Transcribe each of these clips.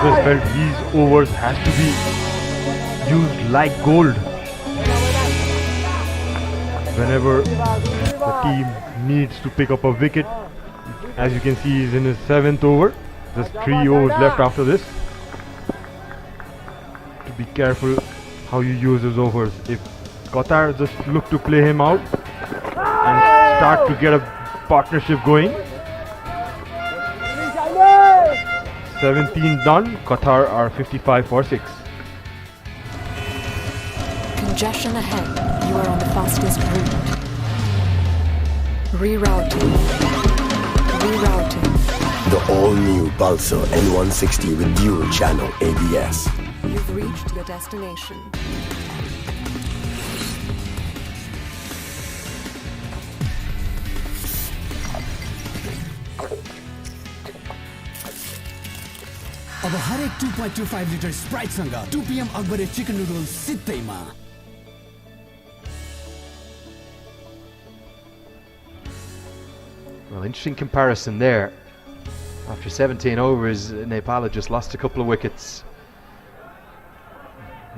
always felt these overs has to be used like gold. Whenever the team needs to pick up a wicket, as you can see, he's in his 7th over. Just 3 overs left after this. To be careful how you use his overs. If Qatar just look to play him out and start to get a partnership going. 17 done. Qatar are 55 for 6. Congestion ahead. You are on the fastest route. Rerouting. Rerouting. The all-new Pulsar N160 with dual-channel ABS. You've reached your destination. अब हरेक 2.25 litre स्प्राइटसँग 2 PM Akbare chicken noodles सित्तैमा। Well, interesting comparison there. After 17 overs, Nepal had just lost a couple of wickets.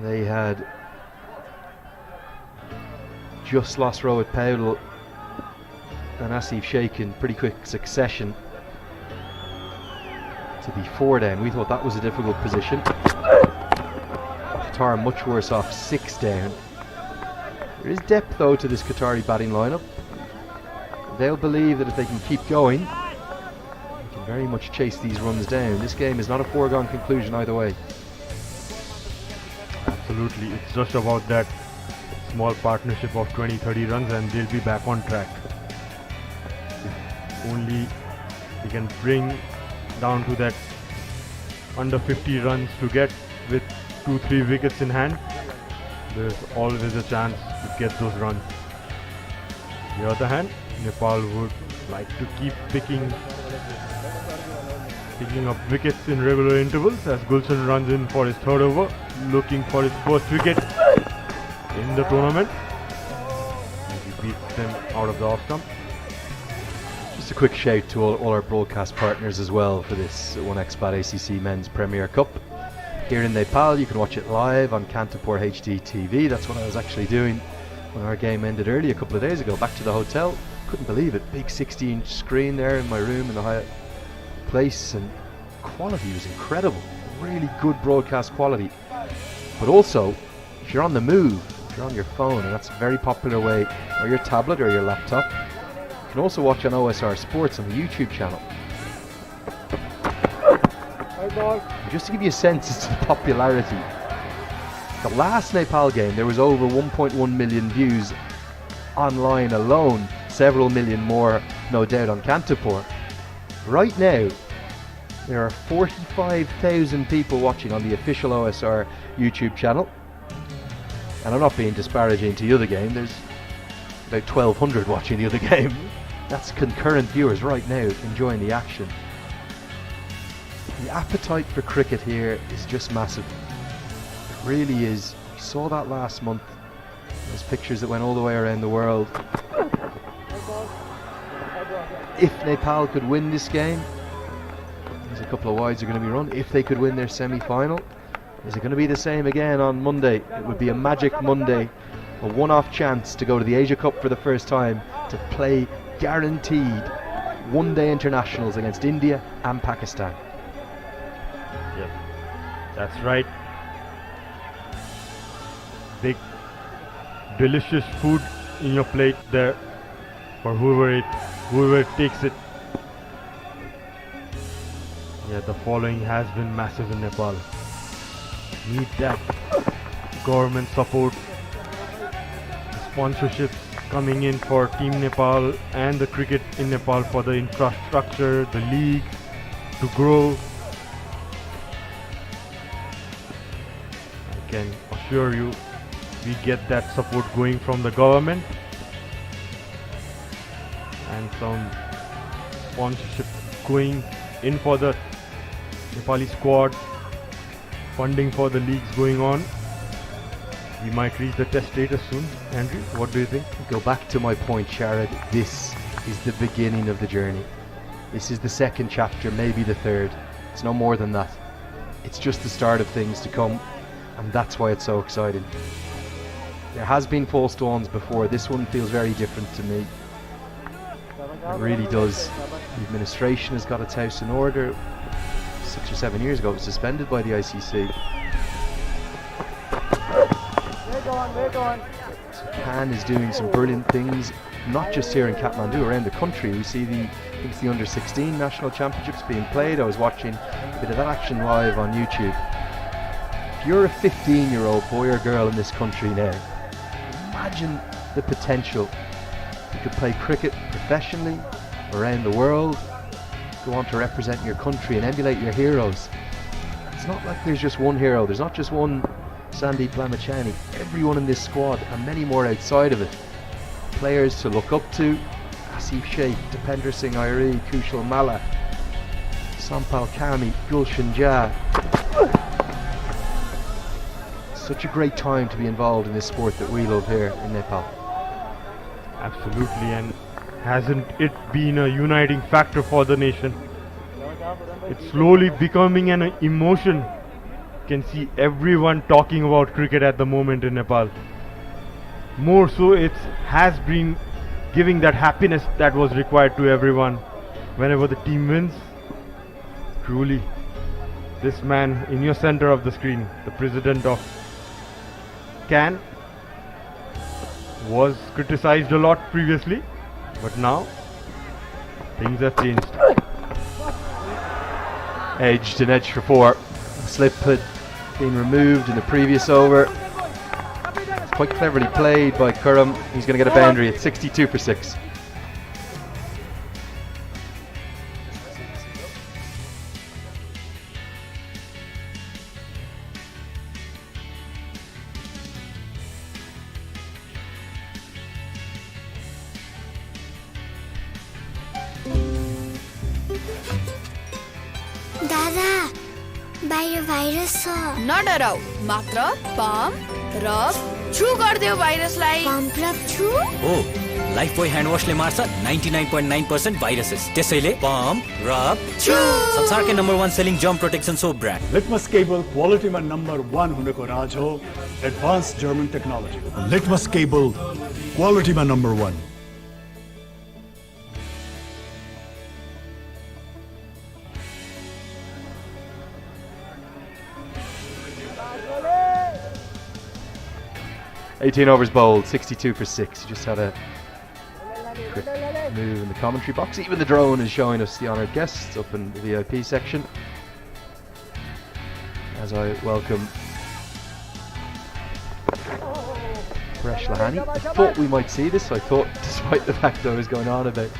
They had just lost Rohit Paudel and Asif Sheikh in pretty quick succession to be 4 down. We thought that was a difficult position. Qatar much worse off, 6 down. There is depth though to this Qatari batting lineup. They'll believe that if they can keep going, they can very much chase these runs down. This game is not a foregone conclusion either way. Absolutely, it's just about that small partnership of 20-30 runs and they'll be back on track. If only they can bring down to that under 50 runs to get with 2-3 wickets in hand, there's always a chance to get those runs. On the other hand, Nepal would like to keep picking up wickets in regular intervals as Gulshan runs in for his 3rd over, looking for his 1st wicket in the tournament. And he beats them out of the off stump. Just a quick shout to all our broadcast partners as well for this One Expat ACC Men's Premier Cup. Here in Nepal, you can watch it live on Kantapur HD TV. That's what I was actually doing when our game ended early a couple of days ago. Back to the hotel, couldn't believe it. Big 60-inch screen there in my room in the Hyatt Place, and quality was incredible. Really good broadcast quality. But also, if you're on the move, if you're on your phone, and that's a very popular way, or your tablet or your laptop, you can also watch on OSR Sports on the YouTube channel. Just to give you a sense as to the popularity, the last Nepal game there was over 1.1 million views online alone, several million more no doubt on Kantapur. Right now there are 45,000 people watching on the official OSR YouTube channel, and I'm not being disparaging to the other game, there's about 1,200 watching the other game. That's concurrent viewers right now enjoying the action. The appetite for cricket here is just massive. It really is. We saw that last month. Those pictures that went all the way around the world. If Nepal could win this game, there's a couple of wides are going to be run. If they could win their semi-final, is it going to be the same again on Monday? It would be a magic Monday, a one-off chance to go to the Asia Cup for the first time, to play guaranteed one-day internationals against India and Pakistan. Yep, that's right. Big, delicious food in your plate there for whoever takes it. Yeah, the following has been massive in Nepal. Need that government support, sponsorships coming in for Team Nepal and the cricket in Nepal for the infrastructure, the league to grow. I can assure you we get that support going from the government and some sponsorship going in for the Nepali squad, funding for the leagues going on. We might reach the test status soon. Andrew, what do you think? Go back to my point, Sharad. This is the beginning of the journey. This is the second chapter, maybe the third. It's no more than that. it's just the start of things to come, and that's why it's so exciting. There has been false dawns before. This one feels very different to me. It really does. The administration has got its house in order. 6 or 7 years ago it was suspended by the ICC. So CAN is doing some brilliant things, not just here in Kathmandu, around the country. We see the under 16 national championships being played. I was watching a bit of that action live on YouTube. If you're a 15-year-old boy or girl in this country now, imagine the potential. You could play cricket professionally around the world, go on to represent your country and emulate your heroes. It's not like there's just one hero. There's not just one Sandeep Lamachani. Everyone in this squad, and many more outside of it, players to look up to. Asif Sheikh, Dipender Singh Airi, Kushal Malla, Sampal Kami, Gulshan Jha. Such a great time to be involved in this sport that we love here in Nepal. Absolutely, and hasn't it been a uniting factor for the nation? It's slowly becoming an emotion. You can see everyone talking about cricket at the moment in Nepal. More so, it has been giving that happiness that was required to everyone whenever the team wins. Truly, this man in your center of the screen, the president of CAN, was criticized a lot previously, but now things have changed. Edged and edged for 4. Slip had been removed in the previous over. It's quite cleverly played by Kurram. He's going to get a boundary at 62 for 6. दादा बाहिर virus छ नडराउ मात्र pump rub छु गर्दियो भाइरसलाई pump rub छु हो Lifebuoy hand वाशले मार्छ 99.9% viruses त्यसैले पम्प रब छु संसारकै number 1 selling germ protection soap brand Litmus cable क्वालिटीमा नम्बर 1 हुनको राज हो advance German technology Litmus cable क्वालिटीमा number 1 18 overs bowled, 62 for 6. You just had a quick move in the commentary box. Even the drone is showing us the honoured guests up in the VIP section. As I welcome Paresh Lahani. I thought we might see this. I thought, despite the fact I was going on about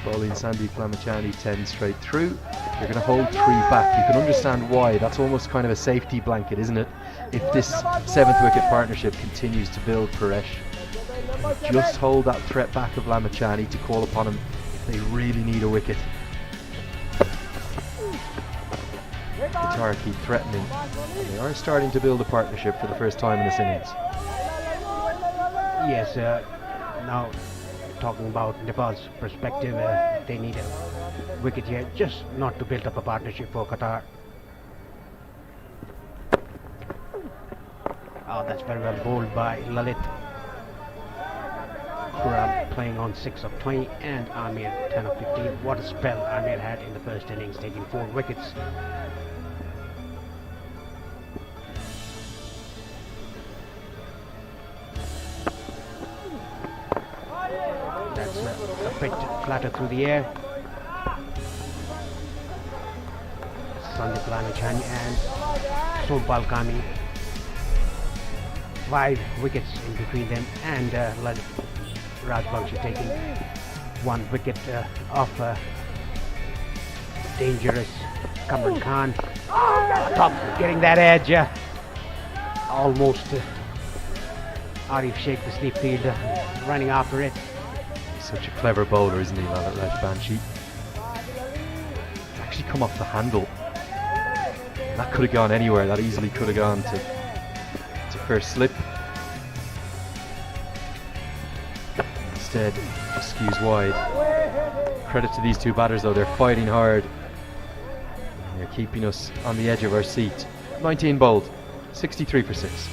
bowling Sandeep Lamachani 10 straight through, you're going to hold 3 back. You can understand why. That's almost kind of a safety blanket, isn't it? If this 7th wicket partnership continues to build, Paresh, just hold that threat back of Lamachani to call upon him if they really need a wicket. QATAR keep threatening. They are starting to build a partnership for the first time in this innings. Yes, now talking about Nepal's perspective, they need a wicket here just not to build up a partnership for Qatar. Oh, that's very well bowled by Lalit. Kurram playing on 6 of 20 and Amir 10 of 15. What a spell Amir had in the first innings, taking 4 wickets. That's a bit flatter through the air. Sandeep Lamachani and Sompal Kami. 5 wickets in between them, and Rajbangshi taking 1 wicket off dangerous Kamran Khan. Top, getting that edge. Almost Arif Sheikh, the sleep fielder, running after it. Such a clever bowler, isn't he, Rajbangshi? It's actually come off the handle. That could have gone anywhere. That easily could have gone to first slip. Instead, just skews wide. Credit to these 2 batters though, they're fighting hard. They're keeping us on the edge of our seat. 19 bowled, 63 for 6.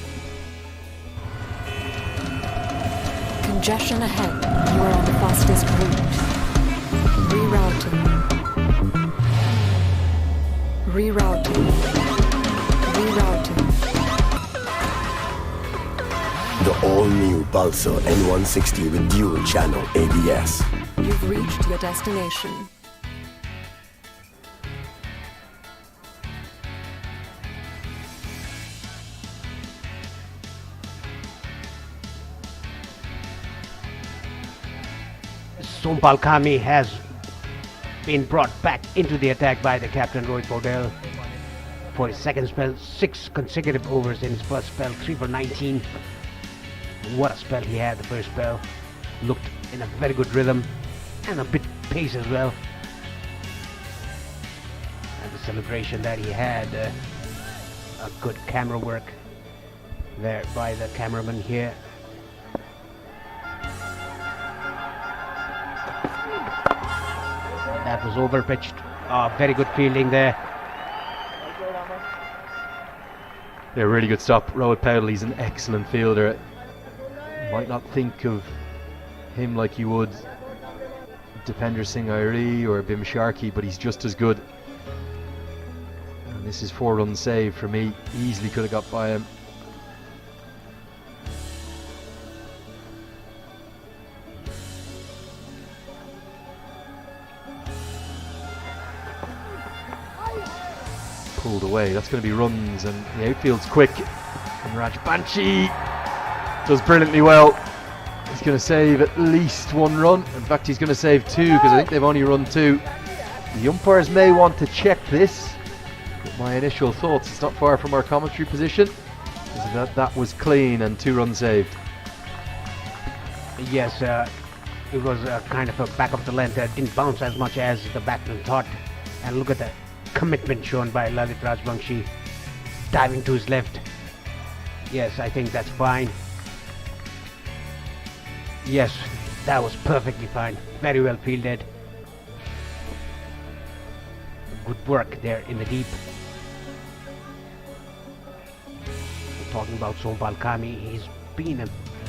Congestion ahead. You are on the fastest route. Rerouting. Rerouting. Rerouting. The all-new Pulsar N160 with dual channel ABS. You've reached your destination. Sompal Kami has been brought back into the attack by the captain Rohit Paudel for his second spell. 6 consecutive overs in his first spell, 3 for 19. What a spell he had the first spell. Looked in a very good rhythm and a bit pace as well. And the celebration that he had, a good camera work there by the cameraman here. That was overpitched. Very good fielding there. Yeah, really good stop. Rohit Paudel, he's an excellent fielder. Might not think of him like you would Dipender Singh Airi or Bim Sharkey, but he's just as good. And this is 4-run save for me. Easily could have got by him. Pulled away. That's going to be runs, and the outfield's quick. And Raj Banshi does brilliantly well. He's going to save at least 1 run. In fact, he's going to save 2 because I think they've only run 2. The umpires may want to check this, but my initial thoughts, it's not far from our commentary position, is that was clean and 2 runs saved. Yes, it was kind of a back of the length that didn't bounce as much as the batsman thought. And look at the commitment shown by Lalit Rajbanshi, diving to his left. Yes, I think that's fine. Yes, that was perfectly fine. Very well fielded. Good work there in the deep. Talking about Sompal Kami, he's been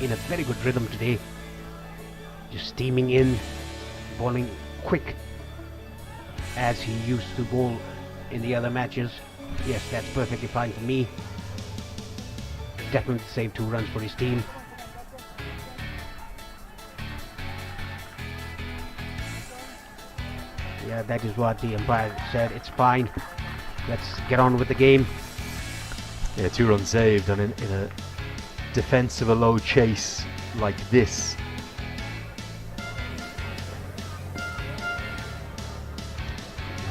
in a very good rhythm today. Just steaming in, bowling quick as he used to bowl in the other matches. Yes, that's perfectly fine for me. Definitely saved 2 runs for his team. Yeah, that is what the umpire said. It's fine. Let's get on with the game. Yeah, 2 runs saved, and in a defense of a low chase like this,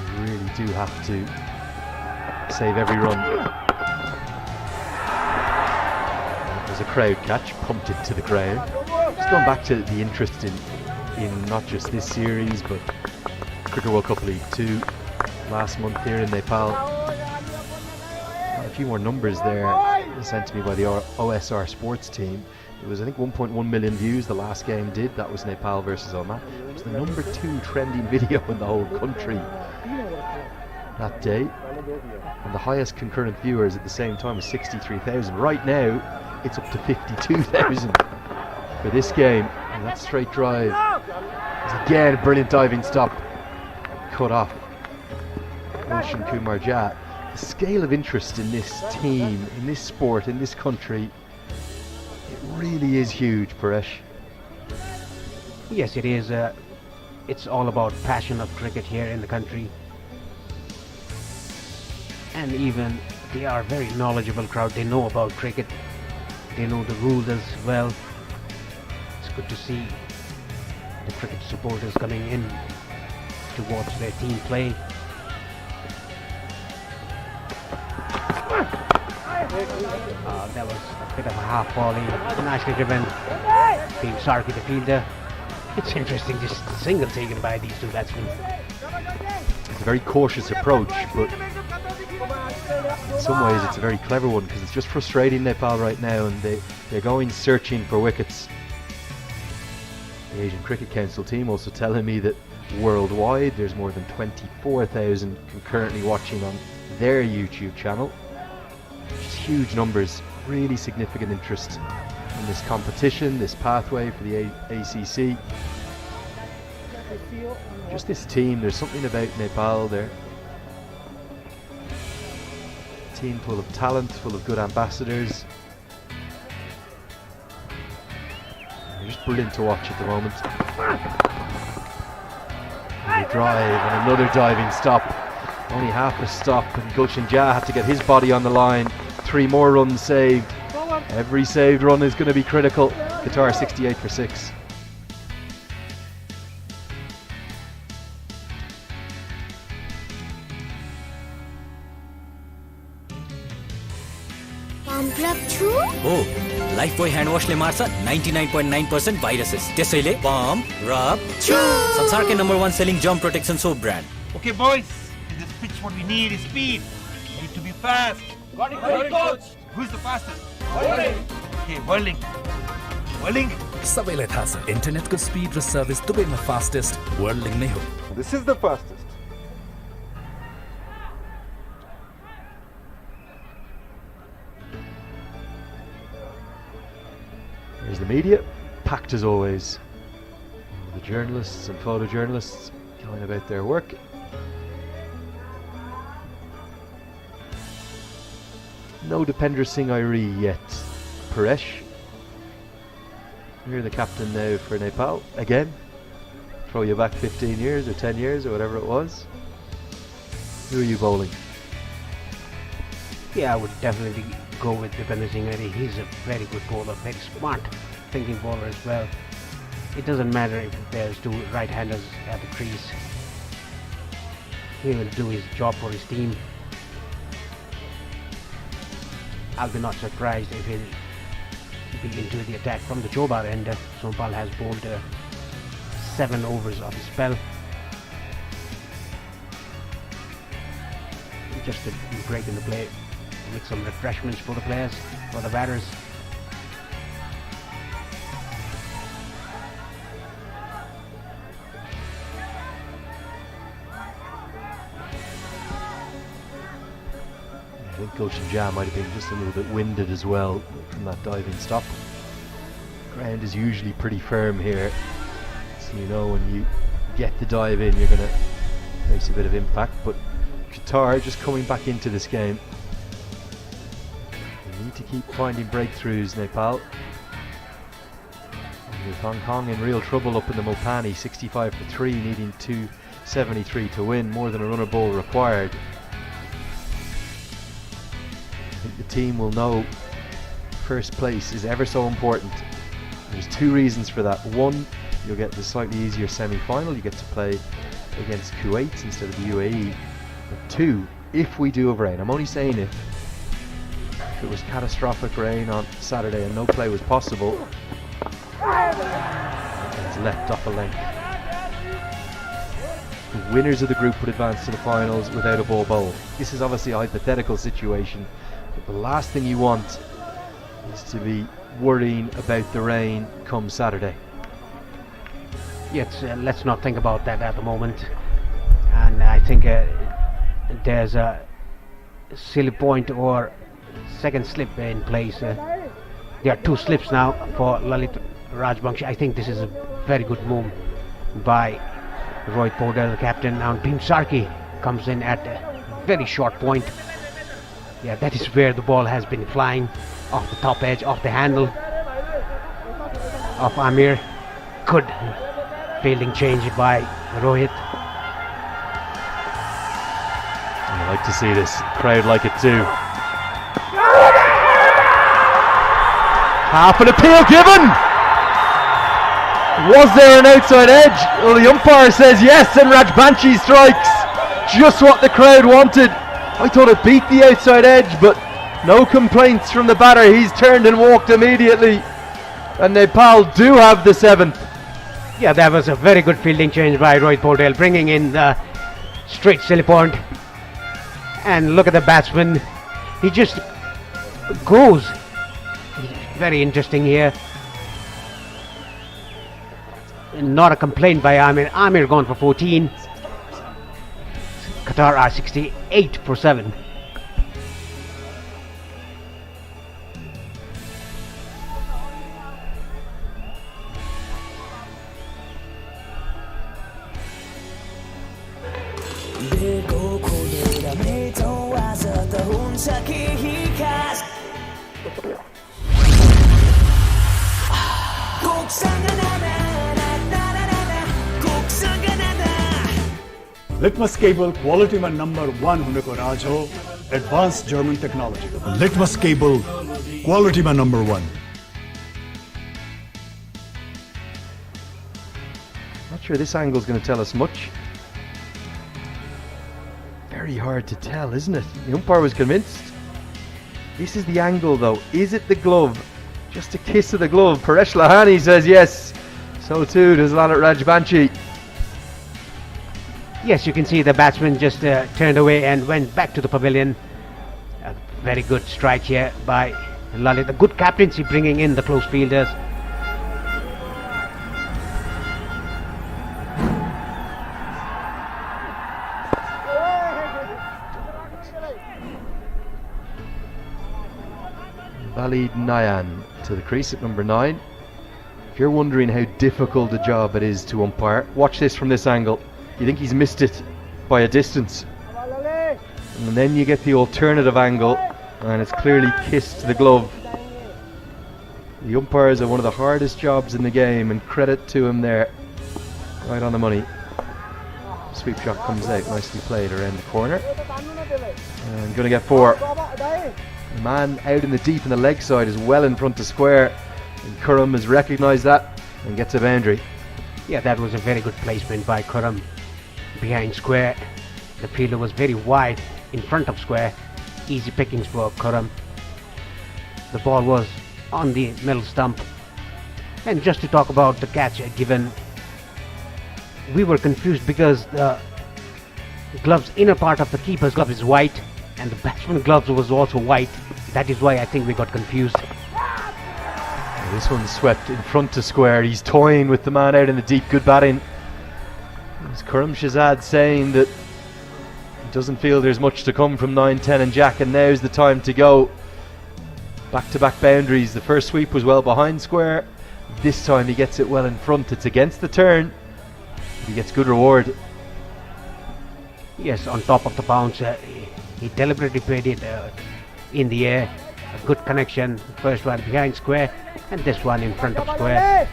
you really do have to save every run. It was a crowd catch, pumped it to the ground. Just going back to the interest in not just this series, but Cricket World Cup League 2 last month here in Nepal. A few more numbers there sent to me by the OSR sports team. It was, I think, 1.1 million views the last game did. That was Nepal versus Oman. It was the number 2 trending video in the whole country that day. And the highest concurrent viewers at the same time was 63,000. Right now, it's up to 52,000 for this game. And that straight drive is again a brilliant diving stop. Cut off Roshan Kumar Jha. The scale of interest in this team, in this sport, in this country, it really is huge, Paresh. Yes, it is. It's all about passion of cricket here in the country. And even they are a very knowledgeable crowd. They know about cricket. They know the rules as well. It's good to see the cricket supporters coming in to watch their team play. That was a bit of a half volley, nicely driven. Being Sharkey the fielder. It's interesting, just single taken by these 2 batsmen. It's a very cautious approach, but in some ways it's a very clever one, because it's just frustrating Nepal right now, and they're going searching for wickets. The Asian Cricket Council team also telling me that worldwide. There's more than 24,000 concurrently watching on their YouTube channel. Just huge numbers, really significant interest in this competition, this pathway for the ACC. Just this team, there's something about Nepal there. A team full of talent, full of good ambassadors. They're just brilliant to watch at the moment. And a drive and another diving stop. Only half a stop, and Gulshan Jha had to get his body on the line. 3 more runs saved. Every saved run is going to be critical. Qatar 68 for 6. हो Lifebuoy hand वाशले मार्छ 99.9% viruses त्यसैले pump rub छु संसारकै number 1 selling जम्प protection soap brand Okay boys, in this pitch what we need is speed. We need to be fast. Got it, coach. Who's the fastest? Okay, Whirling. सबैलाई थाहा छ इन्टरनेटको speed र service दुवैमा fastest वर्ल्डिङ नै हो. This is the fastest. There's the media, packed as always. The journalists and photojournalists going about their work. No Dipender Singh Airi yet. Paresh. You're the captain now for Nepal. Again. Throw you back 15 years or 10 years or whatever it was. Who are you bowling? Yeah, I would definitely go with Dipender Singh Airi. He's a very good bowler, very smart thinking bowler as well. It doesn't matter if there's 2 right-handers at the crease. He will do his job for his team. I'll be not surprised if he'll be into the attack from the Chobar end. Sompal has bowled 7 overs of his spell. Just a break in the play with some refreshments for the players, for the batters. I think Gulshan Jha might have been just a little bit winded as well from that diving stop. Ground is usually pretty firm here, so you know when you get the dive in you're going to face a bit of impact, but Qatar just coming back into this game. They need to keep finding breakthroughs, Nepal. And with Hong Kong in real trouble up in the Mopani, 65 for 3, needing 273 to win, more than a runner ball required. I think the team will know first place is ever so important. There's 2 reasons for that. 1, you'll get the slightly easier semi-final, you get to play against Kuwait instead of the UAE. But 2, if we do have rain, I'm only saying if it was catastrophic rain on Saturday and no play was possible, it's leapt off a length. The winners of the group would advance to the finals without a ball bowl. This is obviously a hypothetical situation, but the last thing you want is to be worrying about the rain come Saturday. Yes, let's not think about that at the moment. And I think there's a silly point or second slip in place. There are 2 slips now for Lalit Rajbanshi. I think this is a very good move by Rohit Paudel, the captain. Now Bhim Sarki comes in at a very short point. Yeah, that is where the ball has been flying, off the top edge, off the handle of Amir. Good fielding change by Rohit. I like to see this. Crowd like it too. Half an appeal given! Was there an outside edge? Well, the umpire says yes, and Rajbanshi strikes. Just what the crowd wanted. I thought it beat the outside edge, but no complaints from the batter. He's turned and walked immediately. And Nepal do have the 7th. Yeah, that was a very good fielding change by Rohit Paudel, bringing in the straight silly point. And look at the batsman. He just goes. Very interesting here. Not a complaint by Amir. Amir gone for 14. Qatar are 68 for 7. Litmus cable quality में number 1 होने को राज हो advanced German technology. Litmus cable quality में number 1. Not sure this angle is going to tell us much. Very hard to tell, isn't it? The umpire was convinced. This is the angle though. Is it the glove? Just a kiss of the glove. Paresh Lahani says yes. So too does Lanat Rajbanshi. Yes, you can see the batsman just turned away and went back to the pavilion. A very good strike here by Lalit. A good captaincy bringing in the close fielders. Walid Nayan to the crease at number 9. If you're wondering how difficult a job it is to umpire, watch this from this angle. You think he's missed it by a distance, and then you get the alternative angle and it's clearly kissed the glove. The umpires are one of the hardest jobs in the game, and credit to him there. Right on the money. Sweep shot comes out, nicely played around the corner, and going to get 4. The man out in the deep in the leg side is well in front of square, and Khurram has recognised that and gets a boundary. Yeah, that was a very good placement by Khurram behind square. The fielder was very wide in front of square. Easy pickings for Khurram. The ball was on the middle stump. And just to talk about the catch given, we were confused because the gloves, inner part of the keeper's glove is white and the batsman's gloves was also white. That is why I think we got confused. This one's swept in front of square. He's toying with the man out in the deep. Good batting. It's Khurram Shahzad saying that he doesn't feel there's much to come from 9, 10 and Jack, and now's the time to go. Back-to-back boundaries. The first sweep was well behind square. This time he gets it well in front. It's against the turn. He gets good reward. Yes, on top of the bounce. He deliberately played it in the air. A good connection. First one behind square and this one in front of square.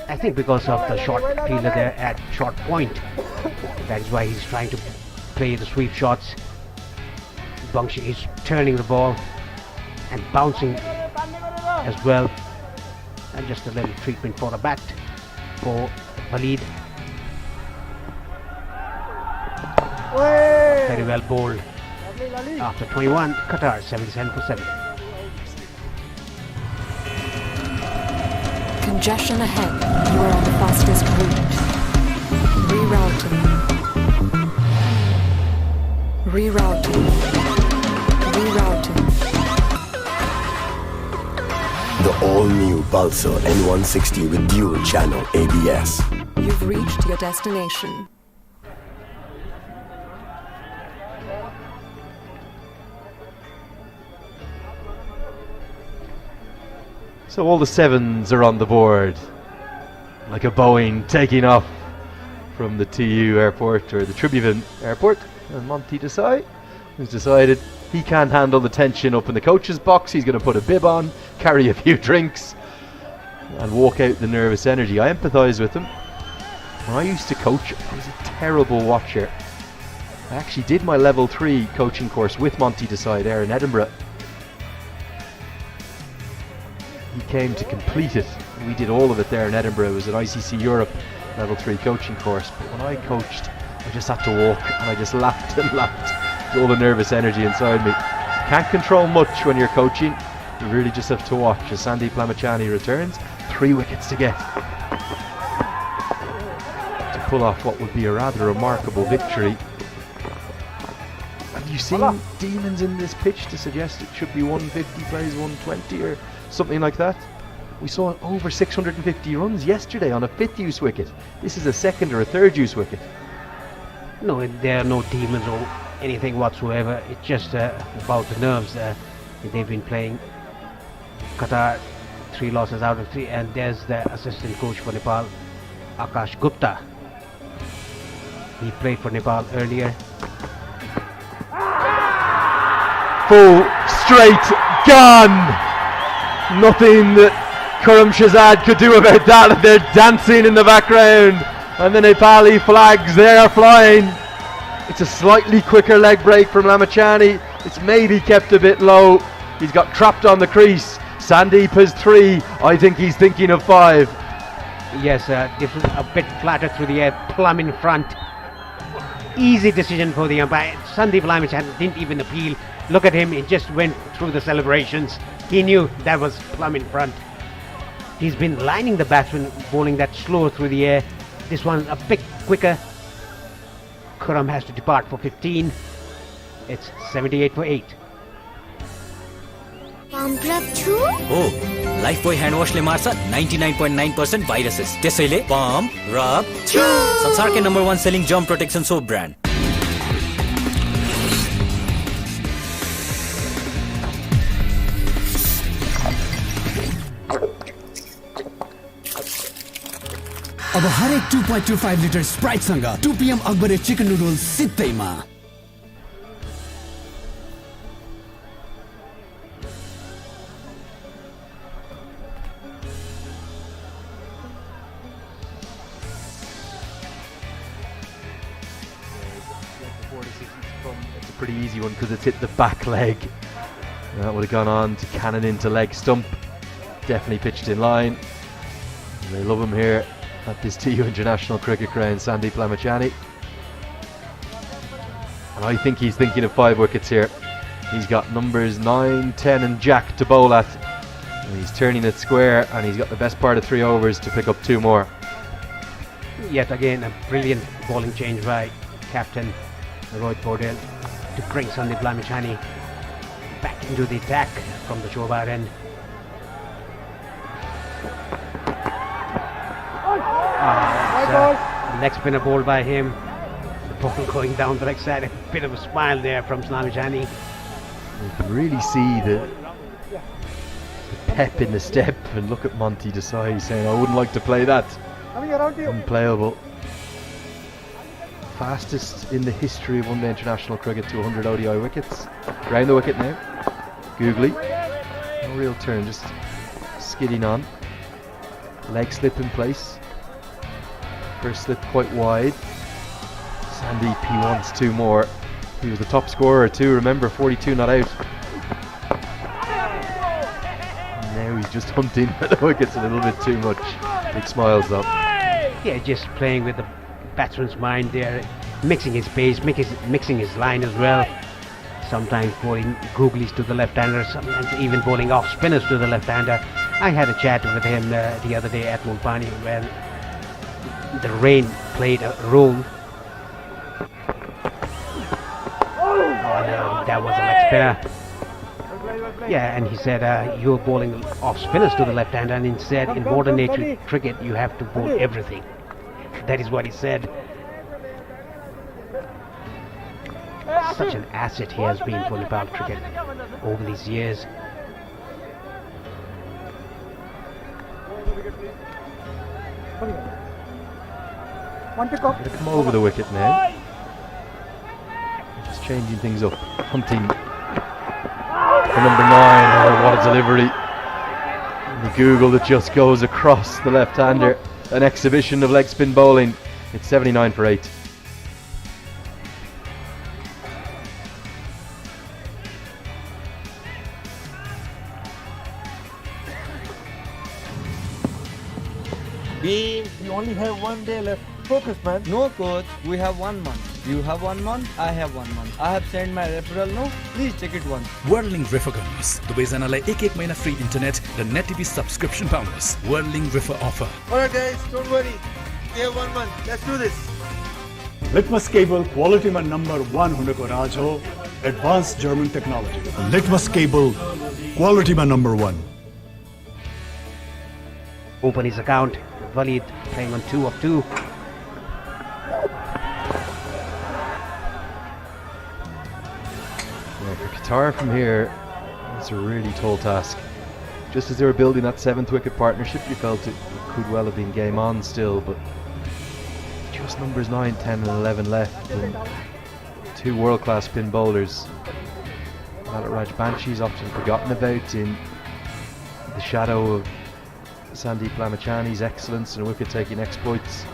I think because of the short fielder there at short point. That is why he's trying to play the sweep shots. Bangshi is turning the ball and bouncing as well. And just a little treatment for the bat for Walid. Very well bowled. After 21, Qatar 77 for 7. Congestion ahead. You are on the fastest route. Rerouting. The all-new Pulsar N160 with dual channel ABS. You've reached your destination. So all the 7s are on the board, like a Boeing taking off from the TU airport or the Tribhuvan airport. And Monty Desai has decided he can't handle the tension up in the coach's box. He's going to put a bib on, carry a few drinks and walk out the nervous energy. I empathise with him. When I used to coach, I was a terrible watcher. I actually did my level 3 coaching course with Monty Desai there in Edinburgh. He came to complete it. We did all of it there in Edinburgh. It was an ICC Europe level 3 coaching course. But when I coached, I just had to walk and I just laughed and laughed with all the nervous energy inside me. Can't control much when you're coaching. You really just have to watch as Sandeep Lamachani returns. 3 wickets to get to pull off what would be a rather remarkable victory. Have you seen demons in this pitch to suggest it should be 150 plays 120 or something like that? We saw over 650 runs yesterday on a 5th use wicket. This is a 2nd or a 3rd use wicket. No, there are no demons or anything whatsoever. It's just about the nerves. They've been playing. Qatar, 3 losses out of 3, and there's the assistant coach for Nepal, Akash Gupta. He played for Nepal earlier. Full, straight, gone! Nothing that Kuram Shahzad could do about that. They're dancing in the background, and the Nepali flags, they are flying. It's a slightly quicker leg break from Lamachani. It's maybe kept a bit low. He's got trapped on the crease. Sandeep has 3. I think he's thinking of 5. Yes, a bit flatter through the air, plumb in front. Easy decision for the umpire. Sandeep Lamachani didn't even appeal. Look at him, he just went through the celebrations. He knew that was plumb in front. He's been lining the batsman, bowling that slower through the air. This one a bit quicker. Kuram has to depart for 15. It's 78 for 8. Pump rub छु? Oh, Lifebuoy hand wash ले मार्छ 99.9% viruses. त्यसैले pump, rub, छु. संसारकै number 1 selling germ protection soap brand. अब हरेक 2.25 litre Sprite सँग 2 PM Akbare chicken noodles सित्तैमा। It's a pretty easy one because it's hit the back leg. And that would have gone on to cannon into leg stump. Definitely pitched in line. And they love him here at this TU International Cricket Ground, Sandeep Lamachani. And I think he's thinking of 5 wickets here. He's got numbers 9, 10 and Jack to bowl at. And he's turning it square, and he's got the best part of 3 overs to pick up 2 more. Yet again, a brilliant bowling change by captain Rohit Paudel to bring Sandeep Lamachani back into the attack from the Chobar end. Leg spinner ball by him. The ball going down the leg side. A bit of a smile there from Lamachani. You can really see the pep in the step, and look at Monty Desai saying, I wouldn't like to play that. Unplayable. Fastest in the history of one-day international cricket to 100 ODI wickets. Round the wicket now. Googly. No real turn, just skidding on. Leg slip in place. First slip quite wide. Sandeep, he wants 2 more. He was the top scorer too, remember, 42 not out. And now he's just hunting for the wickets a little bit too much. Big smiles though. Yeah, just playing with the batsman's mind there, mixing his pace, mixing his line as well. Sometimes bowling googlies to the left-hander, sometimes even bowling off spinners to the left-hander. I had a chat with him the other day at Mulpani when the rain played a role. Oh no, that was a leg spinner. Yeah, and he said you're bowling off spinners to the left-hander, and he said in modern nature cricket you have to bowl everything. That is what he said. Such an asset he has been for Nepal cricket over these years. Going to come over the wicket now. Just changing things up. Hunting for number 9. Oh, what a delivery. The Google that just goes across the left-hander. An exhibition of leg spin bowling. It's 79 for 8. Beam, you only have 1 day left. Focus, man. No, coach. We have 1 month. You have 1 month. I have 1 month. I have sent my referral now. Please check it once. Whirling River गर्नुहोस् दुवैजनालाई 1 महिना free internet र net TV subscription पाउनुहोस् Whirling River offer. Alright guys, don't worry. We have 1 month. Let's do this. Litmus cable क्वालिटीमा number 1 हुनुको राज हो advance German technology Litmus cable क्वालिटीमा number 1 open his account. Walid playing on 2 of 2. Yeah, for Qatar from here, it's a really tall task. Just as they were building that 7th wicket partnership, you felt it could well have been game on still, but just numbers 9, 10 and 11 left, and 2 world-class spin bowlers. Raj Banshi is often forgotten about in the shadow of Sandeep Lamachani's excellence and wicket-taking exploits.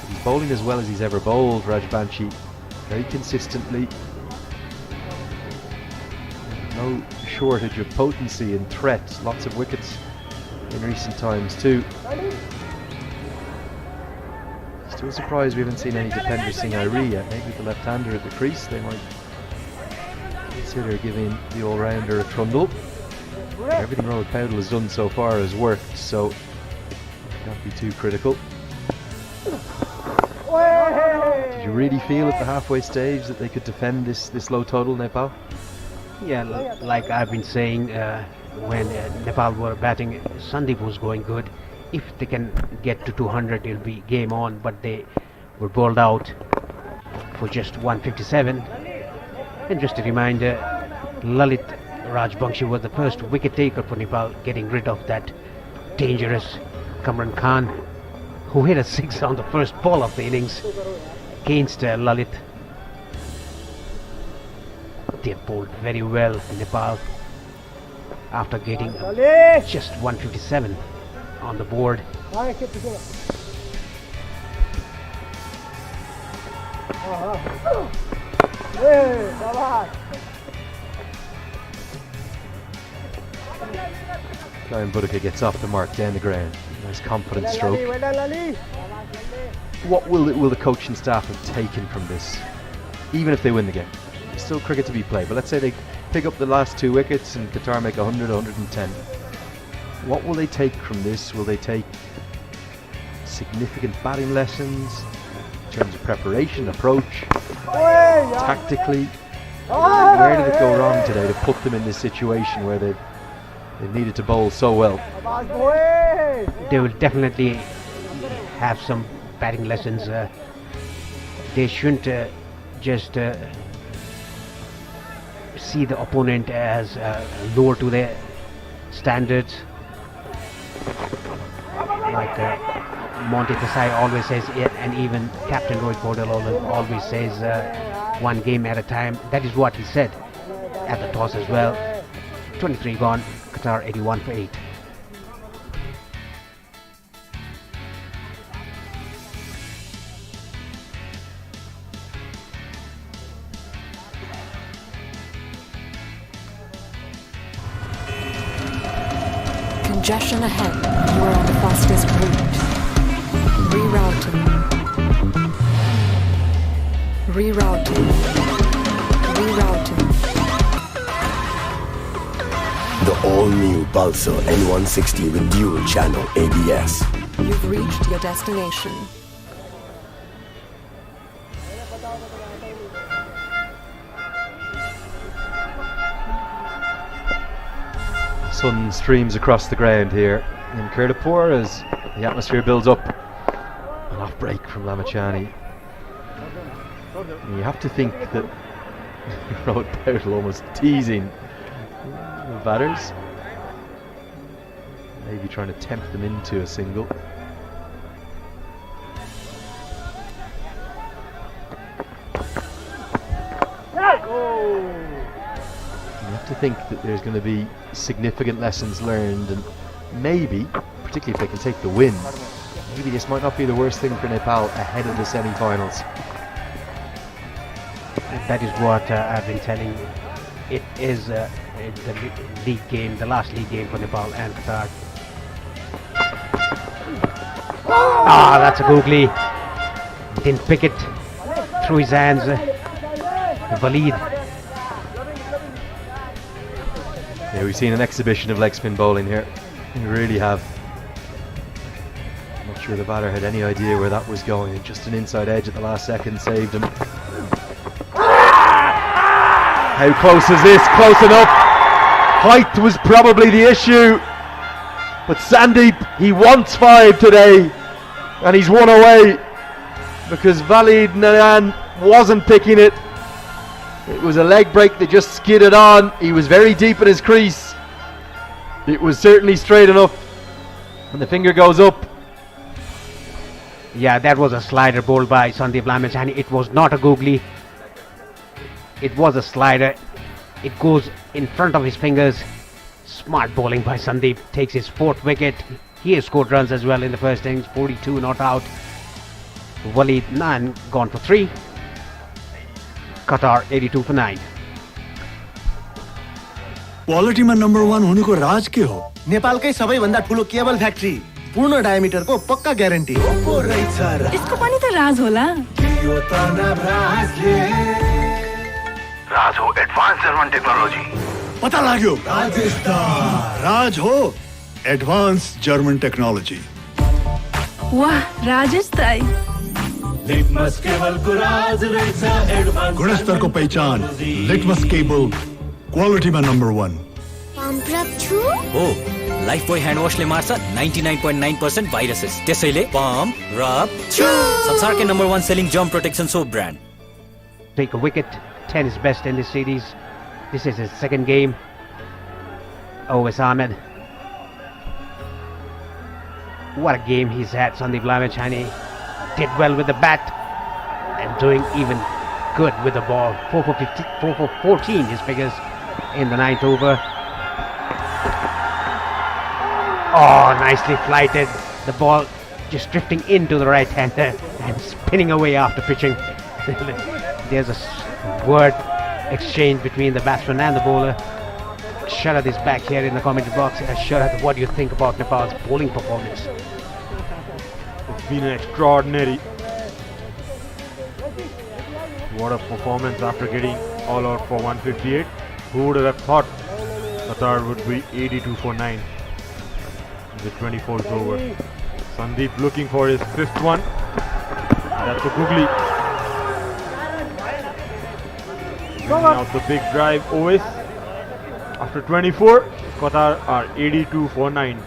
But he's bowling as well as he's ever bowled, Raj Banshi, very consistently. No shortage of potency and threat, lots of wickets in recent times too. Still surprised we haven't seen any Dipender Singh Airi yet. Maybe the left-hander at the crease, they might consider giving the all-rounder a trundle. Everything Rohit Paudel has done so far has worked, so can't be too critical. Did you really feel at the halfway stage that they could defend this low total, Nepal? Yeah, like I've been saying, when Nepal were batting, Sandeep was going good. If they can get to 200, it'll be game on, but they were bowled out for just 157. And just a reminder, Lalit Rajbanshi was the first wicket taker for Nepal, getting rid of that dangerous Kamran Khan, who hit a 6 on the first ball of the innings against Lalit. They bowled very well in Nepal after getting just 157 on the board. Karen Budaka gets off the mark down the ground. Nice confident stroke. What will the coaching staff have taken from this, even if they win the game? There's still cricket to be played, but let's say they pick up the last 2 wickets and Qatar make 100, 110. What will they take from this? Will they take significant batting lessons in terms of preparation, approach, tactically? Where did it go wrong today to put them in this situation where they needed to bowl so well? They will definitely have some batting lessons. They shouldn't just see the opponent as lower to their standards. Like Monty Desai always says, and even Captain Rohit Paudel always says, one game at a time. That is what he said at the toss as well. 23 gone, Qatar 81 for 8. Congestion ahead. You are on the fastest route. Rerouting. Rerouting. Rerouting. The all-new Pulsar N160 with dual channel ABS. You've reached your destination. Sun streams across the ground here in Kirtapur as the atmosphere builds up. An off break from Lamachani. And you have to think that Rohit Paudel almost teasing the batters, maybe trying to tempt them into a single. You have to think that there's going to be significant lessons learned, and maybe, particularly if they can take the win, maybe this might not be the worst thing for Nepal ahead of the semi-finals. That is what I've been telling you. It is the league game, the last league game for Nepal and Qatar. Ah, that's a googly. Didn't pick it through his hands. Walid. Yeah, we've seen an exhibition of leg spin bowling here. We really have. I'm not sure the batter had any idea where that was going, and just an inside edge at the last second saved him. How close is this? Close enough. Height was probably the issue. But Sandeep, he wants 5 today, and he's one away because Valid Nayan wasn't picking it. It was a leg break that just skidded on. He was very deep in his crease. It was certainly straight enough, and the finger goes up. Yeah, that was a slider bowled by Sandeep Lamachani. It was not a googly. It was a slider. It goes in front of his fingers. Smart bowling by Sandeep. Takes his 4th wicket. He has scored runs as well in the first innings. 42 not out. Walid Nan gone for 3. Qatar 82 for 9. क्वालिटीमा number 1 हुनुको राज के हो? नेपालकै सबैभन्दा ठुलो cable factory, पूर्ण डायमिटरको पक्का guarantee. यसको पनि त राज होला। राज हो एडभान्स जर्मन टेक्नोलोजी। पता लाग्यो, राज हो एडभान्स जर्मन टेक्नोलोजी। वाह, राजेश दाइ। लिटमस केबल को राज रहेछ एडभान्स। गुणस्तरको पहिचान लिटमस केबल क्वालिटीमा नम्बर 1। पम्प रब छु? हो, लाइफ बोय ह्यान्ड वाशले मार्छ 99.9% भाइरसेस। त्यसैले पम्प रब छु संसारकै number 1 selling germ protection soap brand. Take a wicket. 10 is best in this series. This is his 2nd game. Owais Ahmed. What a game he's had. Sandeep Lamachani did well with the bat and doing even good with the ball. 4 for 14 his figures in the 9th over. Oh, nicely flighted. The ball just drifting into the right hander and spinning away after pitching. There's a word exchange between the batsman and the bowler. Sharad is back here in the commentary box. Sharad, what do you think about Nepal's bowling performance? It's been extraordinary. What a performance after getting all out for 158. Who would have thought Qatar would be 82 for 9 in the 24th over. Sandeep looking for his 5th one. That's a googly. Bringing out the big drive, Owais. After 24, Qatar are 82 for 9.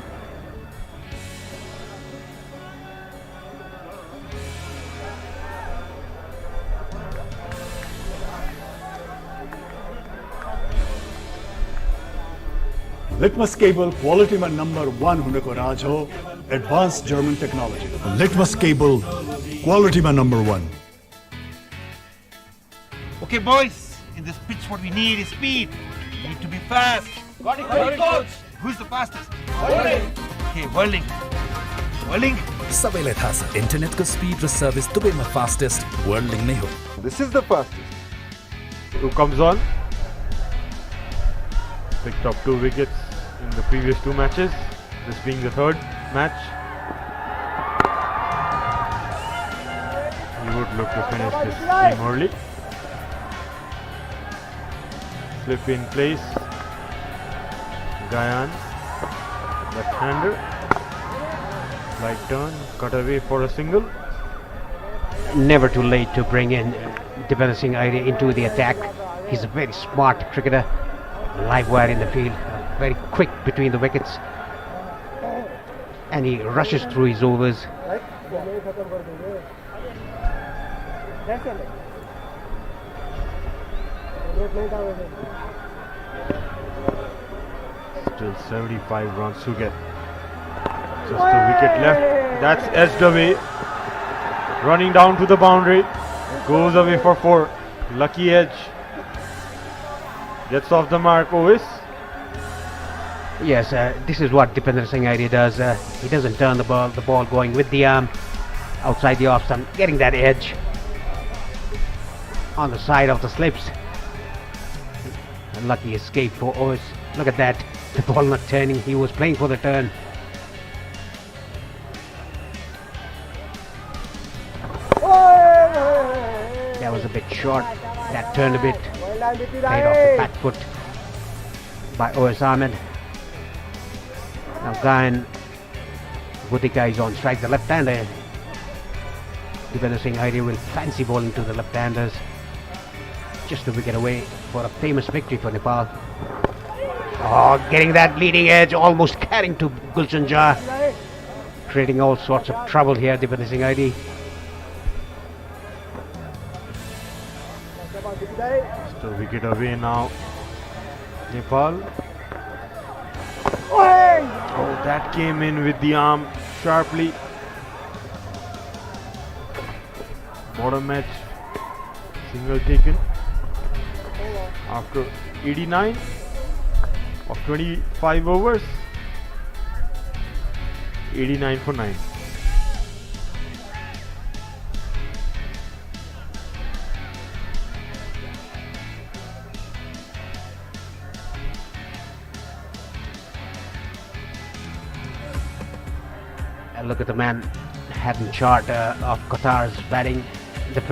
Litmus cable क्वालिटीमा number 1 हुनुको राज हो advance German technology. Litmus cable क्वालिटीमा number 1। Okay, boys, in this pitch what we need is speed. We need to be fast. Got it, coach. Who's the fastest? Okay, Whirling. सबैलाई थाहा छ इन्टरनेटको speed र service दुवैमा fastest वर्ल्डिङ नै हो। This is the fastest. Who comes on? Picked up 2 wickets in the previous 2 matches, this being the 3rd match. He would look to finish this game early. Slip in place. Gayan, left-hander. Light turn, cut away for a single. Never too late to bring in Dipender Singh Aire into the attack. He's a very smart cricketer. Live wire in the field, very quick between the wickets, and he rushes through his overs. Still 75 runs to get. Just a wicket left. That's edged away. Running down to the boundary. Goes away for 4. Lucky edge. Gets off the mark, Owais. Yes, this is what Dipender Singh Aire does. He doesn't turn the ball going with the arm outside the off stump, getting that edge on the side of the slips. A lucky escape for Owais. Look at that, the ball not turning. He was playing for the turn. That was a bit short. That turned a bit. Played off the back foot by Owais Ahmed. Now Gayan Bhutika is on strike, the left-hander. Dipender Singh Aire will fancy bowling to the left-handers. Just a wicket away for a famous victory for Nepal. Oh, getting that leading edge, almost carrying to Gulshan Jah. Creating all sorts of trouble here, Dipendra Singh ID. Just a wicket away now. Nepal. Oh, that came in with the arm sharply. Bottom edge. Single taken. After 89 of 25 overs. 89 for 9. And look at the man having chart of Qatar's batting. The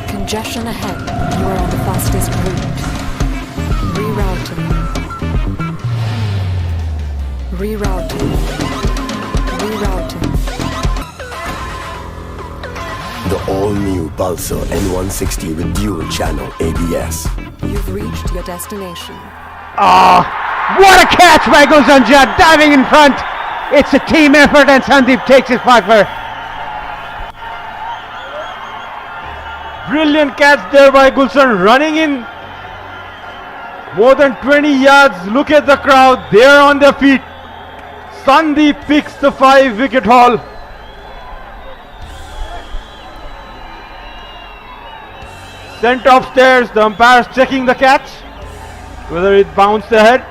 Congestion ahead. You are on the fastest route. Rerouting. Rerouting. Rerouting. The all-new Pulsar N160 with dual channel ABS. You've reached your destination. Oh, what a catch by Gulshan Jah, diving in front. It's a team effort and Sandeep takes his partner. Brilliant catch there by Gulshan, running in more than 20 yards. Look at the crowd, they're on their feet. Sandeep picks the 5-wicket haul. Sent upstairs, the umpire's checking the catch, whether it bounced ahead.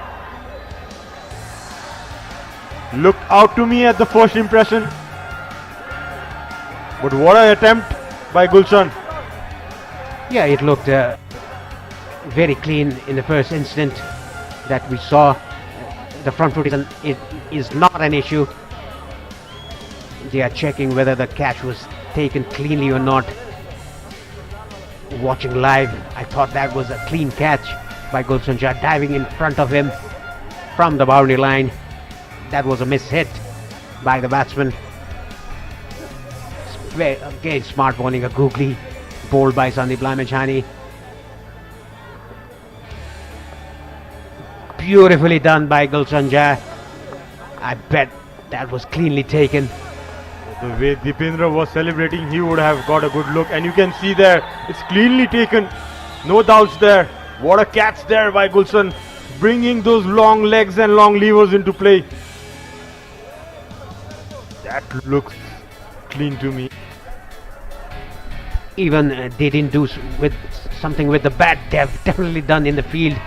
Looked out to me at the first impression, but what an attempt by Gulshan. Yeah, it looked very clean in the first instant that we saw. The front foot is not an issue. They are checking whether the catch was taken cleanly or not. Watching live, I thought that was a clean catch by Gulshan Jah, diving in front of him from the boundary line. That was a miss hit by the batsman. Again, smart bowling, a googly bowled by Sandeep Lamechani. Beautifully done by Gulshan Jah. I bet that was cleanly taken. The way Dipendra was celebrating, he would have got a good look, and you can see there, it's cleanly taken. No doubts there. What a catch there by Gulshan, bringing those long legs and long levers into play. That looks clean to me. Even they didn't do with something with the bat. They've definitely done in the field.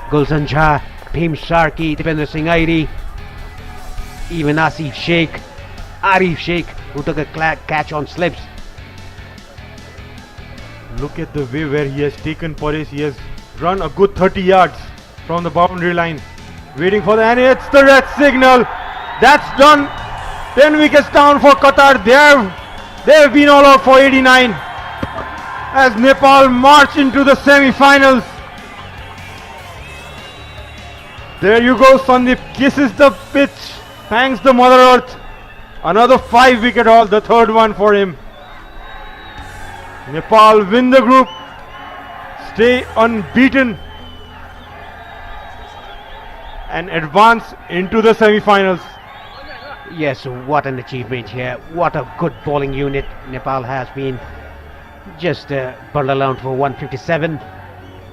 Gulshan Jah, Bhim Sharkey, Dipendra Singh Airi, even Arif Sheikh, who took a catch on slips. Look at the way where he has taken Paresh. He has run a good 30 yards from the boundary line, waiting for the, and it's the red signal. That's done. 10 wickets down for Qatar. They've been all out for 89 as Nepal march into the semi-finals. There you go, Sandeep kisses the pitch, thanks the Mother Earth. Another 5-wicket haul, the third one for him. Nepal win the group, stay unbeaten, and advance into the semi-finals. Yes, what an achievement here. What a good bowling unit Nepal has been. Just bundled around for 157,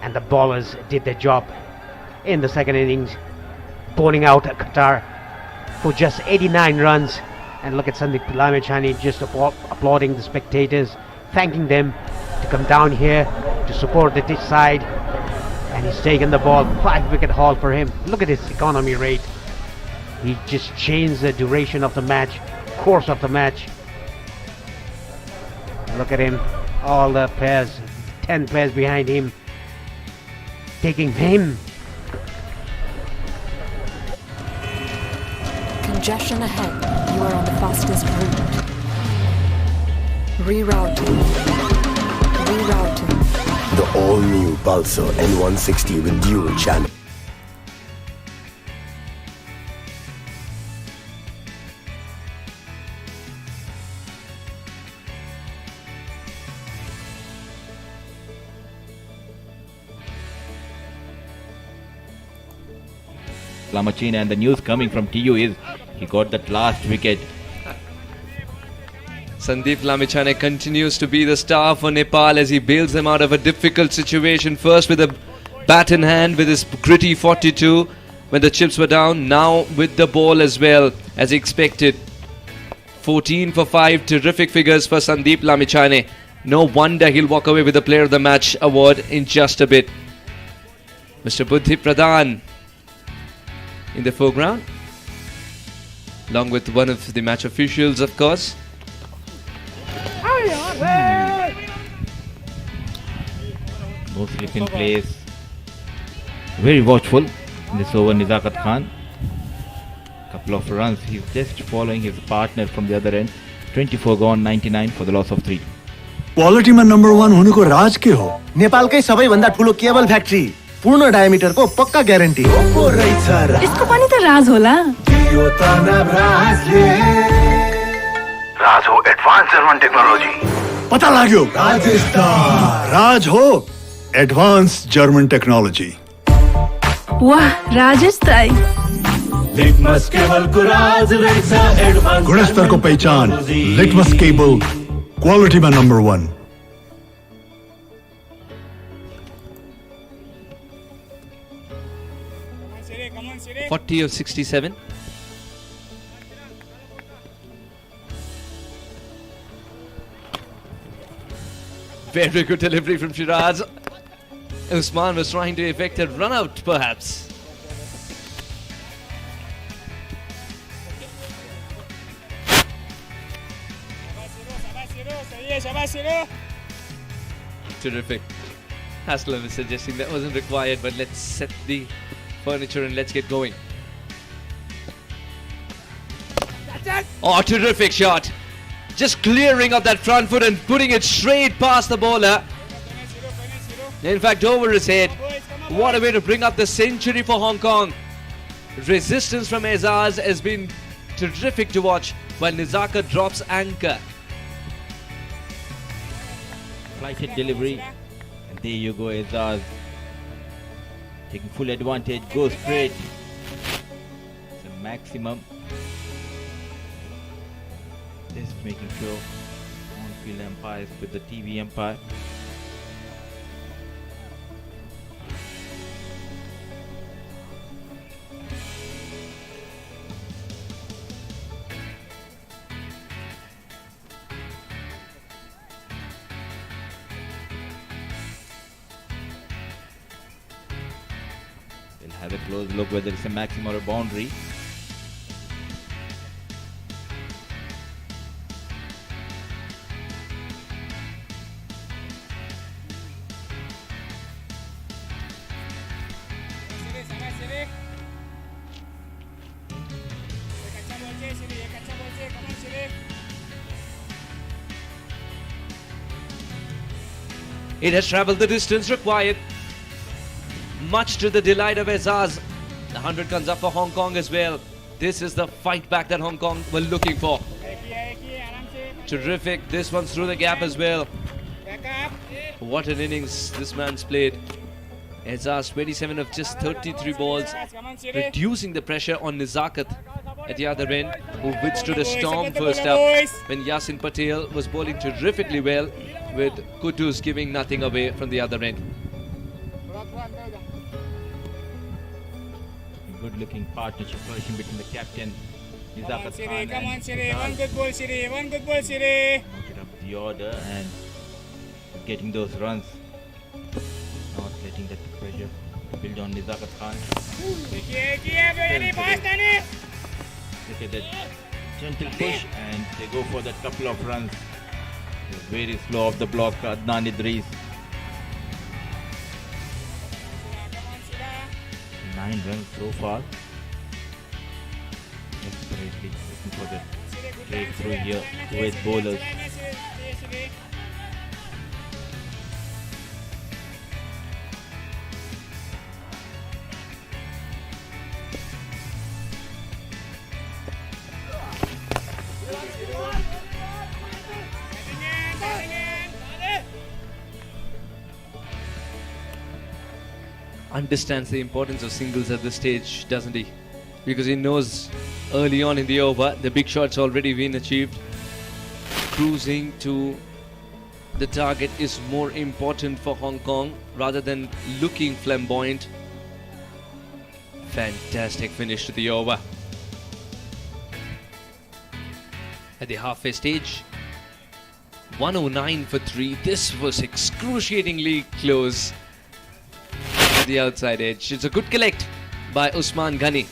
and the bowlers did their job in the second innings, bowling out Qatar for just 89 runs. And look at Sandeep Lamechani just applauding the spectators, thanking them to come down here to support the dish side. And he's taken the ball, 5-wicket haul for him. Look at his economy rate. He just changed the duration of the match, course of the match. Look at him, all the players, 10 players behind him, taking him. Congestion ahead. You are on the fastest route. Rerouting. Rerouting. The all-new Pulsar N160 with dual channel. Lamachine, and the news coming from TU is he got that last wicket. Sandeep Lamichhane continues to be the star for Nepal as he bails them out of a difficult situation. First with a bat in hand with his gritty 42 when the chips were down. Now with the ball as well as expected. 14 for 5. Terrific figures for Sandeep Lamichhane. No wonder he'll walk away with the Player of the Match award in just a bit. Mr. Buddhi Pradhan in the foreground, along with one of the match officials, of course. No slip in place. Very watchful in this over, Nizakat Khan. Couple of runs. He's just following his partner from the other end. 24 gone, 99 for the loss of 3. Quality में number 1 होने को राज के हो नेपालकै सबैभन्दा ठुलो cable factory पूर्ण डायमिटरको पक्का ग्यारेन्टी इसको पनि त राज होला राज हो एडवांस जर्मन टेक्नोलॉजी पता लाग्यो राज हो एडवांस जर्मन टेक्नोलॉजी वाह राजेश ताई लिटमस केबल को राज रहेछ एडवान्स गुणस्तर को पहचान लिटमस केबल क्वालिटी में number 1 40 of 67. Very good delivery from Shiraz. Usman was trying to effect a run out perhaps. Terrific. Haslam is suggesting that wasn't required, but let's set the furniture and let's get going. Oh, terrific shot. Just clearing of that front foot and putting it straight past the bowler. In fact, over his head. What a way to bring up the century for Hong Kong. Resistance from Aizaz has been terrific to watch while Nizaka drops anchor. Flighted delivery. And there you go, Aizaz. Taking full advantage, goes straight. It's a maximum. Just making sure on-field umpires with the TV umpire. We'll have a close look whether it's a maximum or a boundary. It has travelled the distance required, much to the delight of Aizaz. The 100 comes up for Hong Kong as well. This is the fight back that Hong Kong were looking for. Terrific. This one's through the gap as well. What an innings this man's played. Aizaz 27 of just 33 balls, reducing the pressure on Nizakat at the other end, who withstood a storm first up when Yasin Patel was bowling terrifically well, with Kudus giving nothing away from the other end. Good looking partnership flourishing between the captain Nizakat Khan and come on, Siri. One good ball, Siri. One good ball, Siri. noted up the order and getting those runs, not letting that pressure build on Nizakat Khan. Look at that gentle push and they go for that couple of runs. Very slow off the block, Adnan Idris. 9 runs so far. Desperately looking for the breakthrough here with bowlers. Understands the importance of singles at this stage, doesn't he? because he knows early on in the over the big shot's already been achieved. Cruising to the target is more important for Hong Kong rather than looking flamboyant. Fantastic finish to the over. At the halfway stage, 109 for 3. This was excruciatingly close at the outside edge. It's a good collect by Usman Ghani.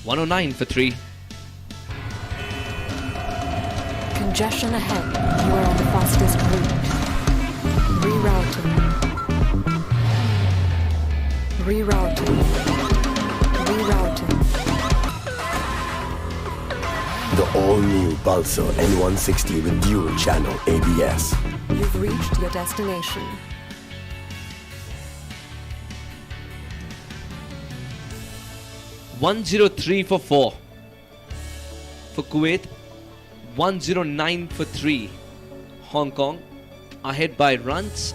109 for 3. Congestion ahead. You are on the fastest route. Rerouting. Rerouting. The all-new Pulsar N160 with dual channel ABS. You've reached your destination. $103 for 4. For Kuwait, 109 for 3. Hong Kong ahead by runs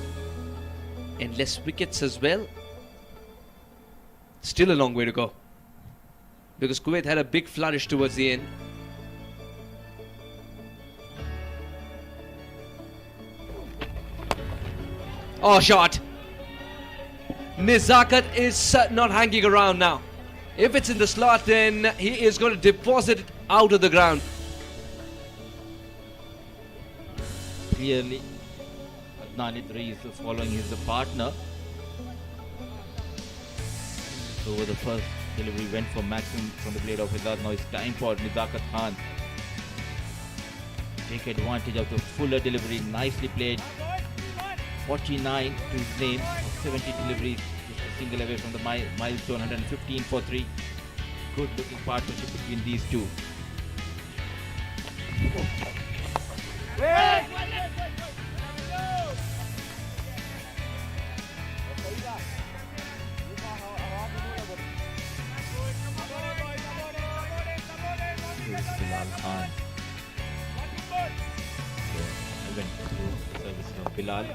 and less wickets as well. Still a long way to go, because Kuwait had a big flourish towards the end. Oh, shot. Nizakat is not hanging around now. If it's in the slot, then he is going to deposit it out of the ground. Clearly, Adnan Idris is following his partner. So the first delivery went for maximum from the blade of Hizad. Now it's time for Nizakat Khan. Take advantage of the fuller delivery. Nicely played. 49 to his name. 70 deliveries. Just a single away from the milestone. 115 for 3. Good looking partnership between these two. Bilal Khan. Service of Bilal.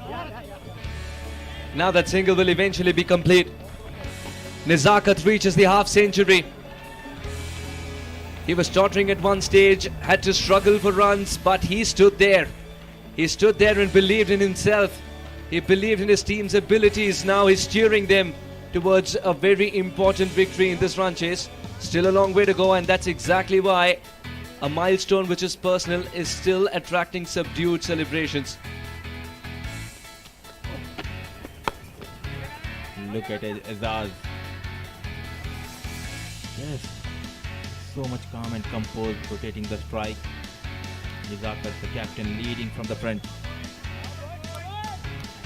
Now that single will eventually be complete. Nizakat reaches the half century. He was tottering at one stage, had to struggle for runs, but he stood there. He stood there and believed in himself. He believed in his team's abilities. Now he's steering them towards a very important victory in this run chase. Still a long way to go, and that's exactly why a milestone which is personal is still attracting subdued celebrations. Look at Azaz. Yes, so much calm and composed, rotating the strike. Nizakat, the captain, leading from the front.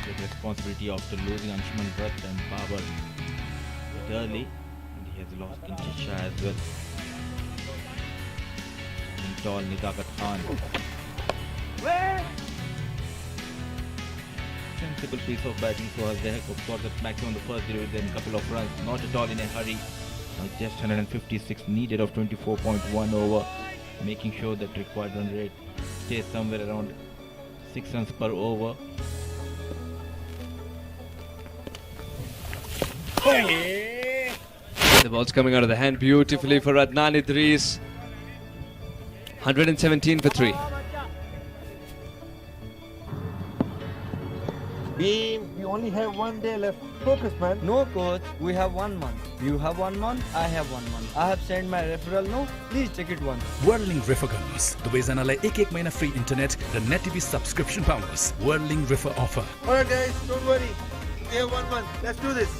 Take responsibility after losing Anshuman Bhatt and Babar bit early, and he has lost Kinshid Shah as well. And tall Nizakat Khan. Sensible piece of batting for us. They have got the maximum the first delivery, then a couple of runs, not at all in a hurry. Now just 156 needed of 24.1 over, making sure that required run rate stays somewhere around 6 runs per over. The ball's coming out of the hand beautifully for Adnan Idris. 117 for 3. Beam, we only have 1 day left. Focus, man. No, coach. We have 1 month. You have 1 month. I have 1 month. I have sent my referral no. Please check it once. Whirling River गर्नुहोस् दुवैजनालाई एक महिना free internet र net TV subscription पाउनुहोस् Whirling River offer. Alright guys, don't worry. We have 1 month. Let's do this.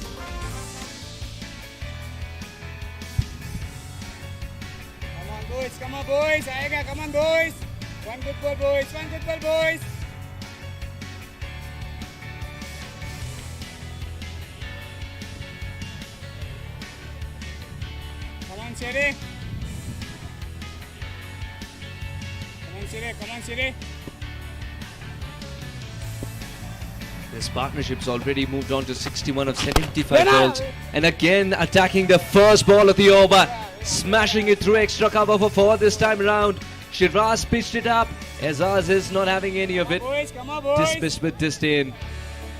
Come on boys, आएगा, come on boys. One good ball boys, one good ball boys. Come on Siri. Come on Siri, come on Siri. This partnership's already moved on to 61 of 75 balls, and again attacking the first ball of the over. Smashing it through extra cover for 4 this time around. Shiraz pitched it up. Azaz is not having any of it. Come on, boys. Dismissed with disdain.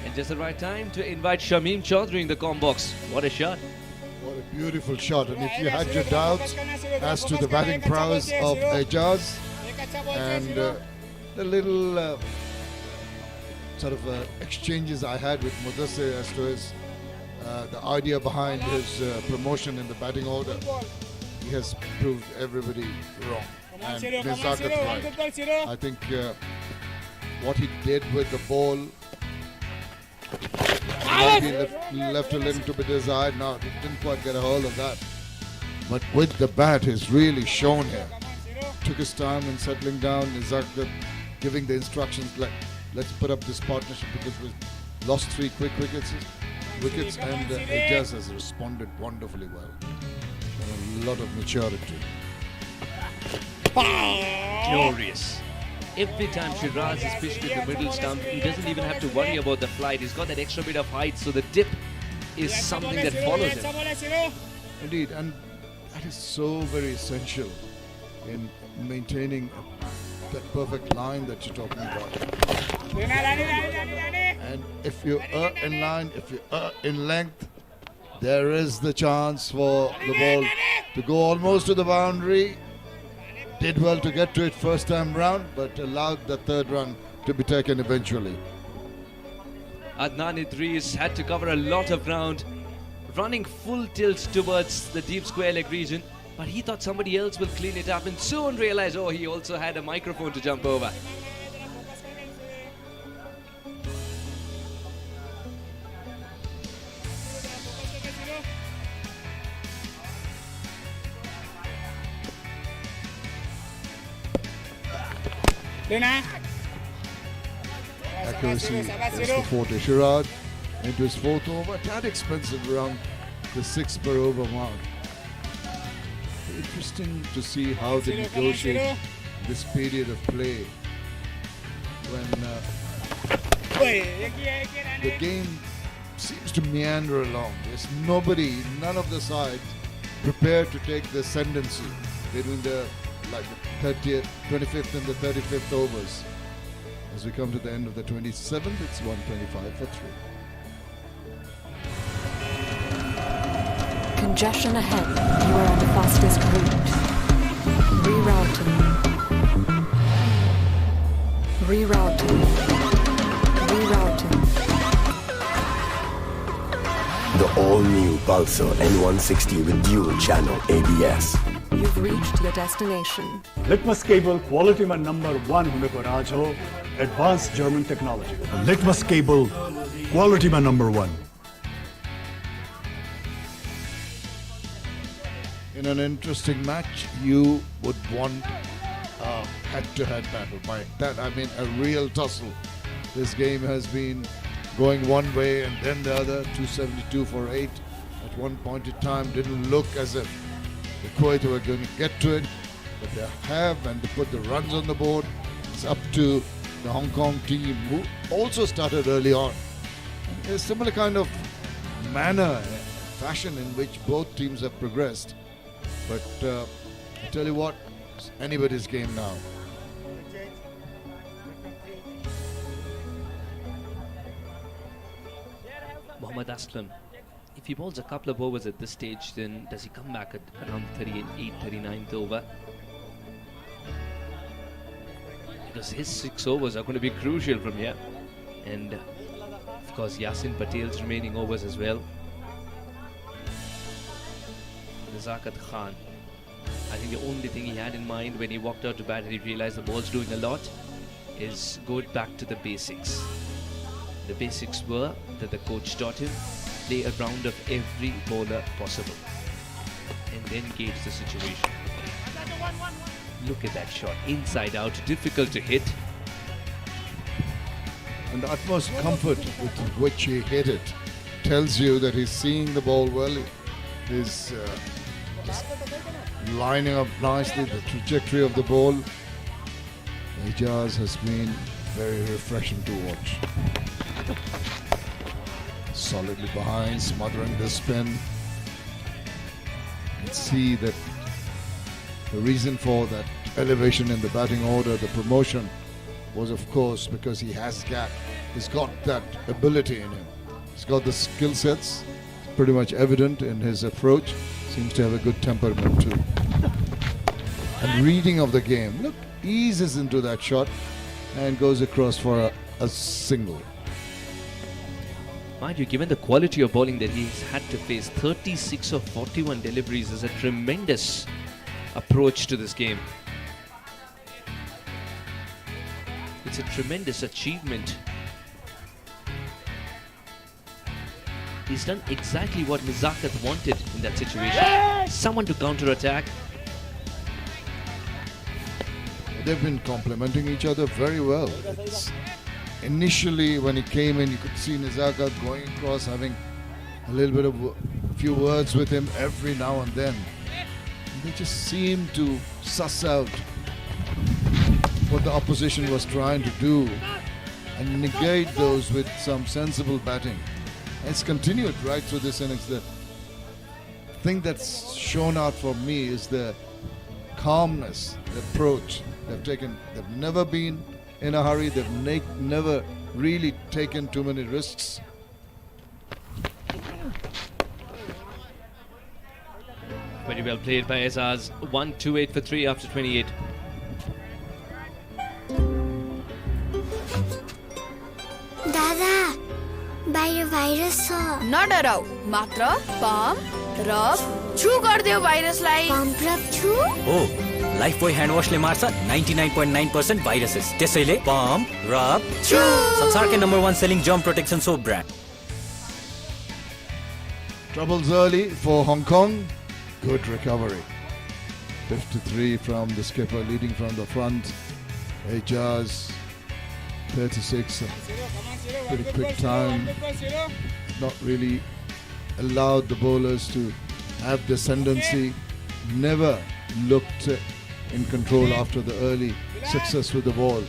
And just the right time to invite Shamim Chaudhary in the com box. What a shot. What A beautiful shot, and if you had your doubts as to the batting prowess of Ejaz and the little sort of exchanges I had with Mudassir as to his the idea behind his promotion in the batting order, he has proved everybody wrong. And Nizakat right. I think what he did with the ball maybe left a little to be desired. Now he didn't quite get a hold of that, but with the bat he's really shown here. Took his time in settling down. Nizakat giving the instructions like, let's put up this partnership because we lost 3 quick wickets, and Ejaz has responded wonderfully well. A lot of maturity. Glorious. Every time Shiraz is pitched in the middle stump, he doesn't even have to worry about the flight. He's got that extra bit of height, so the dip is something that follows him. Indeed, and that is so very essential in maintaining that perfect line that you're talking about. And if you are in line, if you are in length, there is the chance for the ball to go almost to the boundary. Did well to get to it first time round, but allowed the 3rd run to be taken eventually. Adnan Idris had to cover a lot of ground, running full tilt towards the deep square leg region, but he thought somebody else will clean it up and soon realized, oh, he also had a microphone to jump over. Accuracy is the forte. Shirad into his 4th over, tad expensive around the 6 per over mark. Interesting to see how they negotiate this period of play when the game seems to meander along. There's none of the sides prepared to take the ascendancy between the 30th, 25th and the 35th overs. As we come to the end of the 27th, it's 125 for 3. Congestion ahead. You are on the fastest route. Rerouting. The all-new Pulsar N160 with dual channel ABS. You've reached your destination. Litmus cable quality में number 1 होने को राज हो advanced German technology. Litmus cable quality में number 1. In an interesting match, you would want a head-to-head battle. By that I mean a real tussle. This game has been going one way and then the other. 272 for 8 at one point in time. Didn't look as if the Kuwait were going to get to it, but they have, and to put the runs on the board. It's up to the Hong Kong team, who also started early on. A similar kind of manner, fashion in which both teams have progressed. But I tell you what, it's anybody's game now. Mohammad Aslam, if he bowls a couple of overs at this stage, then does he come back at around 38th, 39th over? Because his 6 overs are going to be crucial from here. And of course Yasin Patel's remaining overs as well. Nizakat Khan, I think the only thing he had in mind when he walked out to bat and he realized the ball's doing a lot is go back to the basics. The basics were that the coach taught him, play a round of every bowler possible and then gauge the situation. Look at that shot, inside out, difficult to hit. And the utmost comfort with which he hit it tells you that he's seeing the ball well. He's just lining up nicely, the trajectory of the ball. Ejaz has been very refreshing to watch. Solidly behind, smothering the spin. You can see that the reason for that elevation in the batting order, the promotion, was of course because he has got that ability in him. He's got the skill sets, he's pretty much evident in his approach. Seems to have a good temperament too. And reading of the game. Look, eases into that shot and goes across for a single. Mind you, given the quality of bowling that he's had to face, 36 of 41 deliveries is a tremendous approach to this game. It's a tremendous achievement. He's done exactly what Nezakat wanted in that situation. Someone to counter-attack. They've been complementing each other very well. Initially, when he came in, you could see Nezakat going across, having a little bit of a few words with him every now and then. They just seemed to suss out what the opposition was trying to do and negate those with some sensible batting. It's continued right through this innings. The thing that's shown out for me is the calmness, the approach they've taken. They've never been in a hurry. They've never really taken too many risks. Very well played by Azaz. 1-2-8 for 3 after 28. दादा बाहिर virus छ नडराऊ मात्र pump rub छु गर्दियो भाइरसलाई pump rub छु हो Lifebuoy hand वाशले मार्छ 99.9% viruses त्यसैले पम्प रब छु संसारकै number 1 selling germ protection soap brand Troubles early for Hong Kong. Good recovery. 53 from the skipper, leading from the front. Ejaz 36. Pretty quick time. Not really allowed the bowlers to have the ascendancy. Never looked in control after the early success with the ball.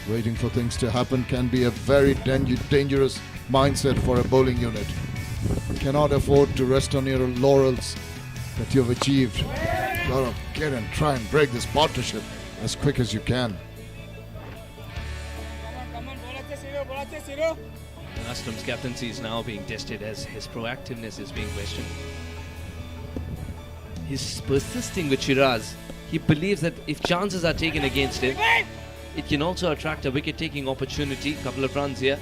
Waiting for things to happen can be a very dangerous mindset for a bowling unit. You cannot afford to rest on your laurels that you've achieved. You've got to get and try and break this partnership as quick as you can. Aslam's captaincy is now being tested as his proactiveness is being questioned. He's persisting with Shiraz. He believes that if chances are taken against him, it can also attract a wicket-taking opportunity. Couple of runs here.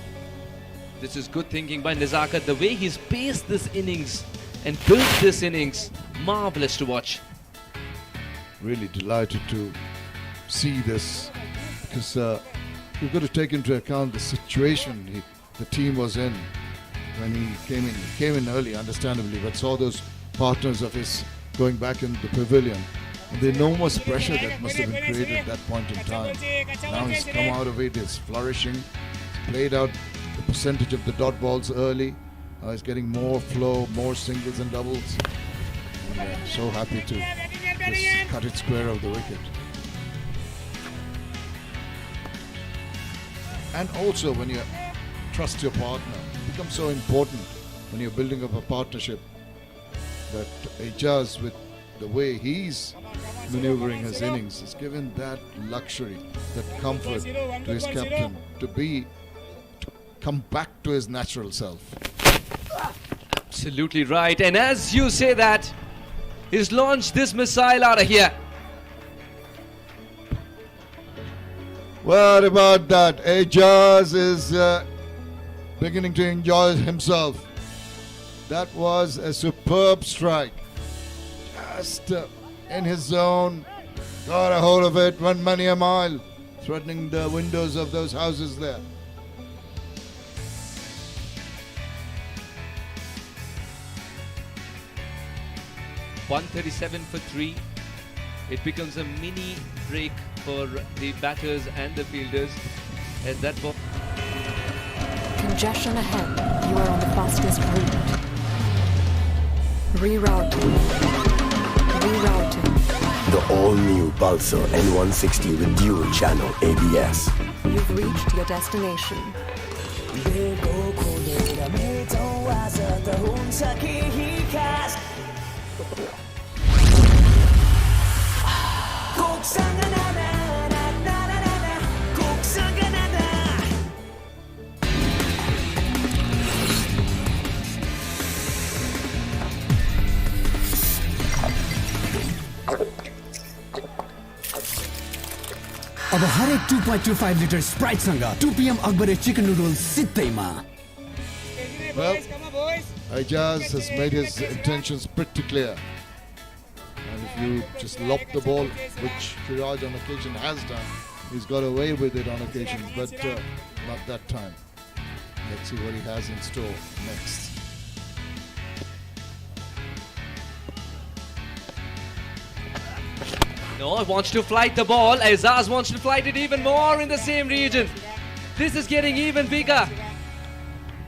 This is good thinking by Nezakat. The way he's paced this innings and built this innings, marvellous to watch. Really delighted to see this because you've got to take into account the situation the team was in when he came in. He came in early, understandably, but saw those partners of his going back in the pavilion. And the enormous pressure that must have been created at that point in time. Now he's come out of it, he's flourishing, he's played out the percentage of the dot balls early. He's getting more flow, more singles and doubles. And so happy to just cut it square of the wicket. And also when you trust your partner, it becomes so important when you're building up a partnership that Ejaz, with the way he's maneuvering his innings, has given that luxury, that comfort to his captain to come back to his natural self. Absolutely right. And as you say that, he's launched this missile out of here. What about that? Ejaz is beginning to enjoy himself. That was a superb strike. Just in his zone, got a hold of it, went many a mile, threatening the windows of those houses there. .137 for 3. It becomes a mini break for the batters and the fielders as that ball. Congestion ahead. You are on the fastest route. Rerouting. The all-new Pulsar N160 with dual channel ABS. You've reached your destination. अब हरेक 2.25 litre स्प्राइटसँग 2 PM Akbare chicken noodles सित्तैमा. Well, Ijaz has made his intentions pretty clear. And if you just lob the ball, which Firaj on occasion has done, he's got away with it on occasions, but not that time. Let's see what he has in store next. No, he wants to flight the ball. Azaz wants to flight it even more in the same region. This is getting even bigger.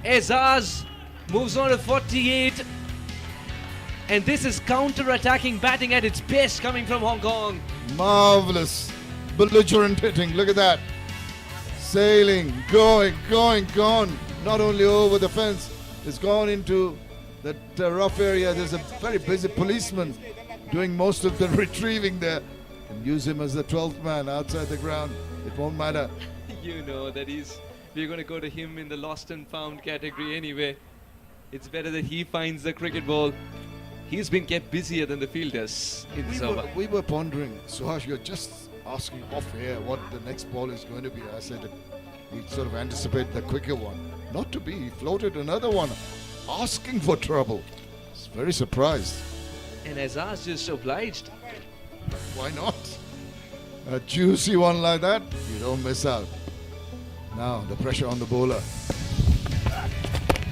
Azaz moves on to 48. And this is counter-attacking batting at its best coming from Hong Kong. Marvelous, belligerent hitting. Look at that. Sailing, going. Not only over the fence, it's gone into that rough area. There's a very busy policeman doing most of the retrieving there. Can use him as the 12th man outside the ground. It won't matter. You know that we're going to go to him in the lost and found category anyway. It's better that he finds the cricket ball. He's been kept busier than the fielders in this over. We were pondering, Suhash, you're just asking off air what the next ball is going to be. I said we sort of anticipate the quicker one. Not to be, he floated another one, asking for trouble. It's very surprised. And Azaz just obliged. Why not? A juicy one like that, you don't miss out. Now the pressure on the bowler.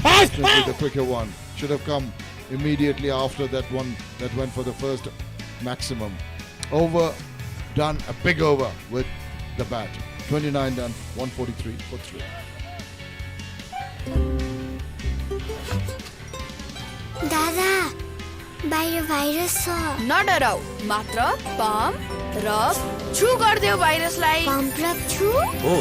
Definitely the quicker one. Should have come immediately after that one that went for the first maximum. Over, done, a big over with the bat. 29 done, 143 for 3. दादा बाहिर virus छ नडराउ मात्र pump rub छु गर्दियो भाइरसलाई pump rub छु हो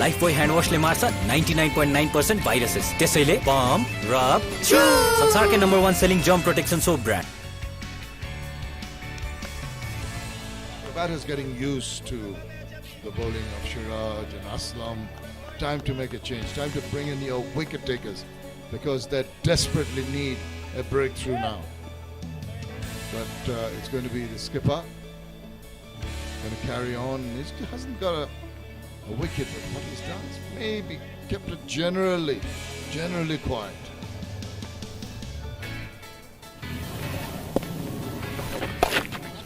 Lifebuoy hand वाशले मार्छ 99.9% viruses त्यसैले पम्प रब छु संसारकै number 1 selling germ protection soap brand. The batter's getting used to the bowling of Shiraj and Aslam. Time to make a change, time to bring in your wicket takers because they desperately need a breakthrough now. But it's going to be the skipper. Going to carry on. He hasn't got a wicket, but what he's done is maybe kept it generally quiet.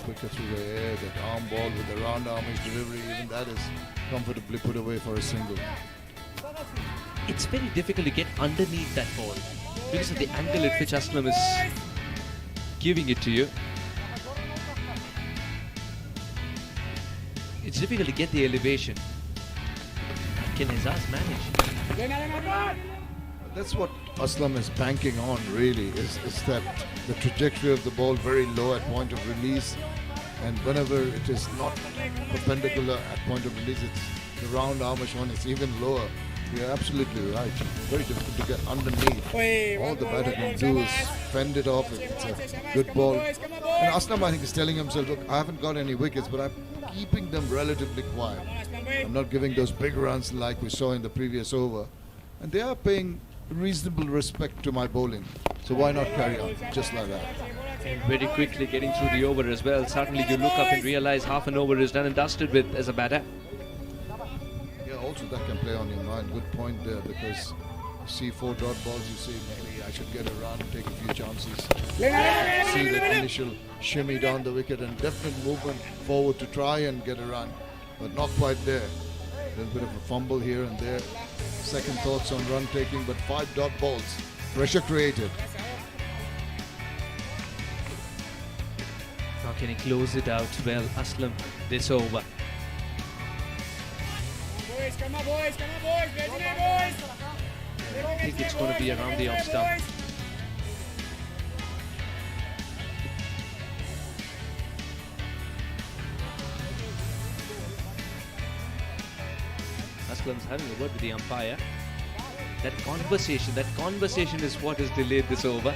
Quicker through the air, that arm ball with the round armish delivery, even that is comfortably put away for a single. It's very difficult to get underneath that ball because of the angle at which Aslam is giving it to you. It's difficult to get the elevation. Can Azaz manage? That's what Aslam is banking on really, is that the trajectory of the ball very low at point of release, and whenever it is not perpendicular at point of release, it's the round armish one is even lower. You're absolutely right. Very difficult to get underneath. All the batter can do is fend it off if it's a good ball. And Aslam, I think, is telling himself, look, I haven't got any wickets, but I'm keeping them relatively quiet. I'm not giving those big runs like we saw in the previous over. And they are paying reasonable respect to my bowling. So why not carry on just like that? And very quickly getting through the over as well. Suddenly you look up and realize half an over is done and dusted with as a batter. Also that can play on your mind. Good point there, because you see 4 dot balls, you say maybe I should get a run, take a few chances. See that initial shimmy down the wicket and definite movement forward to try and get a run, but not quite there. A little bit of a fumble here and there. Second thoughts on run taking, but 5 dot balls. Pressure created. Now can he close it out well, Aslam, this over? Come on, boys, ready, boys. I think it's going to be around the off stump. Aslam's having a word with the umpire. That conversation is what has delayed this over.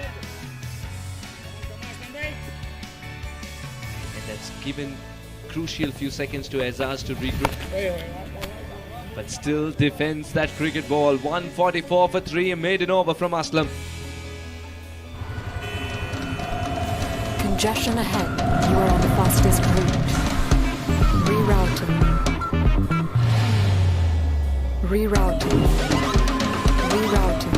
And that's given crucial few seconds to Azaz to regroup. But still defends that cricket ball. 144 for 3, a maiden over from Aslam. Congestion ahead. You are on the fastest route. Rerouting. Rerouting. Rerouting.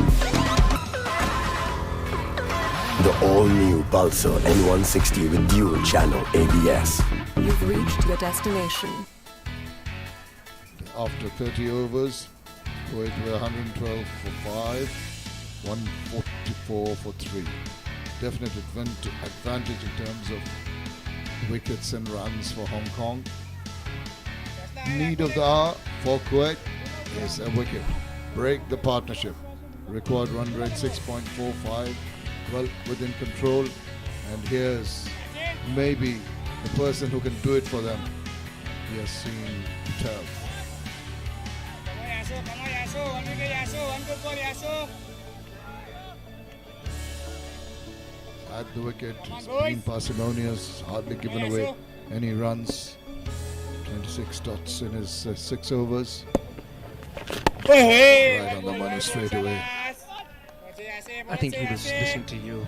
The all-new Pulsar N160 with dual channel ABS. You've reached your destination. After 30 overs, Kuwait were 112 for 5, 144 for 3. Definite advantage in terms of wickets and runs for Hong Kong. Need of the hour for Kuwait is a wicket. Break the partnership. Record run rate 6.45. Well within control. And here's maybe the person who can do it for them. Yasin Patel. At the wicket, he's been parsimonious, hardly given away any runs. 26 dots in his 6 overs. Right on the money straight away. I think he was listening to you,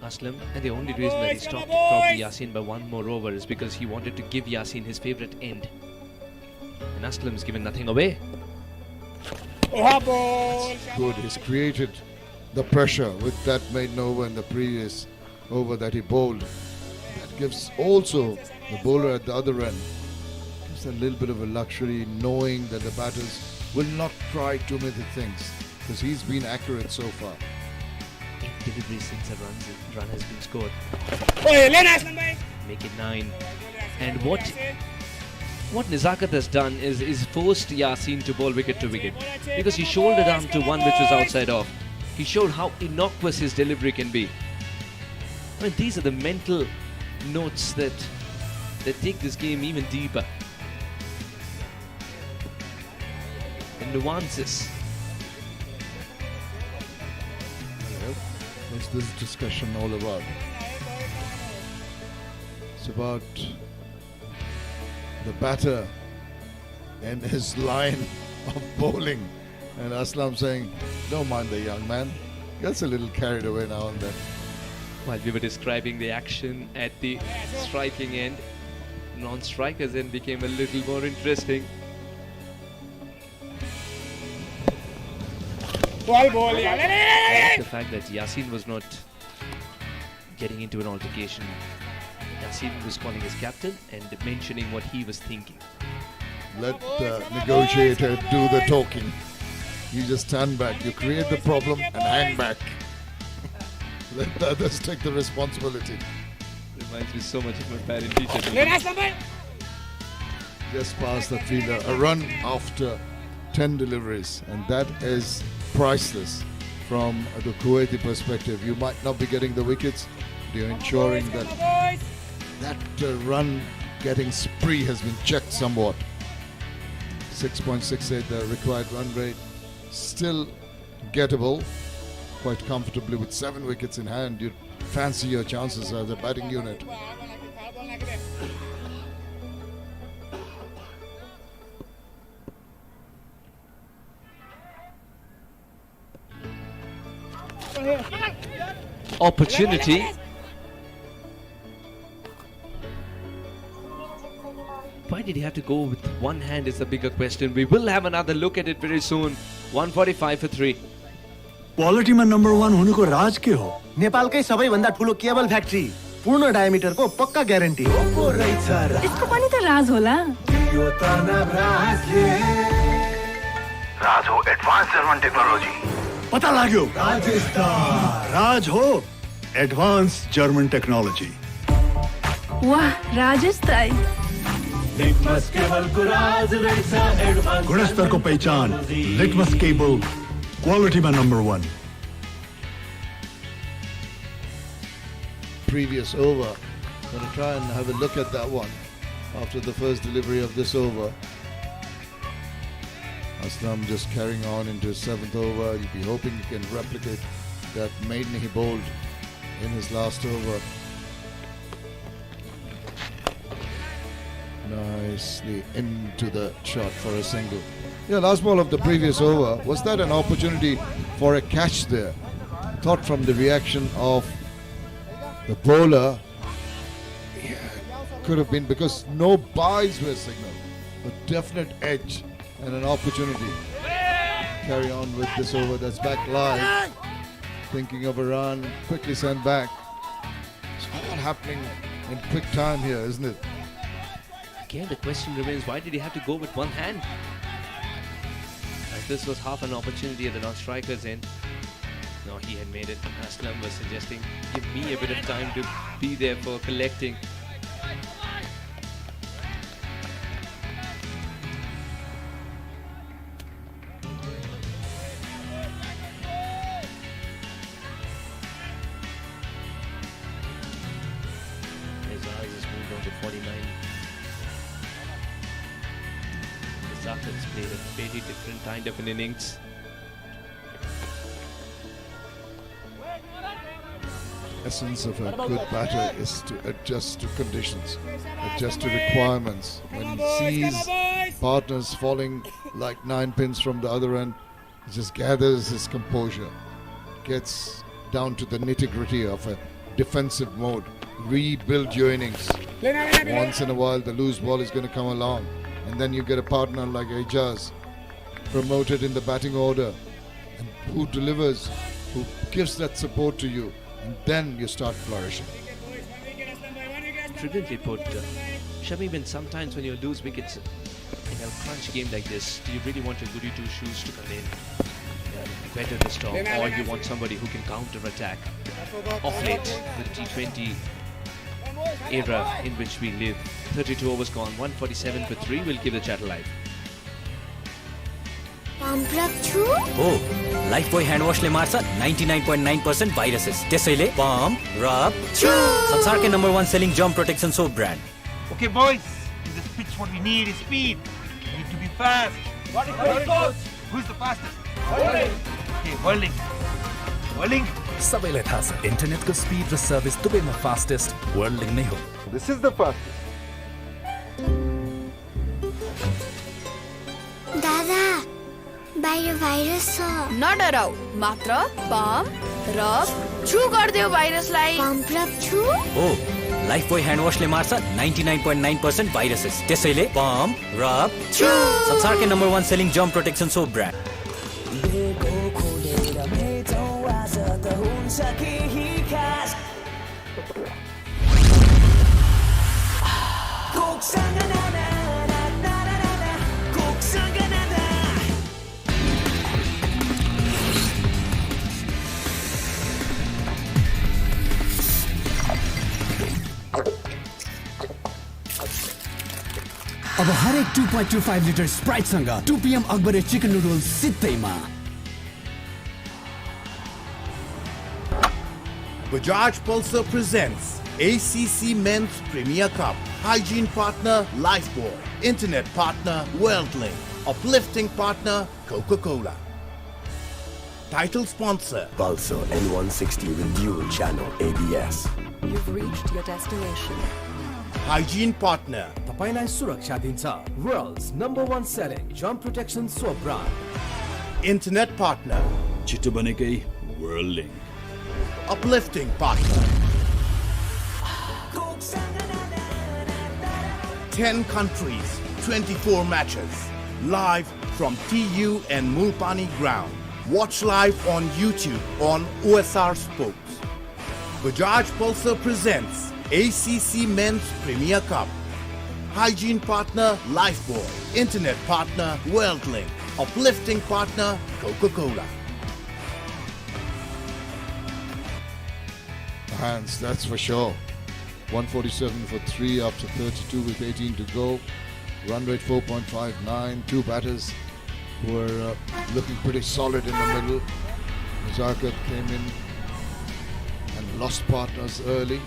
Aslam, and the only reason that he stopped probably Yasin by one more over is because he wanted to give Yasin his favourite end. And Aslam's given nothing away. Good, he's created the pressure with that maiden over in the previous over that he bowled. That gives also the bowler at the other end, gives a little bit of a luxury knowing that the batters will not try too many things because he's been accurate so far. 8 deliveries since a run has been scored. Make it 9. And what Nizakat has done is forced Yasin to bowl wicket to wicket because he shouldered arm to one which was outside off. He showed how innocuous his delivery can be. I mean, these are the mental notes that take this game even deeper. The nuances. What's this discussion all about? It's about the batter and his line of bowling. And Aslam saying, don't mind the young man. Gets a little carried away now and then. While we were describing the action at the striking end, non-strikers end became a little more interesting. I like the fact that Yasin was not getting into an altercation. Yasin was calling his captain and mentioning what he was thinking. Let the negotiator do the talking. You just stand back, you create the problem and hang back. Let the others take the responsibility. Reminds me so much of my parent teacher. Just past the fielder, a run after 10 deliveries, and that is priceless from the Kuwaiti perspective. You might not be getting the wickets, but you're ensuring that run getting spree has been checked somewhat. 6.68 the required run rate, still gettable quite comfortably with 7 wickets in hand. You'd fancy your chances as a batting unit. Opportunity. Why did he have to go with one hand is the bigger question. We will have another look at it very soon. 145 for 3. Quality में number 1 होने को राज के हो नेपालकै सबैभन्दा ठुलो cable factory पूर्ण डायमिटरको पक्का ग्यारेन्टी इसको पनि त राज होला राज हो एडवांस जर्मन टेक्नोलॉजी पता लाग्यो राज हो एडवांस जर्मन टेक्नोलॉजी वाह राजेश ताई लिटमस केबल को राज रहेछ एडवान्स गुणस्तर को पहचान लिटमस केबल क्वालिटी में number 1 Previous over. Going to try and have a look at that one after the first delivery of this over. Aslam just carrying on into his 7th over. You'll be hoping he can replicate that maiden he bowled in his last over. Nicely into the shot for a single. Yeah, last ball of the previous over. Was that an opportunity for a catch there? Thought from the reaction of the bowler could have been, because no buys were signaled. A definite edge and an opportunity. Carry on with this over. That's back live. Thinking of a run, quickly sent back. It's all happening in quick time here, isn't it? Again, the question remains, why did he have to go with one hand? As this was half an opportunity at the non-striker's end. No, he had made it. Aslam was suggesting, give me a bit of time to be there for collecting. His eyes has moved on to 49. Zakat's played a very different kind of an innings. Essence of a good batter is to adjust to conditions, adjust to requirements. When he sees partners falling like 9 pins from the other end, he just gathers his composure, gets down to the nitty-gritty of a defensive mode, rebuild your innings. Once in a while the loose ball is going to come along, and then you get a partner like Ejaz, promoted in the batting order, and who delivers, who gives that support to you, and then you start flourishing. Brilliantly put. Shamim, and sometimes when you lose wickets in a crunch game like this, do you really want your goody two shoes to come in, weather the storm, or you want somebody who can counter-attack? Off late, the T20 era in which we live, 32 overs gone, 147 for 3 will keep the chat alive. Oh, Lifebuoy hand wash le marcha 99.9% viruses. त्यसैले palm, rub, chew. संसारकै number 1 selling germ protection soap brand. Okay, boys, in this pitch what we need is speed. We need to be fast. Who's the fastest? Okay, whirling. सबैलाई थाहा छ इन्टरनेटको speed र service दुवैमा fastest वर्ल्डिङ नै हो. This is the fastest. दादा बाहिर virus छ. नडराउ, मात्र पम्प रब छु गर्दियो भाइरसलाई. पम्प रब छु. Oh, Lifebuoy hand wash ले मार्छ 99.9% viruses. त्यसैले palm, rub, chew. संसारकै number 1 selling germ protection soap brand. अब हरेक 2.25 लिटर स्प्राइट सँग 2 PM अकबरे चिकन नुडल्स सित्तैमा. Bajaj Pulsar presents ACC Men's Premier Cup. Hygiene partner Lifebuoy. Internet partner WorldLink. Uplifting partner Coca-Cola. Title sponsor Pulsar N160 with dual channel ABS. You've reached your destination. Hygiene partner तपाईलाई सुरक्षा दिन्छ World's #1 selling germ protection soap brand. Internet partner छिटो बनेकै WorldLink. Uplifting partner 10 countries, 24 matches, live from TU and Mulpani ground. Watch live on YouTube on OSR Sports. Bajaj Pulsar presents ACC Men's Premier Cup. Hygiene partner Lifebuoy. Internet partner WorldLink. Uplifting partner Coca-Cola. Hands, that's for sure. 147 for 3 after 32 with 18 to go. Run rate 4.59. 2 batters were looking pretty solid in the middle. Zakat came in and lost partners early,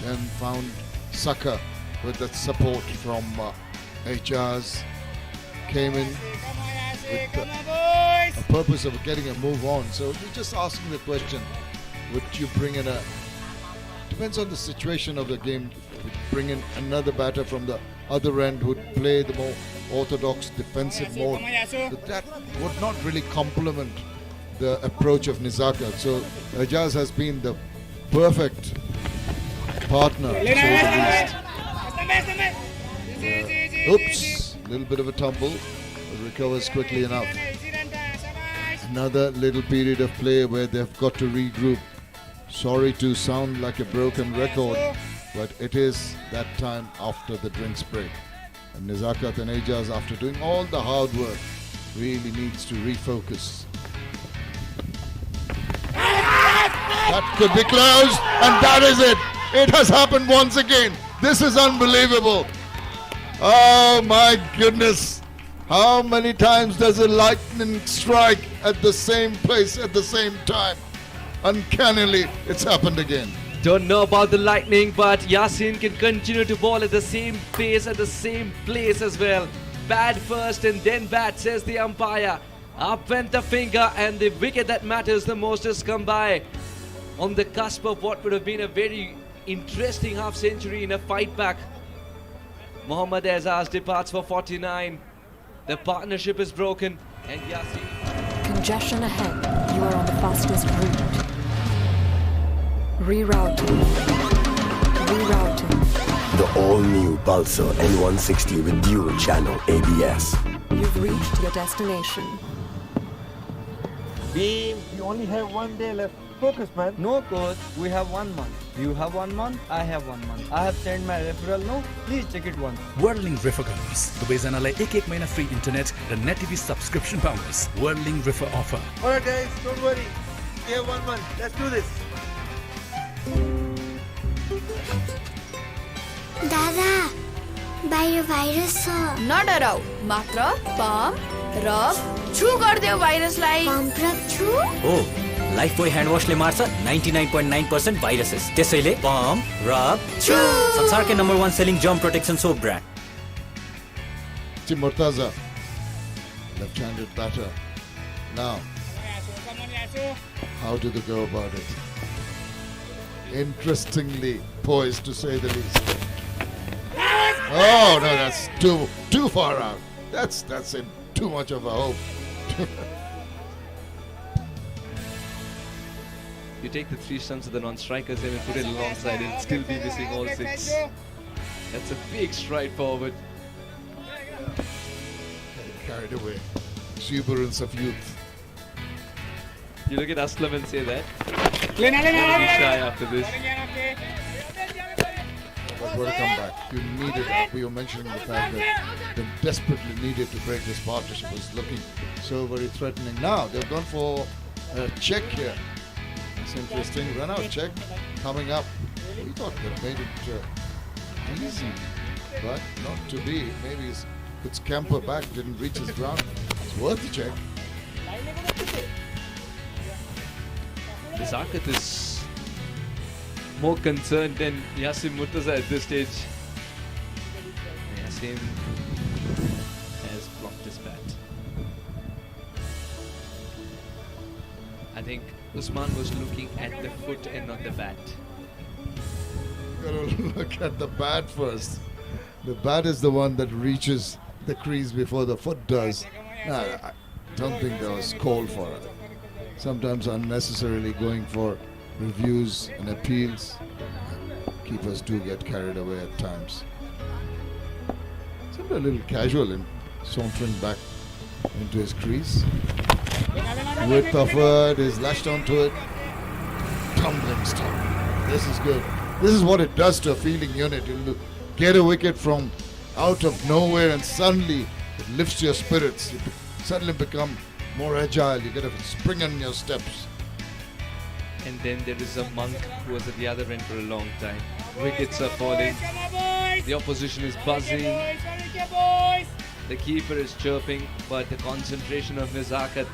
then found Saka with that support from Ejaz. Came in with a purpose of getting a move on. So we're just asking the question, would you bring in a... Depends on the situation of the game. Would bring in another batter from the other end who'd play the more orthodox defensive mode. But that would not really complement the approach of Nizakat. So Ejaz has been the perfect partner, to say the least. Oops, a little bit of a tumble, but recovers quickly enough. Another little period of play where they've got to regroup. Sorry to sound like a broken record, but it is that time after the drinks break. And Nezakat and Ejaz, after doing all the hard work, really needs to refocus. That could be close, and that is it. It has happened once again. This is unbelievable. Oh my goodness. How many times does a lightning strike at the same place at the same time? Uncannily, it's happened again. Don't know about the lightning, but Yasin can continue to ball at the same pace, at the same place as well. Bad first and then bad, says the umpire. Up went the finger, and the wicket that matters the most has come by. On the cusp of what would have been a very interesting half century in a fight back. Mohammad Aizaz departs for 49. The partnership is broken, and Yasin. Congestion ahead. You are on the fastest route. Rerouting. Rerouting. The all-new Pulsar N160 with dual-channel ABS. You've reached your destination. Beam, you only have 1 day left. Focus, man. No, coach. We have 1 month. You have 1 month. I have 1 month. I have sent my referral. No, please check it once. Whirling River Guns दुवैजनालाई 1 महिना free internet र net TV subscription पाउनुहोस्. Whirling River offer. Alright guys, don't worry. We have 1 month. Let's do this. दादा बाहिर virus छ नडराऊ मात्र pump rub छु गर्दियो भाइरसलाई pump rub छु हो लाइफबोय ह्यान्ड वाशले मार्छ 99.9% भाइरसेस त्यसैले पम्प रब छु संसारकै number 1 selling germ protection soap brand Tim Murtaza, left-handed batter. Now, how do they go about it? Interestingly poised, to say the least. Oh no, that's too far out. That's in too much of a hope. You take the 3 stumps of the non-strikers and put it alongside and still be missing all 6. That's a big stride forward. Carried away. Exuberance of youth. You look at Aslam and say that. He'll be shy after this. But what a comeback. You needed, we were mentioning the fact that they desperately needed to break this partnership. It was looking so very threatening. Now, they've gone for a check here. It's interesting. Run out check coming up. We thought they made it easy, but not to be. Maybe it's camper back, didn't reach his ground. It's worth a check. Zakat is more concerned than Yasin Murtaza at this stage. Yasin has blocked his bat. I think Usman was looking at the foot and not the bat. Gotta look at the bat first. The bat is the one that reaches the crease before the foot does. Nah, I don't think that was called for it. Sometimes unnecessarily going for reviews and appeals. Keepers do get carried away at times. Seemed a little casual in sauntering back into his crease. Width of it is lashed onto it. Tumbling stop. This is good. This is what it does to a fielding unit. You get a wicket from out of nowhere and suddenly it lifts your spirits. You suddenly become more agile. You get a spring on your steps. And then there is a monk who was at the other end for a long time. Wickets are falling. The opposition is buzzing. The keeper is chirping, but the concentration of Nezakat.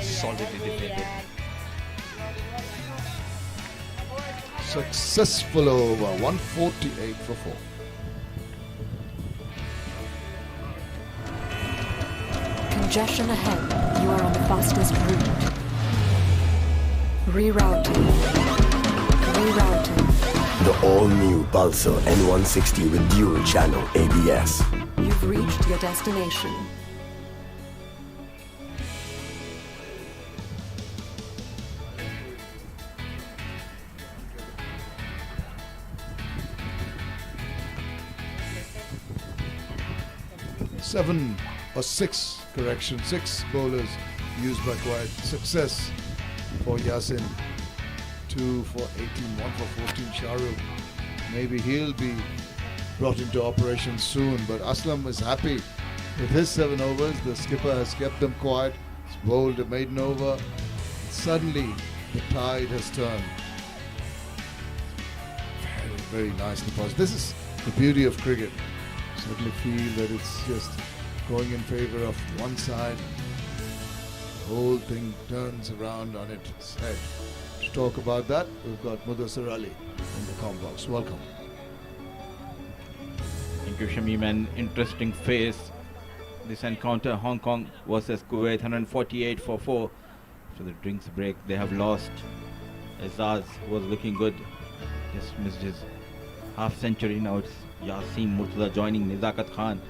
Solidly defended. Successful over, 148 for 4. Congestion ahead. You are on the fastest route. Rerouting. Rerouting. The all-new Pulsar N160 with dual-channel ABS. You've reached your destination. 6 bowlers used by Kuwait. Success for Yasin. 2 for 18, 1 for 14. Shahrukh, maybe he'll be brought into operation soon, but Aslam is happy with his 7 overs. The skipper has kept them quiet. He's bowled a maiden over. Suddenly, the tide has turned. Very, very nicely positive. This is the beauty of cricket. Certainly feel that it's just going in favor of one side. The whole thing turns around on its head. To talk about that, we've got Mudassir Ali in the comm box. Welcome. Thank you, Shamim. An interesting phase. This encounter, Hong Kong versus Kuwait, 148 for 4. After the drinks break, they have lost. Azaz was looking good. Just missed his half century. Now it's Yasin Murtaza joining Nizakat Khan.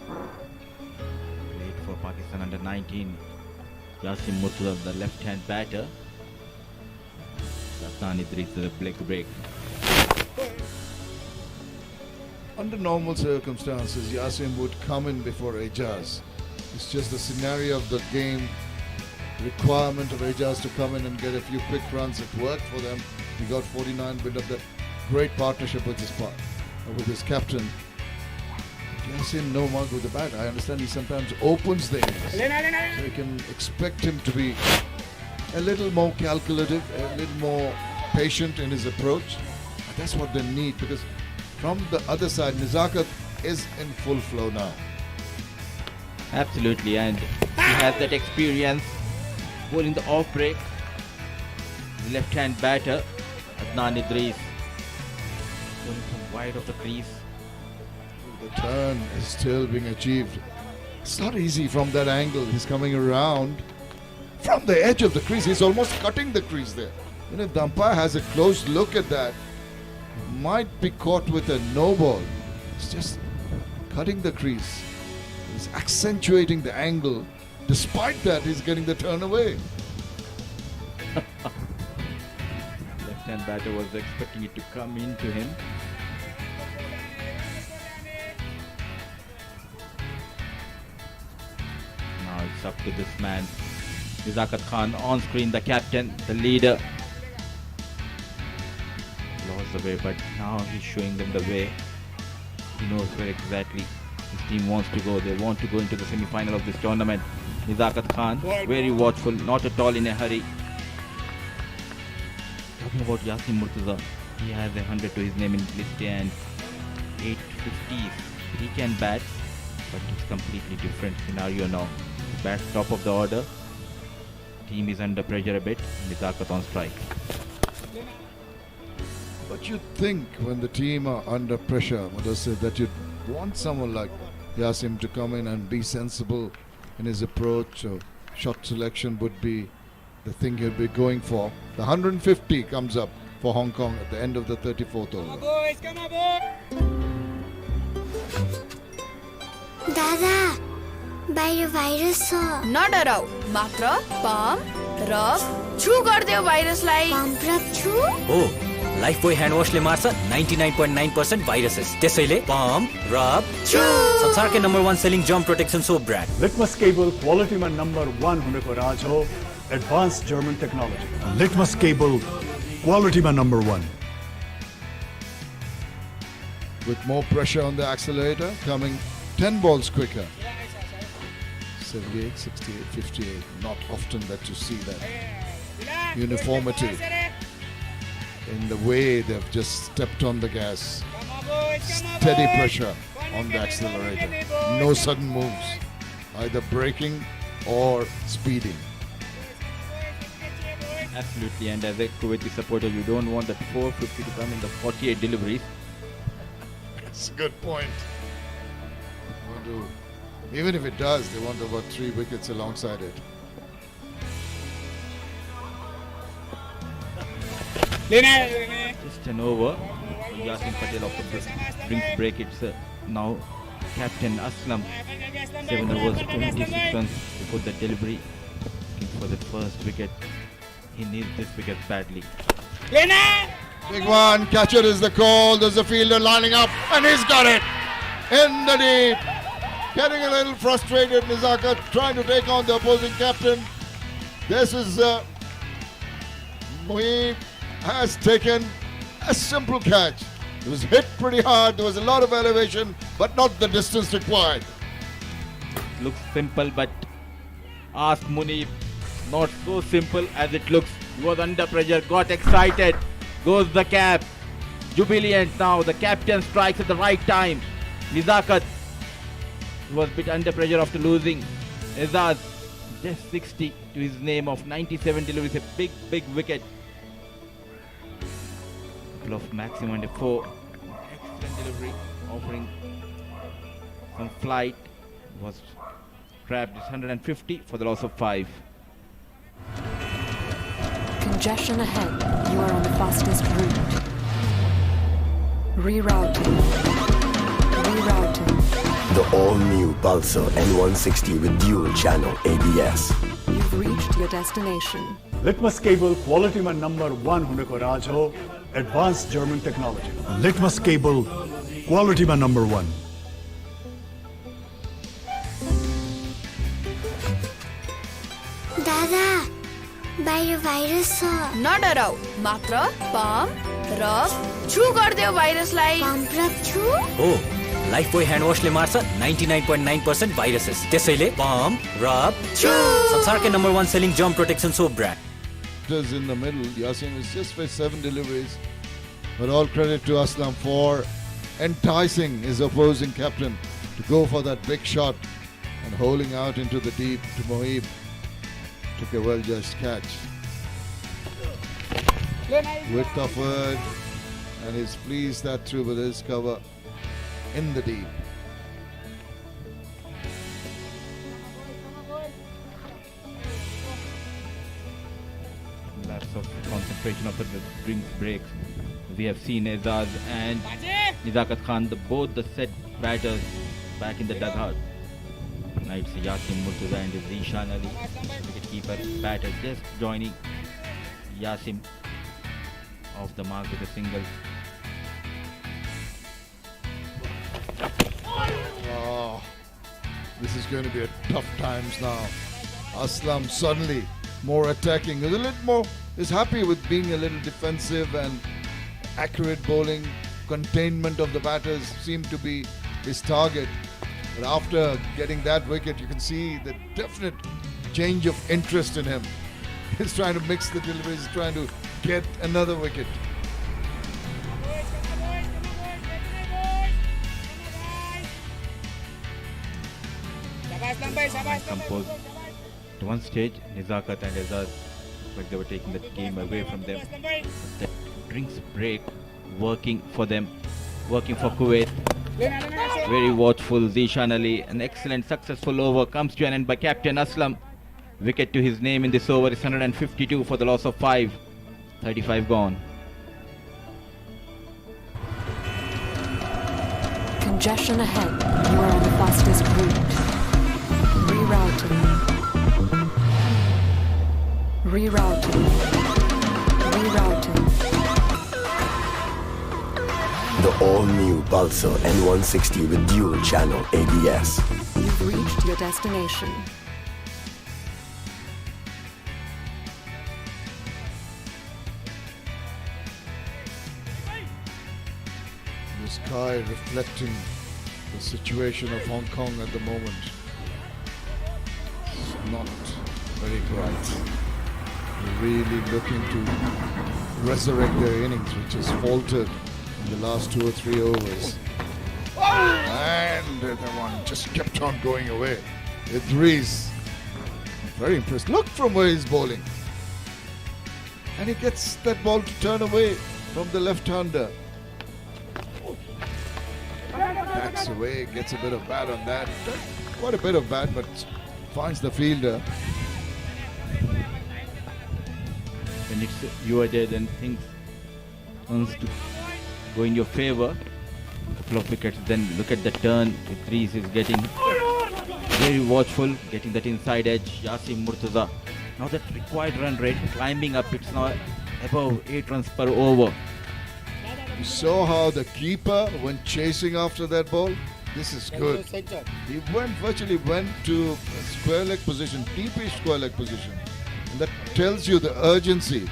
Played for Pakistan under 19. Yasin Murtaza, the left-hand batter. Adnan Idris, the break. Under normal circumstances, Yasin would come in before Ejaz. It's just the scenario of the game, requirement of Ejaz to come in and get a few quick runs. It worked for them. He got 49, built up that great partnership with his captain. Yasin, no mark with the bat. I understand he sometimes opens the innings. So you can expect him to be a little more calculative, a little more patient in his approach. And that's what they need, because from the other side, Nizakat is in full flow now. Absolutely, and he has that experience bowling the off break. Left-hand batter, Adnan Idris, going from wide of the crease. The turn is still being achieved. It's not easy from that angle. He's coming around from the edge of the crease. He's almost cutting the crease there. And if the umpire has a close look at that, might be caught with a no ball. It's just cutting the crease. He's accentuating the angle. Despite that, he's getting the turn away. Left-hand batter was expecting it to come into him. Now it's up to this man, Nizakat Khan, on screen, the captain, the leader. Lost the way, but now he's showing them the way. He knows where exactly his team wants to go. They want to go into the semi-final of this tournament. Nizakat Khan, very watchful, not at all in a hurry. Talking about Yasin Murtaza, he has 100 to his name in list and 850s. He can bat, but it's completely different scenario now. He bats top of the order. Team is under pressure a bit. Nizakat on strike. But you think when the team are under pressure, Mudassir, that you'd want someone like Yasin to come in and be sensible in his approach, or shot selection would be the thing he'll be going for. The 150 comes up for Hong Kong at the end of the 34th over. Boys, come on, boys! दादा बाहिर virus छ नडराउ मात्र pump rub छु गर्दियो भाइरसलाई pump rub छु हो Lifebuoy hand वाशले मार्छ 99.9% viruses त्यसैले पम्प रब छु संसारकै number 1 selling germ protection soap brand Litmus cable क्वालिटीमा नम्बर 1 हुनेको राज हो advance German technology Litmus cable क्वालिटीमा number 1 with more pressure on the accelerator, coming 10 balls quicker. 78, 68, 58. Not often that you see that uniformity in the way they've just stepped on the gas. Steady pressure on the accelerator. No sudden moves, either braking or speeding. Absolutely, and as a Kuwaiti supporter, you don't want that 450 to come in the 48 deliveries. That's a good point. Even if it does, they want about 3 wickets alongside it. Just an over. Yasin Patel off the drinks break. It's now Captain Aslam. 7 overs, 26 runs to put the delivery. Looking for the first wicket. He needs this wicket badly. Big one, catcher is the call. There's the fielder lining up, and he's got it in the deep. getting a little frustrated. Nizakat trying to take on the opposing captain. This is Muhib has taken a simple catch. It was hit pretty hard. There was a lot of elevation, but not the distance required. Looks simple, but ask Munib, not so simple as it looks. He was under pressure, got excited, goes the cap. Jubilant now, the captain strikes at the right time. Nizakat was a bit under pressure after losing. Ezaz just 60 to his name of 97 deliveries, a big wicket. Couple of maximum and a 4. Excellent delivery, offering some flight. Was trapped 150 for the loss of 5. Congestion ahead. You are on the fastest route. Rerouting. The all-new Pulsar N160 with dual-channel ABS. You've reached your destination. Litmus cable quality में number 1 होने को राज हो advanced German technology. Litmus cable quality में number 1. दादा बाहिर virus छ नडराउ मात्र pump rub छु गर्दियो भाइरसलाई पम्प रब छु हो लाइफ बोय ह्यान्ड वाशले मार्छ 99.9% भाइरसेस त्यसैले पम्प रब छु संसारकै number 1 selling germ protection soap brand In the middle, Yasin was just with 7 deliveries, but all credit to Aslam for enticing his opposing captain to go for that big shot and holding out into the deep to Mohib. Took a well-judged catch. Width of it, and he's pleased that through with his cover in the deep. Lapse of concentration after the drinks break. We have seen Ezaz and Nizakat Khan, both the set batters back in the dugout. Now it's Yasin Murtuza and Zishan Ali, wicketkeeper batter, just joining Yasin off the mark with a single. Oh, this is going to be a tough times now. Aslam suddenly more attacking. He's a little more. Is happy with being a little defensive and accurate bowling. Containment of the batters seemed to be his target. But after getting that wicket, you can see the definite change of interest in him. He's trying to mix the deliveries. He's trying to get another wicket. Composed. At one stage, Nizakat and Ezaz, like they were taking the game away from them. The drinks break, working for them, working for Kuwait. Very watchful Zishan Ali. An excellent successful over comes to an end by Captain Aslam. Wicket to his name in this over is 152 for the loss of 5. 35 gone. Congestion ahead. You are on the fastest route. Rerouting. The all-new Pulsar N160 with dual-channel ABS. You've reached your destination. The sky reflecting the situation of Hong Kong at the moment. It's not very bright. They're really looking to resurrect their innings, which has faltered in the last 2 or 3 overs. And the one just kept on going away. Idris, very impressed. Look from where he's bowling. And he gets that ball to turn away from the left-hander. Backs away, gets a bit of bat on that. Quite a bit of bat, but finds the fielder. When it's you are there, then things turns to go in your favor. Couple of wickets, then look at the turn. Idris is getting very watchful, getting that inside edge. Yasin Murtuza. Now that required run rate climbing up, it's now above 8 runs per over. You saw how the keeper went chasing after that ball. This is good. He virtually went to a square leg position, deepish square leg position. And that tells you the urgency,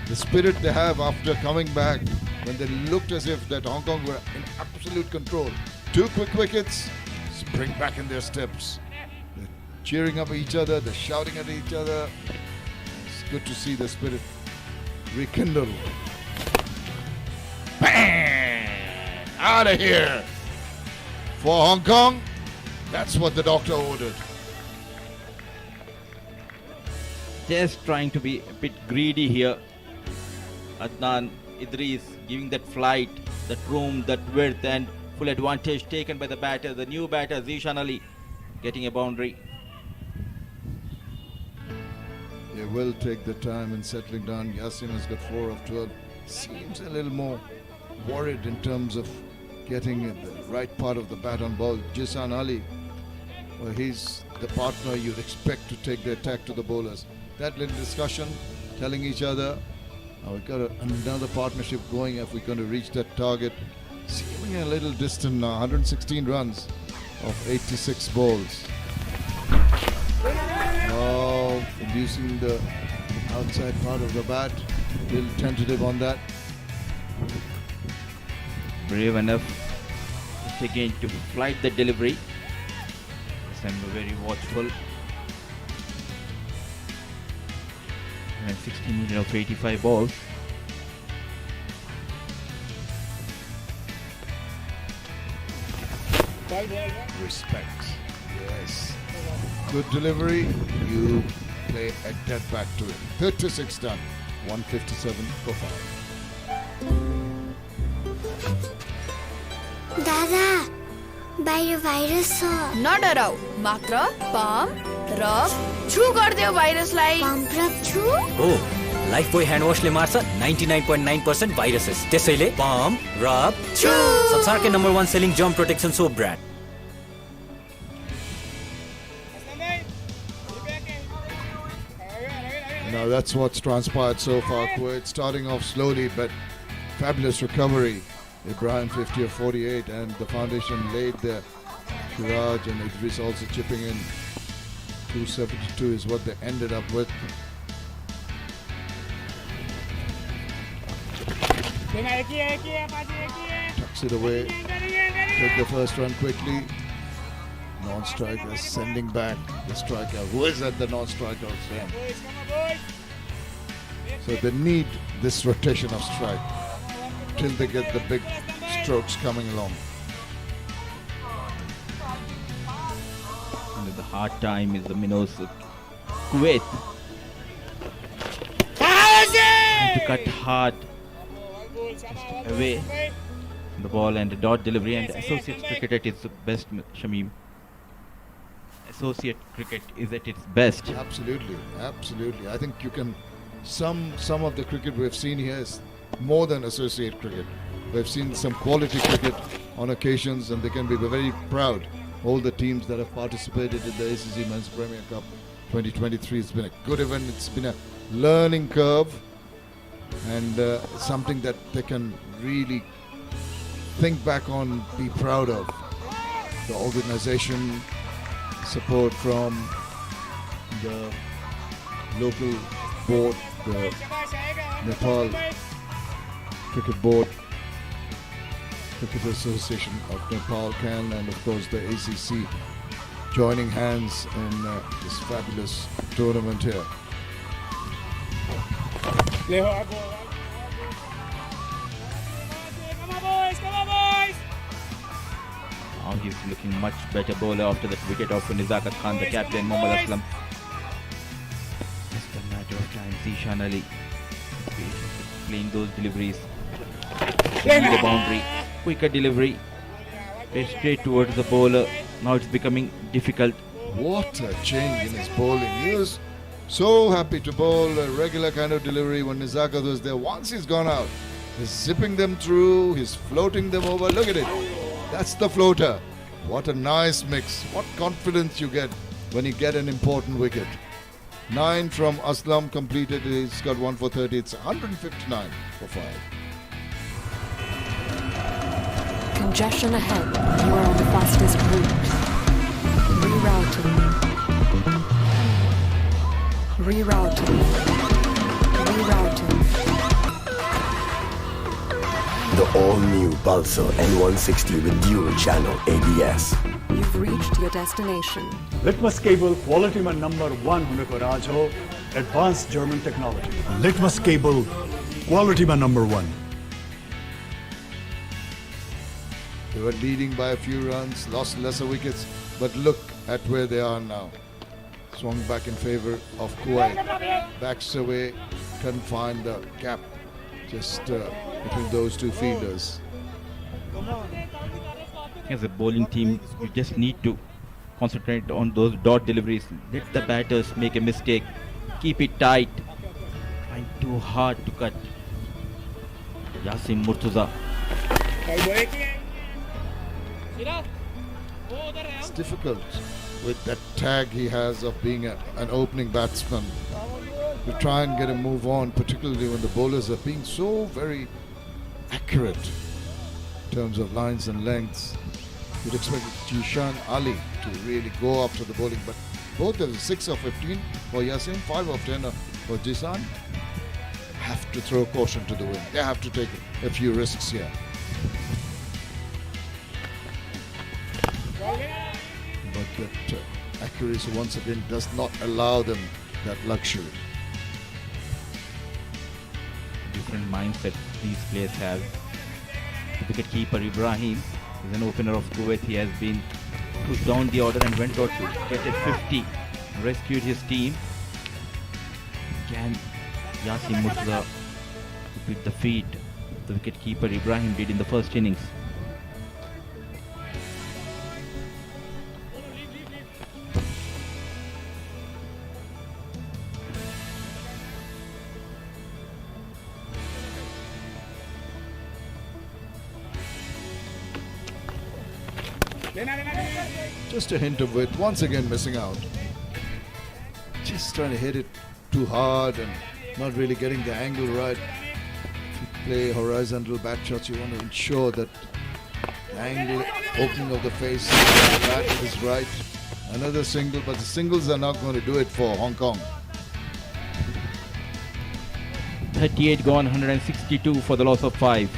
the spirit they have after coming back when they looked as if that Hong Kong were in absolute control. 2 quick wickets, spring back in their steps. They're cheering up each other, they're shouting at each other. It's good to see the spirit rekindle. Bang! Out of here! For Hong Kong, that's what the doctor ordered. Just trying to be a bit greedy here. Adnan Idris giving that flight, that room, that width, and full advantage taken by the batter, the new batter Zishan Ali, getting a boundary. They will take the time in settling down. Yasin has got 4 of 12. Seems a little more worried in terms of getting the right part of the bat on ball. Zishan Ali, well, he's the partner you'd expect to take the attack to the bowlers. That little discussion, telling each other, we've got another partnership going if we're going to reach that target. Seeming a little distant now, 116 runs of 86 balls. Oh, inducing the outside part of the bat. A little tentative on that. Brave enough again to flight the delivery. Yes, I'm very watchful. And 16 million of 85 balls. Respect. Yes. Good delivery. You play a dead back to it. 36 done. 157 for 5. दादा बाहिर virus छ नडराऊ मात्र pump rub छु गर्दियो भाइरसलाई pump rub छु हो Lifebuoy hand वाशले मार्छ 99.9% viruses त्यसैले पम्प रब छु संसारकै number 1 selling germ protection soap brand Now that's what's transpired so far. Kuwait starting off slowly, but fabulous recovery. Ibrahim 50 of 48, and the foundation laid there. Shiraj and Idris also chipping in. 272 is what they ended up with. Tucks it away. Take the first run quickly. Non-striker sending back the striker. Who is at the non-striker stand? So they need this rotation of strike till they get the big strokes coming along. And the hard time is the minnows of Kuwait. And to cut hard away the ball and the dot delivery, and associate cricket at its best, Shamim. Associate cricket is at its best. Absolutely, absolutely. I think you can. Some of the cricket we've seen here is more than associate cricket. We've seen some quality cricket on occasions, and they can be very proud. All the teams that have participated in the ACC Men's Premier Cup 2023, it's been a good event. It's been a learning curve, and something that they can really think back on, be proud of. The organization, support from the local board, the Nepal Cricket Board, Cricket Association of Nepal, CAN, and of course the ACC joining hands in this fabulous tournament here. Now he's looking much better bowler after that wicket of Nizakat Khan, the captain, Mohammad Aslam. Just a matter of time. Zishan Ali playing those deliveries. The boundary, quicker delivery, straight towards the bowler. Now it's becoming difficult. What a change in his bowling. He was so happy to bowl a regular kind of delivery when Nizakat was there. Once he's gone out, he's zipping them through, he's floating them over. Look at it. That's the floater. What a nice mix. What confidence you get when you get an important wicket. 9 from Aslam completed. He's got 1 for 30. It's 159 for 5. Congestion ahead. You are on the fastest route. Rerouting. Rerouting. Rerouting. The all-new Pulsar N160 with dual-channel ABS. You've reached your destination. Litmus cable quality में number 1 होने को राज हो advanced German technology. Litmus cable quality में number 1. They were leading by a few runs, lost lesser wickets, but look at where they are now. Swung back in favor of Kuwait. Backs away, couldn't find the gap just between those two fielders. As a bowling team, you just need to concentrate on those dot deliveries. Let the batters make a mistake. Keep it tight. Trying too hard to cut. Yasim Murtuza. It's difficult with that tag he has of being an opening batsman to try and get a move on, particularly when the bowlers are being so very accurate in terms of lines and lengths. You'd expect Jishan Ali to really go after the bowling, but both of 6 of 15 for Yasin, 5 of 10 for Jishan have to throw caution to the wind. They have to take a few risks here. But that accuracy once again does not allow them that luxury. Different mindset these players have. The wicket-keeper Ibrahim is an opener of Kuwait. He has been pushed down the order and went out to get a 50. Rescued his team. Can Yasim Murtaza repeat the feat the wicket-keeper Ibrahim did in the first innings? Just a hint of it, once again missing out. Just trying to hit it too hard and not really getting the angle right. If you play horizontal bat shots, you want to ensure that the angle, opening of the face, the bat is right. Another single, but the singles are not going to do it for Hong Kong. 38 gone, 162 for the loss of 5.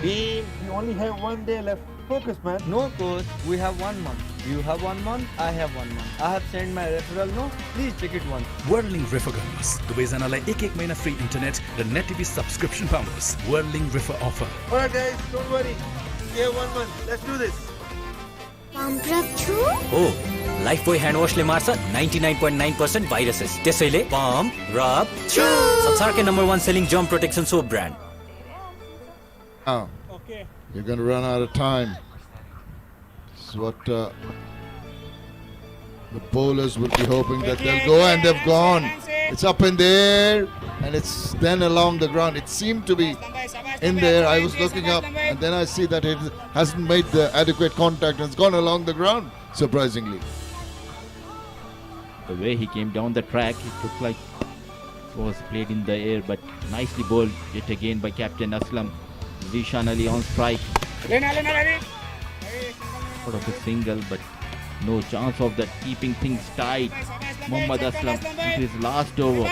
Team, you only have 1 day left. Focus, man. No, coach. We have 1 month. You have 1 month. I have 1 month. I have sent my referral. No, please check it once. Whirling River गर्नुहोस् दुवैजनालाई 1 महिना free internet र net TV subscription पाउनुहोस् Whirling River offer. Alright guys, don't worry. We have 1 month. Let's do this. Pump rub छु हो Lifebuoy hand वाशले मार्छ 99.9% viruses त्यसैले पम्प रब छु संसारकै number 1 selling germ protection soap brand Now, you're going to run out of time. This is what the bowlers will be hoping that they'll go, and they've gone. It's up in the air, and it's then along the ground. It seemed to be in there. I was looking up, and then I see that it hasn't made the adequate contact, and it's gone along the ground, surprisingly. The way he came down the track, it looked like it was played in the air, but nicely bowled yet again by Captain Aslam. Zishan Ali on strike. Sort of a single, but no chance of that, keeping things tight. Mohammad Aslam into his last over.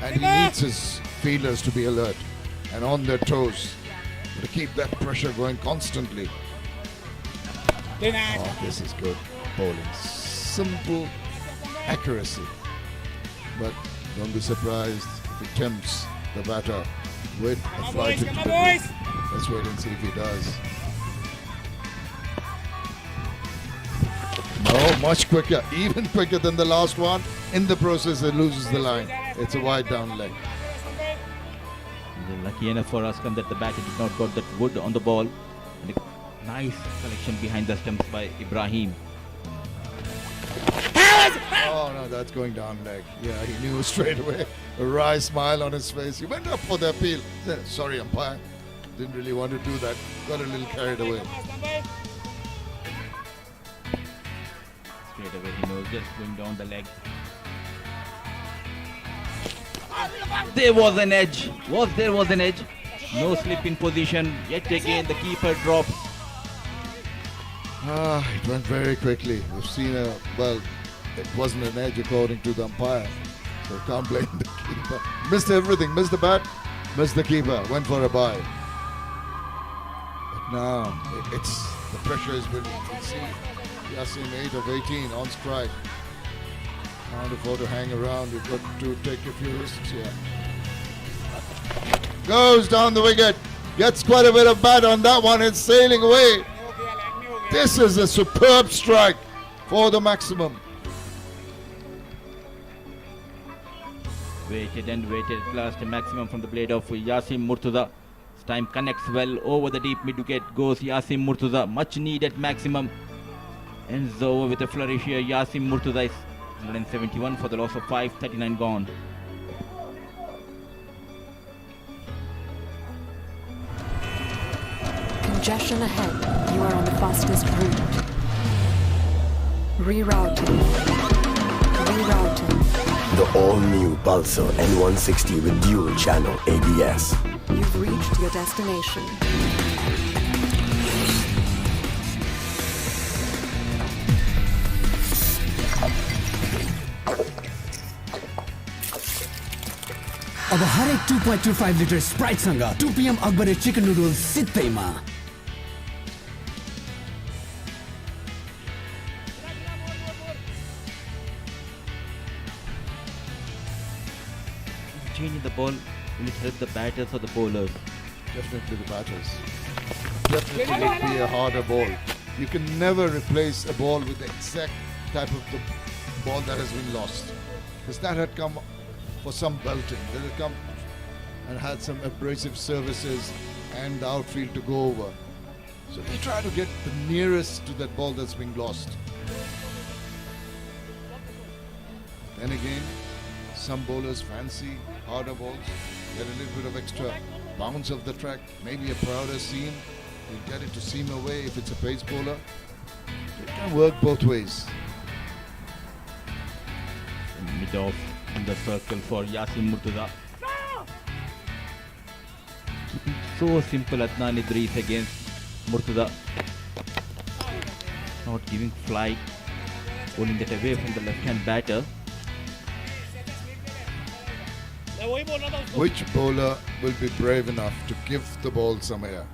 And he needs his fielders to be alert and on their toes to keep that pressure going constantly. Oh, this is good bowling. Simple accuracy. But don't be surprised if it tempts the batter with a flight into the crease. Let's wait and see if he does. No, much quicker, even quicker than the last one. In the process, it loses the line. It's a wide down leg. Lucky enough for Aslam that the batter did not got that wood on the ball. And a nice collection behind the stumps by Ibrahim. Oh no, that's going down leg. Yeah, he knew straight away. A wry smile on his face. He went up for the appeal. Said, sorry, umpire. Didn't really want to do that. Got a little carried away. Straight away, he knows, just going down the leg. There was an edge. There was an edge. No slip in position. Yet again the keeper drops. It went very quickly. We've seen it wasn't an edge according to the umpire. So can't blame the keeper. Missed everything. Missed the bat. Missed the keeper. Went for a bye. But now the pressure is building. You can see Yasin 8 of 18 on strike. Can't afford to hang around. You've got to take a few risks here. Goes down the wicket. Gets quite a bit of bat on that one. It's sailing away. This is a superb strike for the maximum. Waited and waited. At last a maximum from the blade of Yasin Murtuza. This time connects well over the deep mid wicket. Goes Yasin Murtuza. Much needed maximum. Ends the over with a flourish here. Yasin Murtuza is 171 for the loss of 5. 39 gone. Congestion ahead. You are on the fastest route. Rerouting. Rerouting. The all-new Pulsar N160 with dual channel ABS. You've reached your destination. अब हरेक 2.25 litre Sprite सँग 2 PM Akbare chicken noodles सित्तैमा Changing the ball, will it help the batters or the bowlers? Definitely the batters. Definitely will be a harder ball. You can never replace a ball with the exact type of the ball that has been lost. Because that had come for some belting. They had come and had some abrasive services and the outfield to go over. So they try to get the nearest to that ball that's being lost. Then again, some bowlers fancy harder balls, get a little bit of extra bounce of the track, maybe a prouder seam. You get it to seam away if it's a pace bowler. It can work both ways. Mid off in the circle for Yasin Murtuza. So simple Adnan Idris against Murtuza. Not giving flight, pulling that away from the left-hand batter. Which bowler will be brave enough to give the ball some air?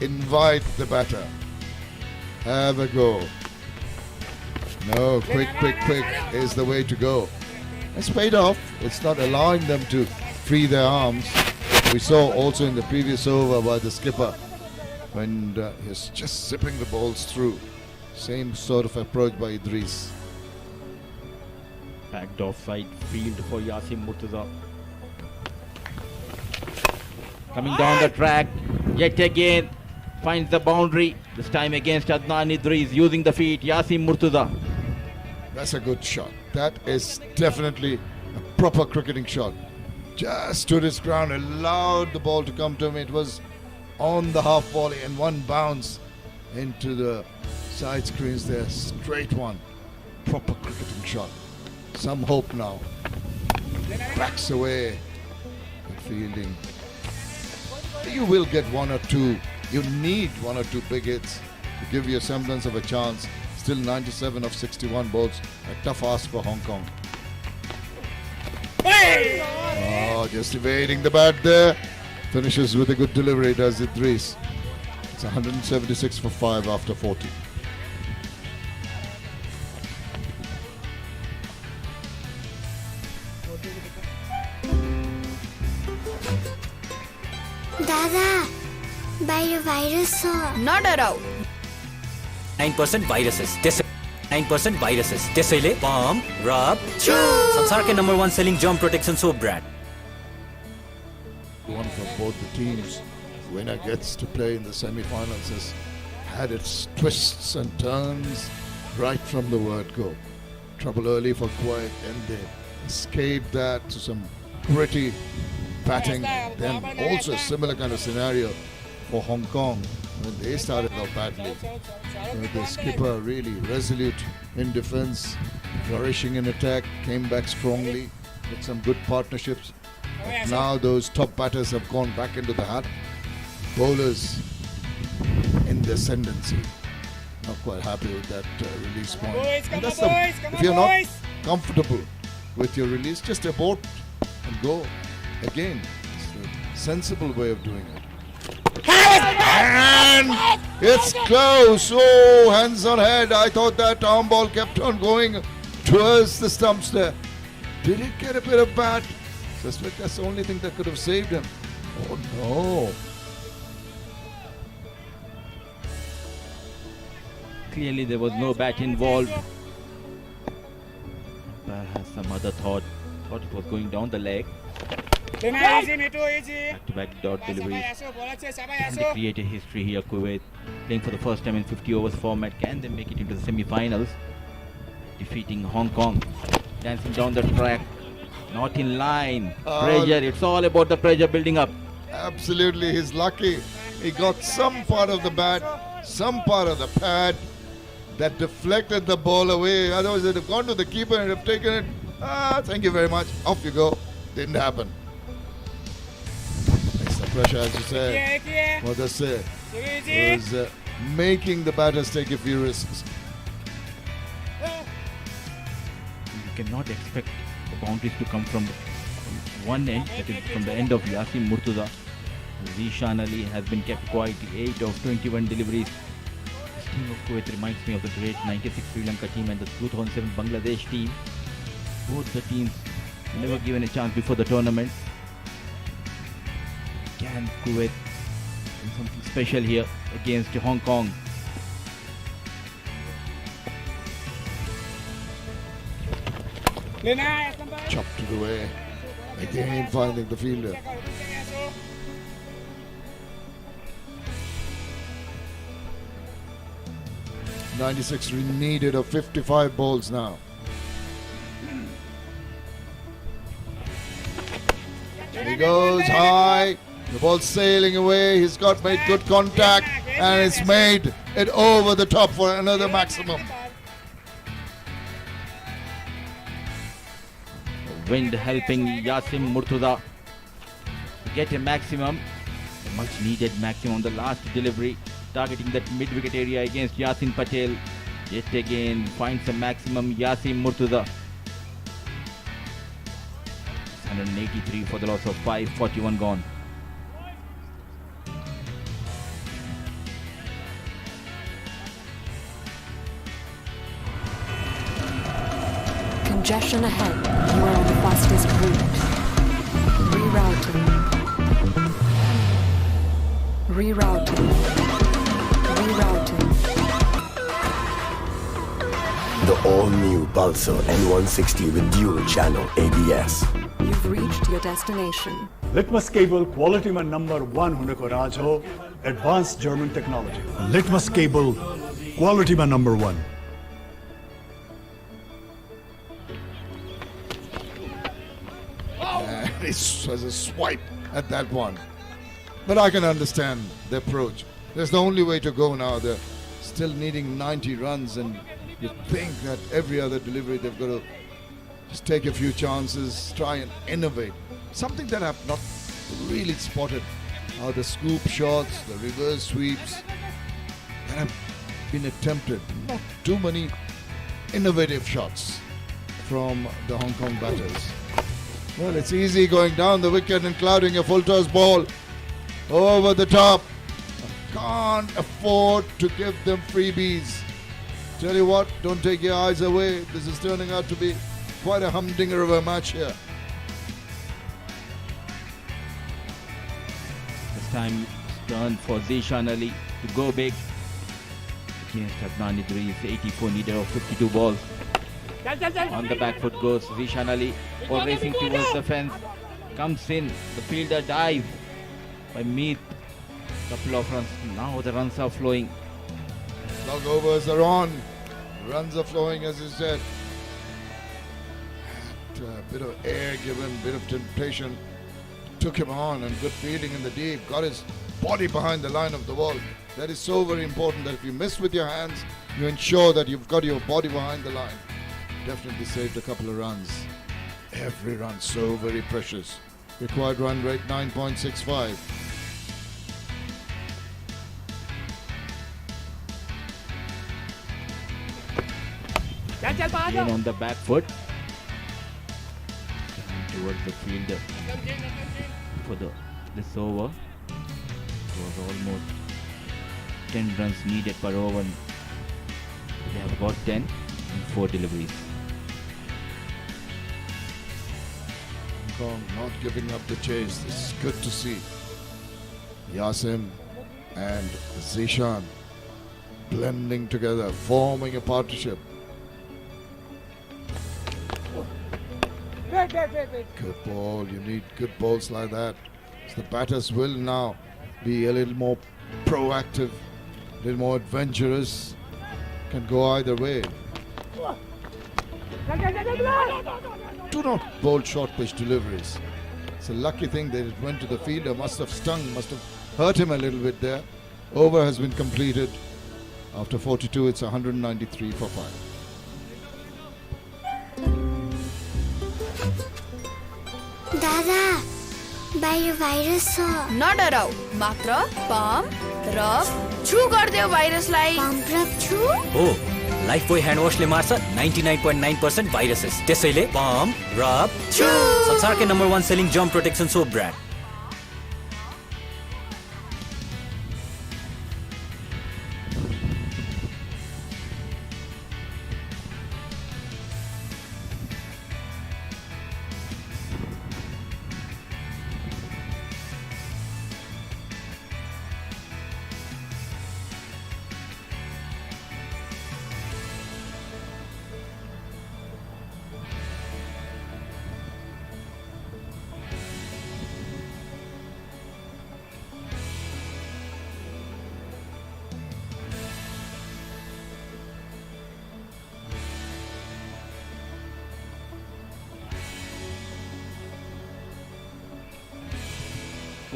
Invite the batter. Have a go. No, quick is the way to go. It's paid off. It's not allowing them to free their arms. We saw also in the previous over by the skipper when he's just zipping the balls through. Same sort of approach by Idris. Backed offside field for Yasin Murtuza. Coming down the track, yet again finds the boundary. This time against Adnan Idris, using the feet. Yasin Murtuza. That's a good shot. That is definitely a proper cricketing shot. Just stood his ground, allowed the ball to come to him. It was on the half volley and one bounce into the side screens there. Straight one. Proper cricketing shot. Some hope now. Backs away. Good fielding. You will get one or two. You need one or two big hits to give you a semblance of a chance. Still 97 of 61 balls. A tough ask for Hong Kong. Oh, just evading the bat there. Finishes with a good delivery, does Idris. It's 176 for 5 after 40. Dada, बाहिर virus छ नडराऊ 9% viruses. 9% viruses. त्यसैले palm, rub, chew. संसारकै number 1 selling germ protection soap brand. One for both the teams. Winner gets to play in the semi-finals has had its twists and turns right from the word go. Trouble early for Kuwait and they escaped that to some pretty batting. Then also a similar kind of scenario for Hong Kong when they started off badly. The skipper really resolute in defense, flourishing in attack, came back strongly with some good partnerships. But now those top batters have gone back into the hat. Bowlers in the ascendancy. Not quite happy with that release point. And that's if you're not comfortable with your release, just abort and go again. It's a sensible way of doing it. And it's close. Oh, hands on head. I thought that arm ball kept on going towards the stumps there. Did it get a bit of bat? Suspect that's the only thing that could have saved him. Oh no. Clearly there was no bat involved. Perhaps some other thought it was going down the leg. Back-to-back dot deliveries. Can they create a history here, Kuwait? Playing for the first time in 50 overs format. Can they make it into the semi-finals? Defeating Hong Kong. Dancing down the track. Not in line. Pressure. It's all about the pressure building up. Absolutely. He's lucky. He got some part of the bat, some part of the pad that deflected the ball away. Otherwise, it would have gone to the keeper and have taken it. Thank you very much. Off you go. Didn't happen. Extra pressure, as you say. What they say was making the batters take a few risks. You cannot expect the boundaries to come from one end, that is from the end of Yasin Murtuza. Zishan Ali has been kept quiet, 8 of 21 deliveries. This team of Kuwait reminds me of the great 96 Sri Lanka team and the 2007 Bangladesh team. Both the teams never given a chance before the tournament. Can Kuwait do something special here against Hong Kong? Chopped it away. Again finding the fielder. '96 needed of 55 balls now. He goes high. The ball sailing away. He's made good contact and it's made it over the top for another maximum. Wind helping Yasin Murtuza to get a maximum, a much needed maximum on the last delivery, targeting that mid-wicket area against Yasin Patel. Yet again finds a maximum. Yasin Murtuza 183 for the loss of 5, 41 gone. Congestion ahead. You are on the fastest route. Rerouting. Rerouting. Rerouting. The all-new Pulsar N160 with dual-channel ABS. You've reached your destination. Litmus cable quality mein number 1 hone ko raaj ho, advanced German technology. Litmus cable quality mein number 1. This was a swipe at that one. But I can understand the approach. That's the only way to go now. They're still needing 90 runs and you think that every other delivery they've got to just take a few chances, try and innovate. Something that I've not really spotted are the scoop shots, the reverse sweeps that have been attempted. Not too many innovative shots from the Hong Kong batters. Well, it's easy going down the wicket and clouding a full toss ball over the top. Can't afford to give them freebies. Tell you what, don't take your eyes away. This is turning out to be quite a humdinger of a match here. This time it's turn for Zishan Ali to go big against Adnan Idris, 84 needed of 52 balls. On the back foot goes Zishan Ali, or racing towards the fence. Comes in, the fielder dive by Meet. Couple of runs, now the runs are flowing. Slug overs are on. Runs are flowing, as you said. A bit of air given, bit of temptation. Took him on and good fielding in the deep. Got his body behind the line of the ball. That is so very important that if you miss with your hands, you ensure that you've got your body behind the line. Definitely saved a couple of runs. Every run so very precious Required run rate 9.65. Again on the back foot. Towards the fielder for this over. It was almost 10 runs needed per over. They have got 10 in 4 deliveries. Hong Kong not giving up the chase. This is good to see. Yasim and Zishan blending together, forming a partnership. Good ball. You need good balls like that. So the batters will now be a little more proactive, a little more adventurous. Can go either way. Do not bowl short pitch deliveries. It's a lucky thing that it went to the fielder. Must have stung, must have hurt him a little bit there. Over has been completed. After 42, it's 193 for 5. दादा बाहिर virus छ नडराऊ मात्र pump rub छु गर्दियो भाइरसलाई pump rub छु हो Lifebuoy hand वाशले मार्छ 99.9% viruses त्यसैले पम्प रब छु संसारकै number 1 selling germ protection soap brand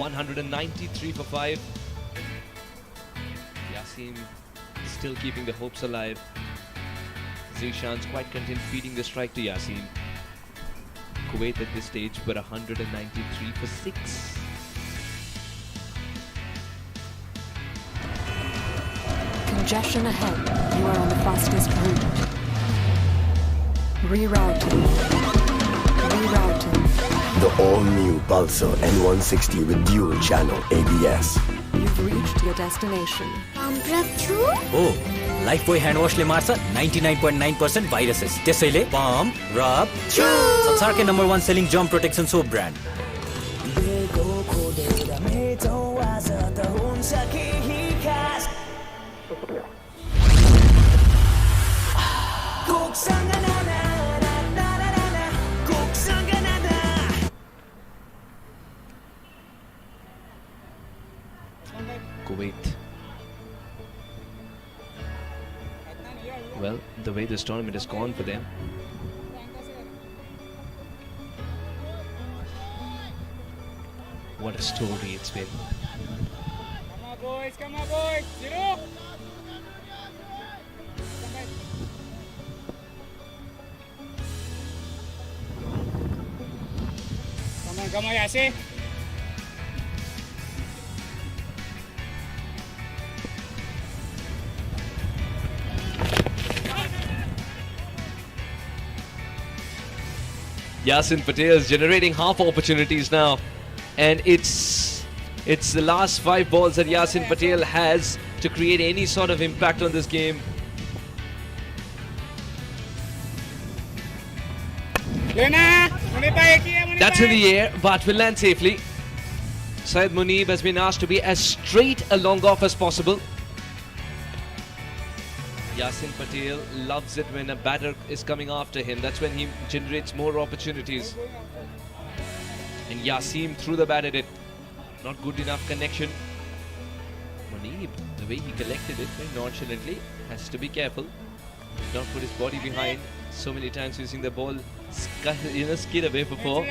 $193 for 5. Yasim still keeping the hopes alive. Zishan's quite content feeding the strike to Yasim. Kuwait at this stage were 193 for 6. Congestion ahead. You are on the fastest route. Rerouting. Rerouting. The all-new Pulsar N160 with dual-channel ABS. You've reached your destination. Pump rub छु हो Lifebuoy hand वाशले मार्छ 99.9% viruses त्यसैले pump rub छु संसारकै number 1 selling germ protection soap brand Kuwait. Well, the way this tournament has gone for them, what a story it's been. Come on boys, Zero. Come on, Yasin. Yasin Patel is generating half opportunities now, and it's the last 5 balls that Yasin Patel has to create any sort of impact on this game. That's in the air, but will land safely. Syed Munib has been asked to be as straight along off as possible. Yasin Patel loves it when a batter is coming after him. That's when he generates more opportunities. And Yasim threw the bat at it. Not good enough connection. Munib, the way he collected it very nonchalantly, has to be careful. Not put his body behind. So many times using the ball, skid away for 4.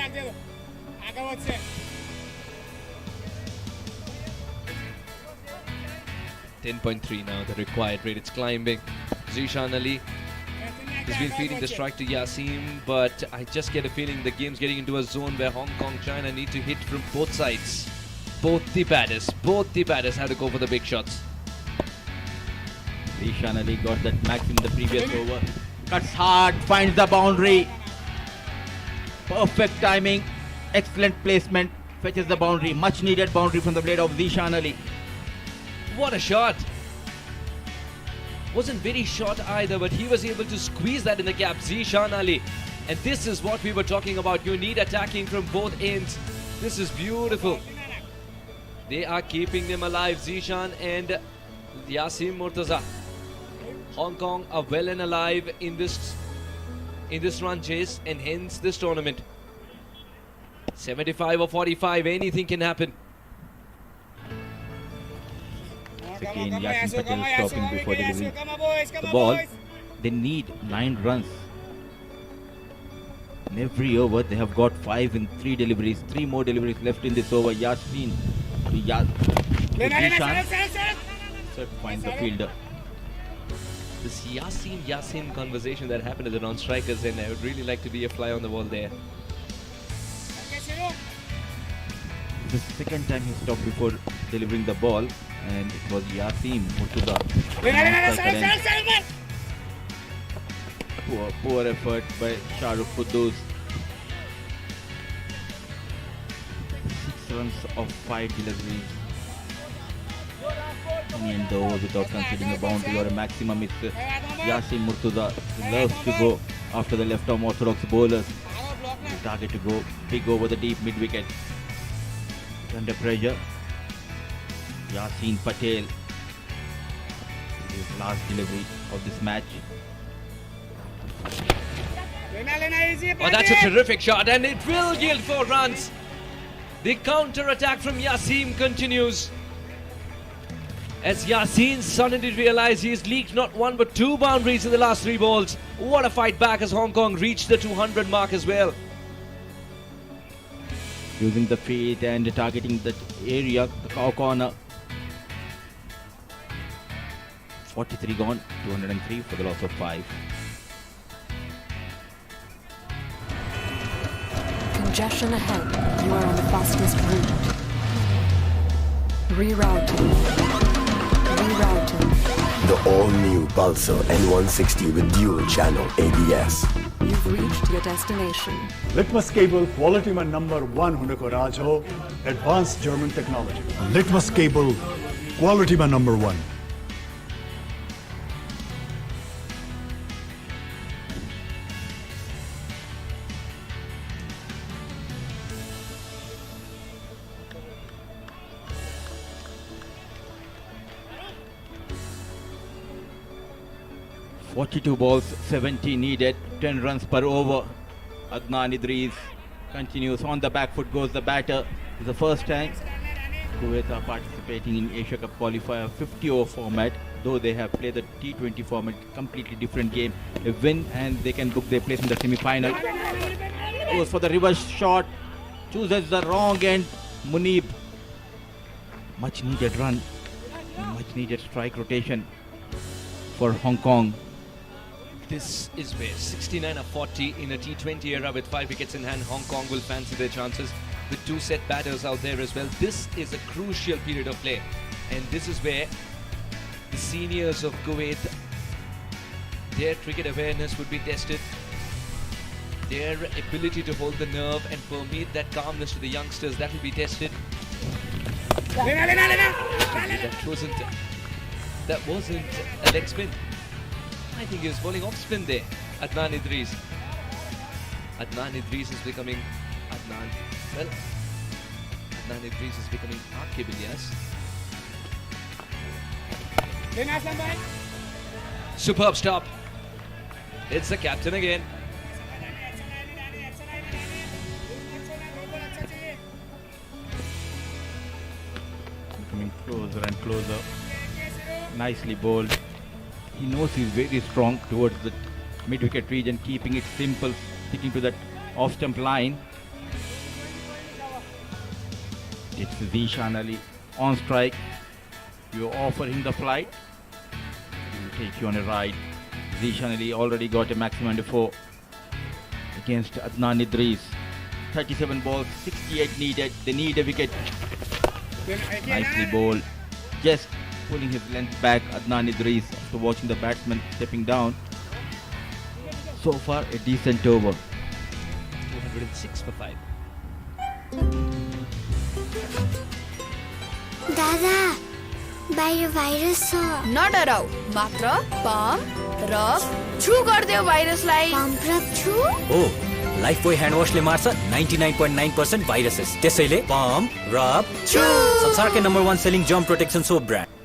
10.3 now, the required rate. It's climbing. Zishan Ali He's been feeding the strike to Yasim, but I just get a feeling the game's getting into a zone where Hong Kong, China need to hit from both sides. Both the batters have to go for the big shots. Zishan Ali got that max in the previous over. Cuts hard, finds the boundary. Perfect timing, excellent placement, fetches the boundary. Much needed boundary from the blade of Zishan Ali. What a shot! Wasn't very short either, but he was able to squeeze that in the gap. Zishan Ali. And this is what we were talking about. You need attacking from both ends. This is beautiful. They are keeping them alive, Zishan and Yasim Murtaza. Hong Kong are well and alive in this run chase, and hence this tournament. 75 or 45, anything can happen. Again, Yasin Patel stopping before delivering the ball. They need 9 runs. In every over, they have got 5 in 3 deliveries. 3 more deliveries left in this over. Yasin to Zishan. Sir finds the fielder. This Yasin conversation that happened as a non-strikers, and I would really like to be a fly on the wall there. The second time he stopped before delivering the ball, and it was Yasim Murtaza. Poor effort by Shahrukh Kudus. 6 runs of 5 deliveries. In the end, over without considering a boundary or a maximum, it's Yasim Murtaza loves to go after the left-arm orthodox bowlers. The target to go big over the deep mid-wicket. Under pressure, Yasin Patel, his last delivery of this match. Oh, that's a terrific shot, and it will yield 4 runs. The counter-attack from Yasim continues. As Yasin suddenly realized he's leaked not 1 but 2 boundaries in the last 3 balls. What a fight back as Hong Kong reached the 200 mark as well. Using the feet and targeting that area, the cow corner. 43 gone, 203 for the loss of 5. Congestion ahead. You are on the fastest route. Rerouting. The all-new Pulsar N160 with dual channel ABS. You've reached your destination. Litmus cable quality mein number 1 hone ko raaj ho, advanced German technology. Litmus cable quality mein number 1. .42 balls, 70 needed, 10 runs per over. Adnan Idris continues on the back foot, goes the batter. It's the first time Kuwait are participating in Asia Cup qualifier 50 over format, though they have played the T20 format, completely different game. They win and they can book their place in the semi-final. Goes for the reverse shot, chooses the wrong end. Munib, much needed run, much needed strike rotation for Hong Kong. This is where 69 or 40 in a T20 era with 5 wickets in hand, Hong Kong will fancy their chances with 2 set batters out there as well. This is a crucial period of play, and this is where the seniors of Kuwait, their cricket awareness would be tested, their ability to hold the nerve and permit that calmness to the youngsters, that will be tested. That wasn't a leg spin. I think he was bowling off spin there. Adnan Idris. Adnan Idris is becoming Adnan Idris is becoming Akib Ilyas. Superb stop. It's the captain again. Coming closer and closer. Nicely bowled. He knows he's very strong towards the mid-wicket region, keeping it simple, sticking to that off-stump line. It's Zishan Ali on strike. You offer him the flight, he will take you on a ride. Zishan Ali already got a maximum under 4 against Adnan Idris. 37 balls, 68 needed. They need a wicket. Nicely bowled. Just pulling his length back, Adnan Idris, after watching the batsman stepping down. So far, a decent over. 206 for 5. दादा बाहिर virus छ नडराउ मात्र pump rub छु गर्दियो भाइरसलाई pump rub छु हो Lifebuoy hand वाशले मार्छ 99.9% viruses त्यसैले पम्प रब छु संसारकै number 1 selling germ protection soap brand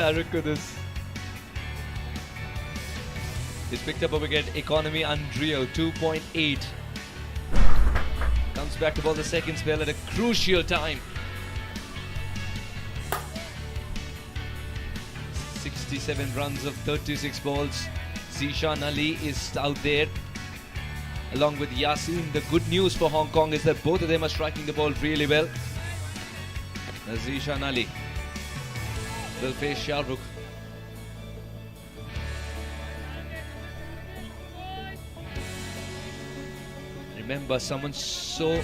Shahrukh Kudus. He's picked up a wicket. Economy unreal. 2.8. Comes back to bowl the second spell at a crucial time. 67 runs of 36 balls. Zishan Ali is out there along with Yasin. The good news for Hong Kong is that both of them are striking the ball really well. Zishan Ali will face Shahrukh. Remember, someone so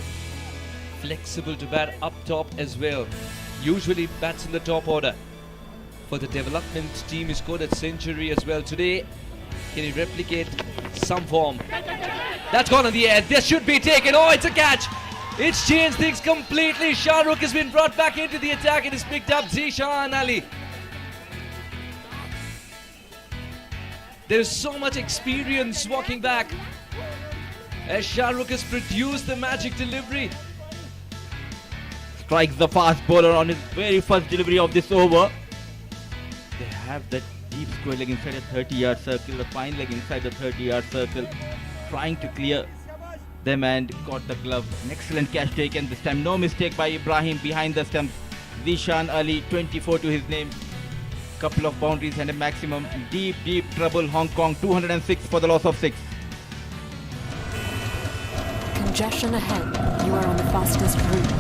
flexible to bat up top as well. Usually bats in the top order. For the development team, he scored a century as well. Today, can he replicate some form? That's gone in the air. This should be taken. Oh, it's a catch. It's changed things completely. Shahrukh has been brought back into the attack and has picked up Zishan Ali. There's so much experience walking back as Shahrukh has produced the magic delivery. Strikes the fast bowler on his very first delivery of this over. They have that deep square leg inside a 30-yard circle, the fine leg inside the 30-yard circle, trying to clear them and got the glove. An excellent catch taken this time. No mistake by Ibrahim behind the stumps. Zishan Ali, 24 to his name. Couple of boundaries and a maximum. Deep trouble. Hong Kong 206 for the loss of 6. Congestion ahead. You are on the fastest route.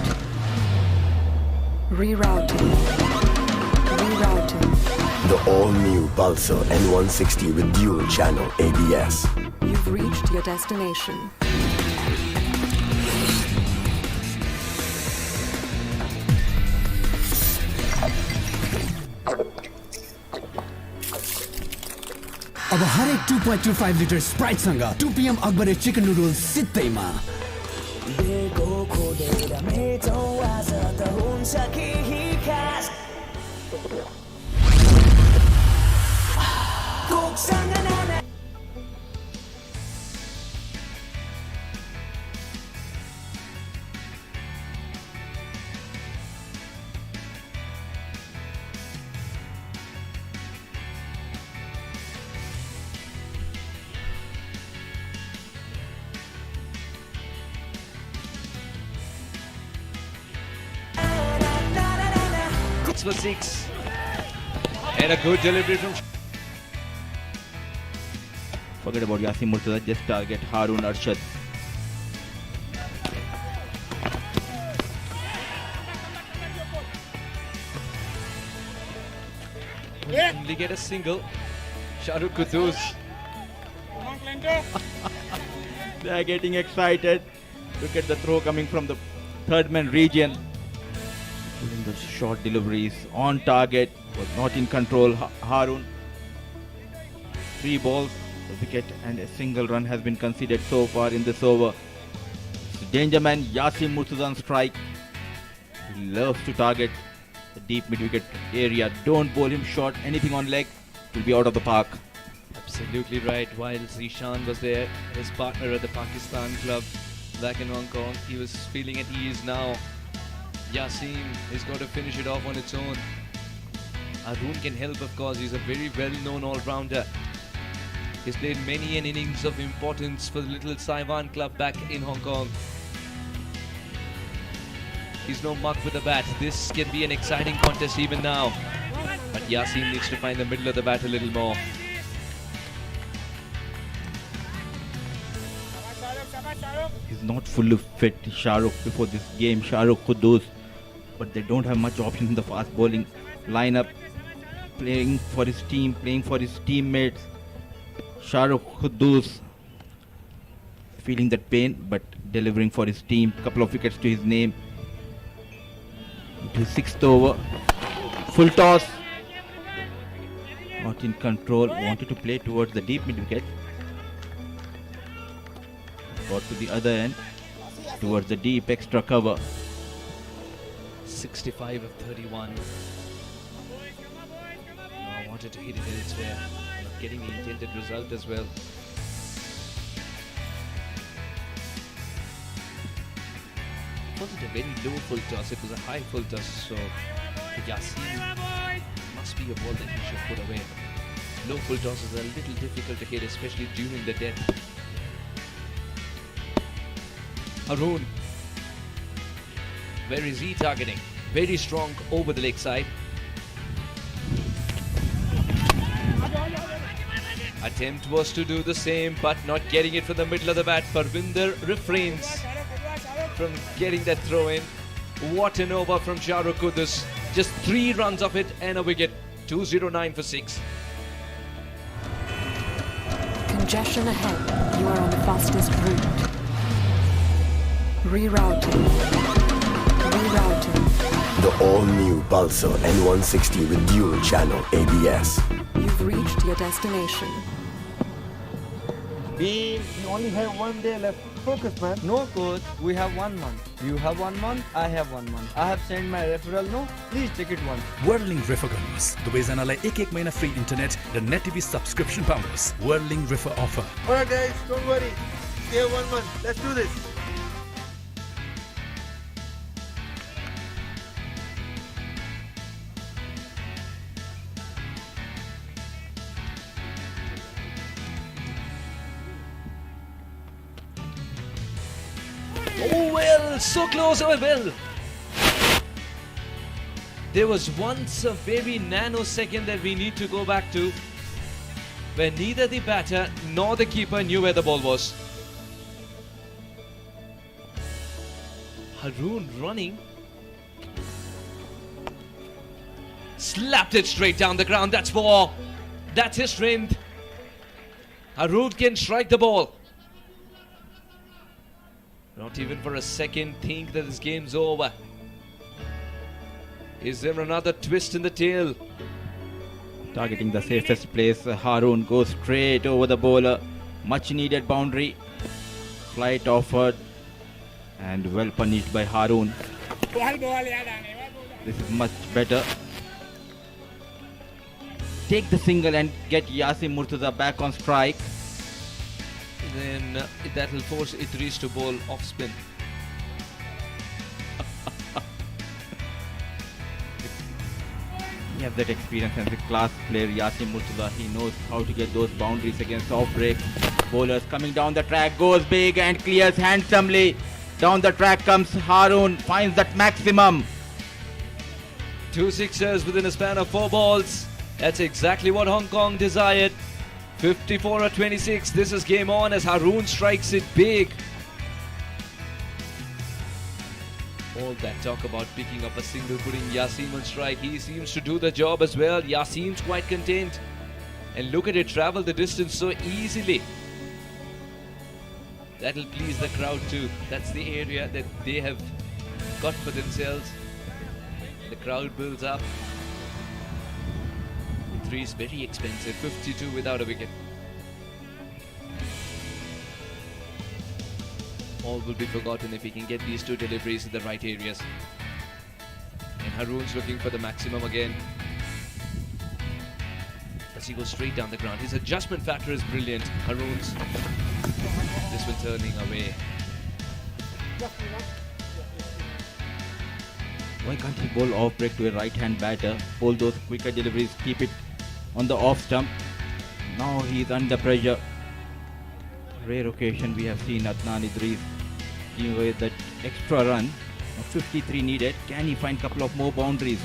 Rerouting. The all-new Pulsar N160 with dual channel ABS. You've reached your destination. अब हरेक 2.25 litre Sprite सँग 2 PM Akbare chicken noodles सित्तैमा For 6 and a good delivery from Forget about Yasin Murtaza, just target Harun Arshad. only get a single. Shahrukh Kudus. They are getting excited. Look at the throw coming from the third man region. Pulling the short deliveries on target, was not in control. Harun, 3 balls, a wicket and a single run has been conceded so far in this over. Danger man Yasin Murtaza on strike. He loves to target the deep mid wicket area. Don't bowl him short, anything on leg. will be out of the park. Absolutely right. While Zishan was there, his partner at the Pakistan club back in Hong Kong, he was feeling at ease now. Yasin is going to finish it off on its own. Arun can help, of course. He's a very well-known all-rounder. He's played many an innings of importance for the little Saiwan club back in Hong Kong. He's no muck with the bat. This can be an exciting contest even now. But Yasin needs to find the middle of the bat a little more. He's not fully fit, Shahrukh, before this game. Shahrukh, Kudus, but they don't have much options in the fast bowling lineup. Playing for his team, playing for his teammates. Shahrukh, Kudus, feeling that pain, but delivering for his team. Couple of wickets to his name. Into his 6th over. Full toss. Not in control. Wanted to play towards the deep mid wicket. Got to the other end. Towards the deep extra cover. 65 of 31. No, wanted to hit it elsewhere. Not getting the intended result as well. It wasn't a very low full toss, it was a high full toss. So Yasin must be a ball that he should put away. Low full tosses are a little difficult to hit, especially during the death. Arun. Where is he targeting? Very strong over the leg side. Attempt was to do the same, but not getting it from the middle of the bat. Parvinder refrains from getting that throw in. What an over from Shahrukh Kudus. Just 3 runs of it and a wicket. 209 for 6. Congestion ahead. You are on the fastest route. Rerouting. Rerouting. The all-new Pulsar N160 with dual channel ABS. You've reached your destination. Beam, you only have 1 day left. Focus, man. No, coach. We have 1 month. You have 1 month. I have 1 month. I have sent my referral. No, please check it once. Whirling River गर्नुहोस् दुवैजनालाई 1 महिना free internet र net TV subscription पाउनुहोस् Whirling River offer. Alright guys, don't worry. We have 1 month. Let's do this. Oh well, so close, oh well. There was once a very nanosecond that we need to go back to, where neither the batter nor the keeper knew where the ball was. Haroon running. Slapped it straight down the ground. That's 4. That's his strength. Haroon can strike the ball. Not even for a second think that this game's over. Is there another twist in the tail? Targeting the safest place, Haroon goes straight over the bowler. Much needed boundary. Flight offered and well punished by Haroon. This is much better. Take the single and get Yasin Murtaza back on strike. Then that will force Idris to bowl off spin. He has that experience as a class player, Yasin Murtaza. He knows how to get those boundaries against off break bowlers. Coming down the track, goes big and clears handsomely. Down the track comes Haroon, finds that maximum. 2 sixers within a span of 4 balls. That's exactly what Hong Kong desired. 54 or 26. This is game on as Haroon strikes it big. All that talk about picking up a single, putting Yasin on strike. He seems to do the job as well. Yasin's quite content. And look at it travel the distance so easily. That'll please the crowd too. That's the area that they have got for themselves. The crowd builds up. 3 is very expensive. 52 without a wicket. All will be forgotten if he can get these 2 deliveries in the right areas. And Haroon's looking for the maximum again. The as he goes straight down the ground. His adjustment factor is brilliant. Haroon's. This one turning away. Why can't he bowl off break to a right hand batter? All those quicker deliveries, keep it on the off stump. Now he is under pressure. Rare occasion we have seen Adnan Idris giving away that extra run. 53 needed. Can he find a couple of more boundaries?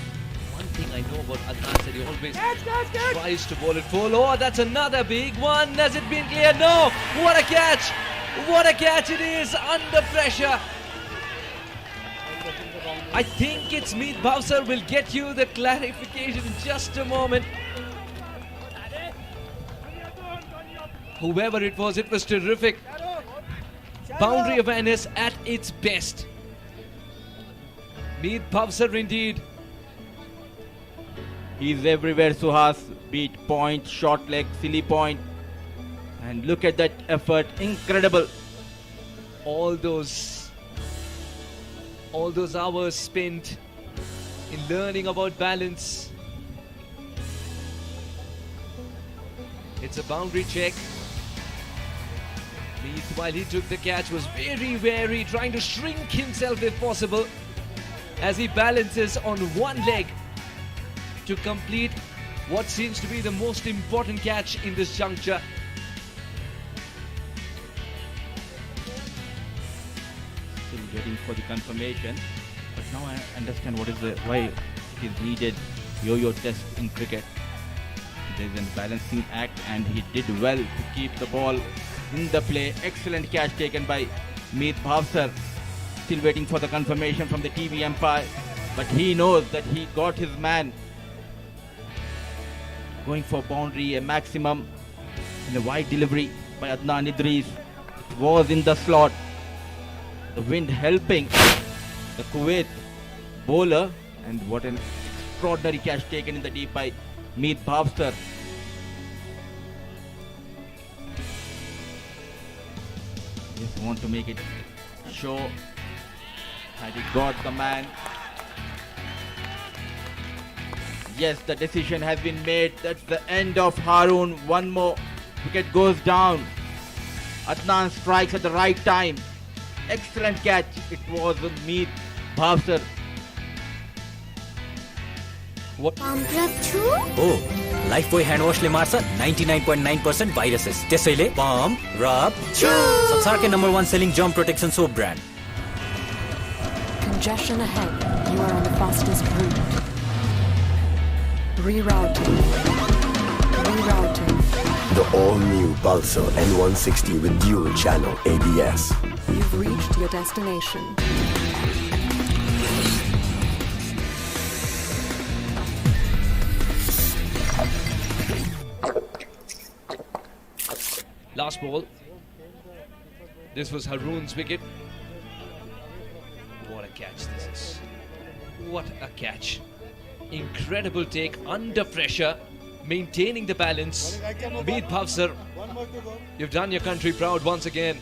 One thing I know about Adnan said he always tries to bowl it full. Oh, that's another big one. Has it been cleared? No. What a catch. What a catch it is under pressure. I think it's Meet Bowser will get you the clarification in just a moment. Whoever it was terrific. Boundary awareness at its best. Meet Bowser indeed. He's everywhere, Suhas. Beat point, short leg, silly point. And look at that effort. Incredible. All those hours spent in learning about balance. It's a boundary check. Meet, while he took the catch, was very wary, trying to shrink himself if possible, as he balances on one leg to complete what seems to be the most important catch in this juncture. Still waiting for the confirmation, but now I understand why it is needed yo-yo test in cricket. There's a balancing act and he did well to keep the ball in the play. Excellent catch taken by Meet Bhavsar. Still waiting for the confirmation from the TV umpire, but he knows that he got his man. Going for boundary, a maximum, and a wide delivery by Adnan Idris. It was in the slot. The wind helping the Kuwait bowler, and what an extraordinary catch taken in the deep by Meet Bhavsar. Just want to make it show that he got the man. Yes, the decision has been made. That's the end of Haroon. One more wicket goes down. Adnan strikes at the right time. Excellent catch. It was Meet Bhavsar. Oh, Lifebuoy hand wash ले मार्छ 99.9% viruses. त्यसैले pump, rub, chew. संसारकै number 1 selling germ protection soap brand. Congestion ahead. You are on the fastest route. Rerouting. The all-new Pulsar N160 with dual channel ABS. You've reached your destination. Last ball. This was Haroon's wicket. What a catch this is. What a catch. Incredible take under pressure, maintaining the balance. Meet Bhavsar, you've done your country proud once again.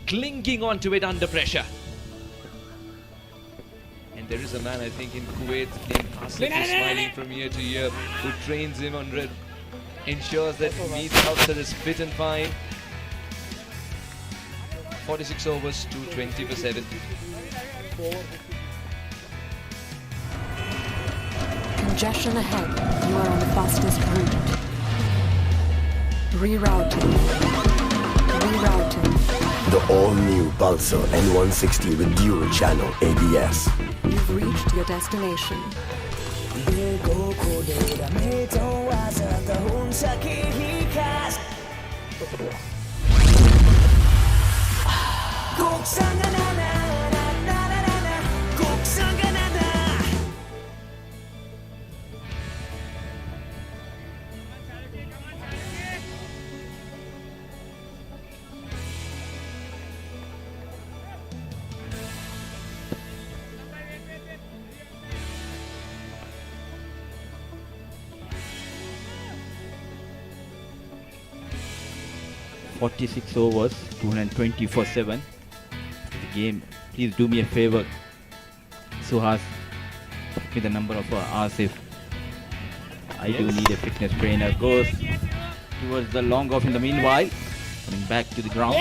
Clinging onto it under pressure. And there is a man, I think, in Kuwait, named Asif, who's smiling from year to year, who trains him on red, ensures that Meet Bhavsar is fit and fine. 46 overs, 220 for 7. Congestion ahead. You are on the fastest route. Rerouting. The all-new Pulsar N160 with dual channel ABS. You've reached your destination. .46 overs, 220 for 7. The game. Please do me a favor, Suhas. Give me the number of Asif. I do need a fitness trainer. Goes towards the long off in the meanwhile. Coming back to the ground.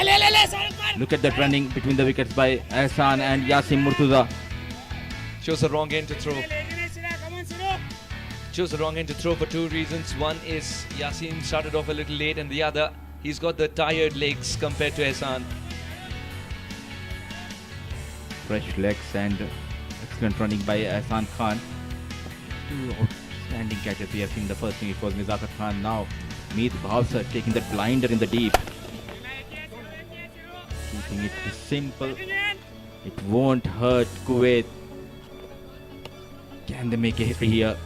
Look at that running between the wickets by Ahsan and Yasim Murtuza. Chose the wrong end to throw. Chose the wrong end to throw for two reasons. One is Yasim started off a little late, and the other, he's got the tired legs compared to Ahsan. Fresh legs and excellent running by Ahsan Khan. Two outstanding catches we have seen. The first thing, it was Nizakat Khan. Now Meet Bhavsar taking that blinder in the deep. Keeping it simple. It won't hurt Kuwait. Can they make a history here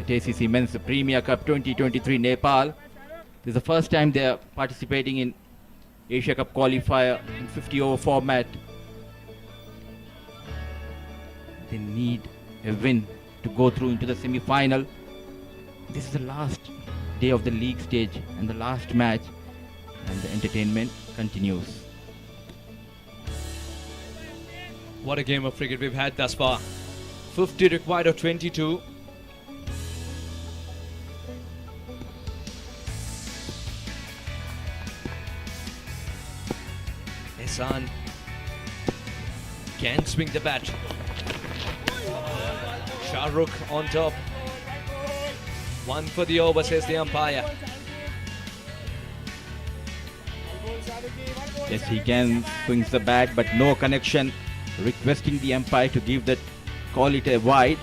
at ACC Men's Premier Cup 2023 Nepal? This is the first time they are participating in Asia Cup qualifier in 50 over format. They need a win to go through into the semi-final. This is the last day of the league stage and the last match, and the entertainment continues. What a game of cricket we've had thus far. 50 required of 22. Ahsan can swing the bat. Shah Rukh on top. One for the over, says the umpire. Yes, he can swings the bat, but no connection. Requesting the umpire to give that, call it a wide.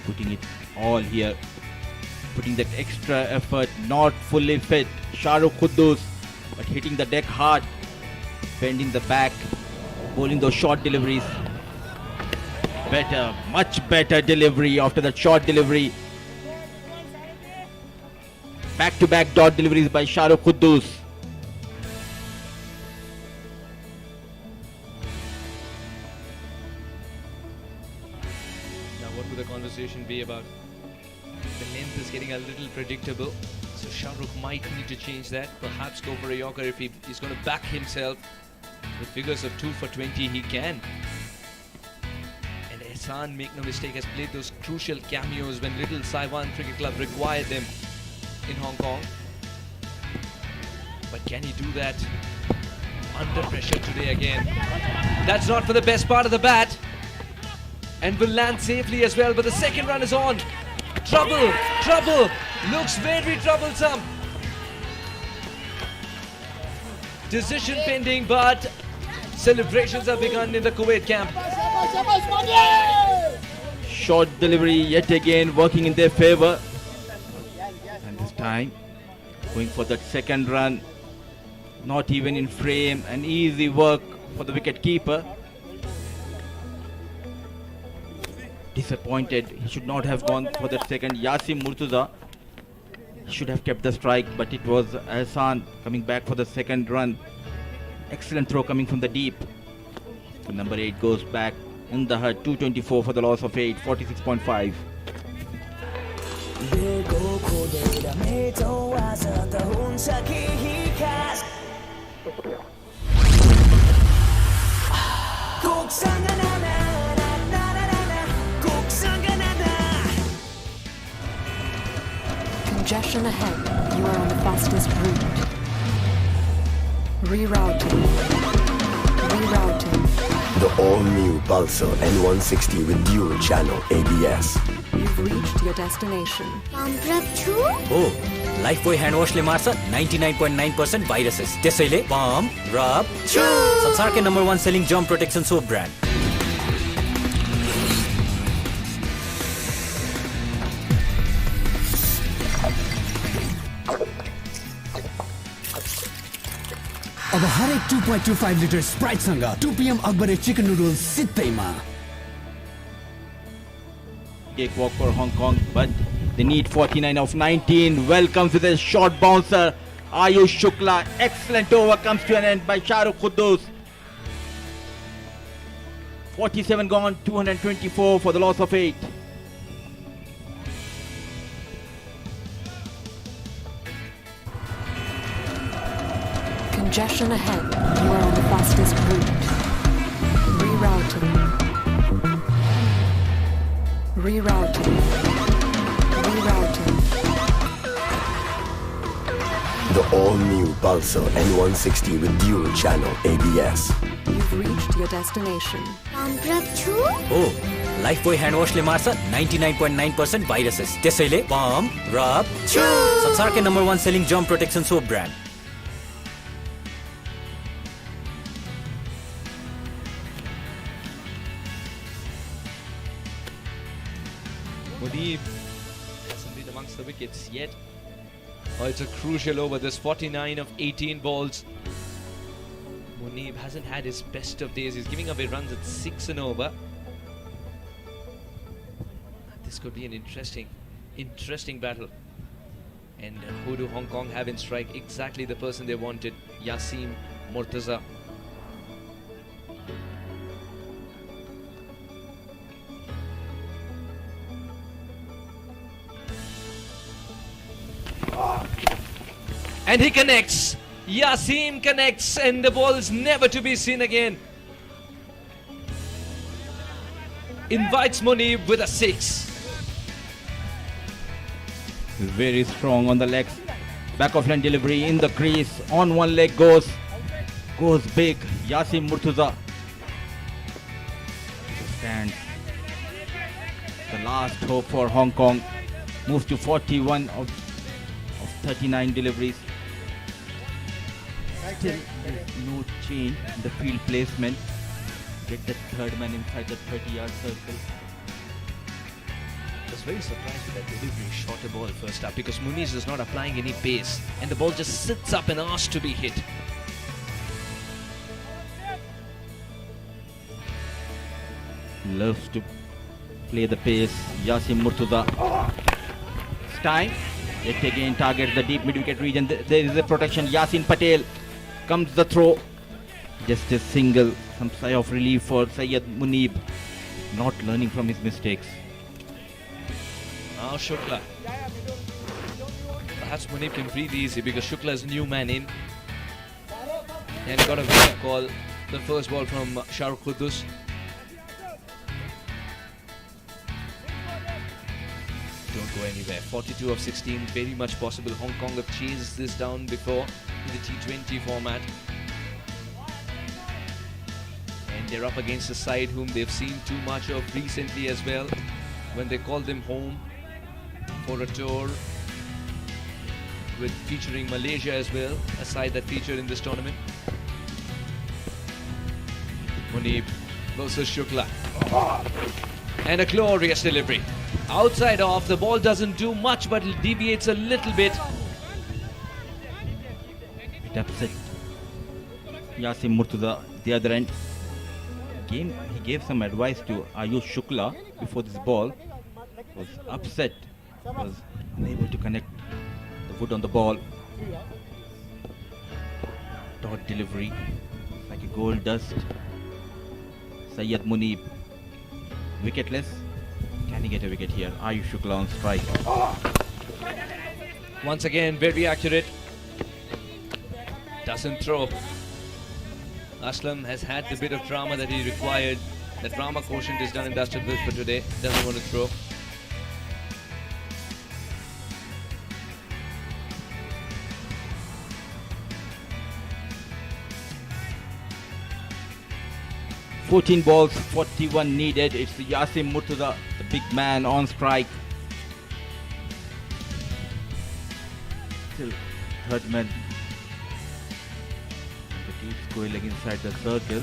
Putting it all here, putting that extra effort, not fully fit. Shahrukh Khuddus, but hitting the deck hard, bending the back, bowling those short deliveries. Better, much better delivery after that short delivery. Back-to-back dot deliveries by Shahrukh Khuddus. Now what would the conversation be about? The length is getting a little predictable, so Shah Rukh might need to change that. Perhaps go for a Yorker if he's going to back himself. With figures of 2 for 20, he can. And Ahsan, make no mistake, has played those crucial cameos when Little Saiwan Cricket Club required them in Hong Kong. But can he do that under pressure today again? That's not for the best part of the bat. And will land safely as well, but the second run is on. Trouble, trouble, looks very troublesome. Decision pending, but celebrations have begun in the Kuwait camp. Short delivery yet again working in their favor. And this time going for that second run. Not even in frame, an easy work for the wicket keeper. Disappointed, he should not have gone for that second. Yasim Murtuza, he should have kept the strike, but it was Ahsan coming back for the second run. Excellent throw coming from the deep. So number 8 goes back in the hut. 224 for the loss of 8, 46.5. Congestion ahead. You are on the fastest route. Rerouting. Rerouting. The all-new Pulsar N160 with dual channel ABS. You've reached your destination. Oh, Lifebuoy hand wash ले मार्छ 99.9% viruses. त्यसैले palm, rub, chew. संसारकै number 1 selling germ protection soap brand. अब हरेक 2.25 litre Sprite सँग 2 PM Akbare chicken noodles सित्तैमा. Cakewalk for Hong Kong, but they need 49 of 19. Welcomes with a short bouncer. Ayush Shukla, excellent over comes to an end by Shahrukh Khuddus. 47 gone, 224 for the loss of 8. Congestion ahead. You are on the fastest route. Rerouting. Rerouting. Rerouting. The all-new Pulsar N160 with dual-channel ABS. You've reached your destination. Oh, Lifebuoy hand वाशले मार्छ 99.9% viruses त्यसैले pump rub छु संसारकै number 1 selling germ protection soap brand Mudeeb hasn't been amongst the wickets yet. Oh, it's a crucial over. This 49 of 18 balls. Mudeeb hasn't had his best of days. He's giving away runs at 6 and over. This could be an interesting battle. And who do Hong Kong have in strike? Exactly the person they wanted, Yasim Murtaza. And he connects. Yasim connects, and the ball is never to be seen again. Invites Mudeeb with a 6. Very strong on the legs. Back of line delivery in the crease. On one leg goes big. Yasim Murtaza stands. The last hope for Hong Kong. Moves to 41 of 39 deliveries. Still there's no change in the field placement. Get the third man inside the 30-yard circle. I was very surprised with that delivery shorter ball first up because Muniz is not applying any pace and the ball just sits up and asks to be hit. Loves to play the pace. Yasim Murtaza. It's time. It again targets the deep mid-wicket region. There is a protection. Yasin Patel. Comes the throw. Just a single. Some sigh of relief for Syed Mudeeb. Not learning from his mistakes. Now Shukla. Perhaps Mudeeb can breathe easy because Shukla is a new man in. And he got a wake-up call. The first ball from Shahrukh Khuddus. Don't go anywhere. 42 of 16, very much possible. Hong Kong have chased this down before in the T20 format. And they're up against a side whom they've seen too much of recently as well. When they called them home for a tour with featuring Malaysia as well, a side that featured in this tournament. Mudeeb versus Shukla. And a glorious delivery. Outside off, the ball doesn't do much but it deviates a little bit. It upset Yasim Murtaza the other end. He gave some advice to Ayush Shukla before this ball. Was upset. Was unable to connect the wood on the ball. Dot delivery. Like a gold dust. Syed Mudeeb. Wicketless. Can he get a wicket here? Ayush Shukla on strike. Once again, very accurate. Doesn't throw. Aslam has had the bit of drama that he required. The drama quotient is done and dusted with for today. Doesn't want to throw. $14 balls, 41 needed. It's Yasim Murtaza, the big man on strike. Still third man. The keeps going inside the circle.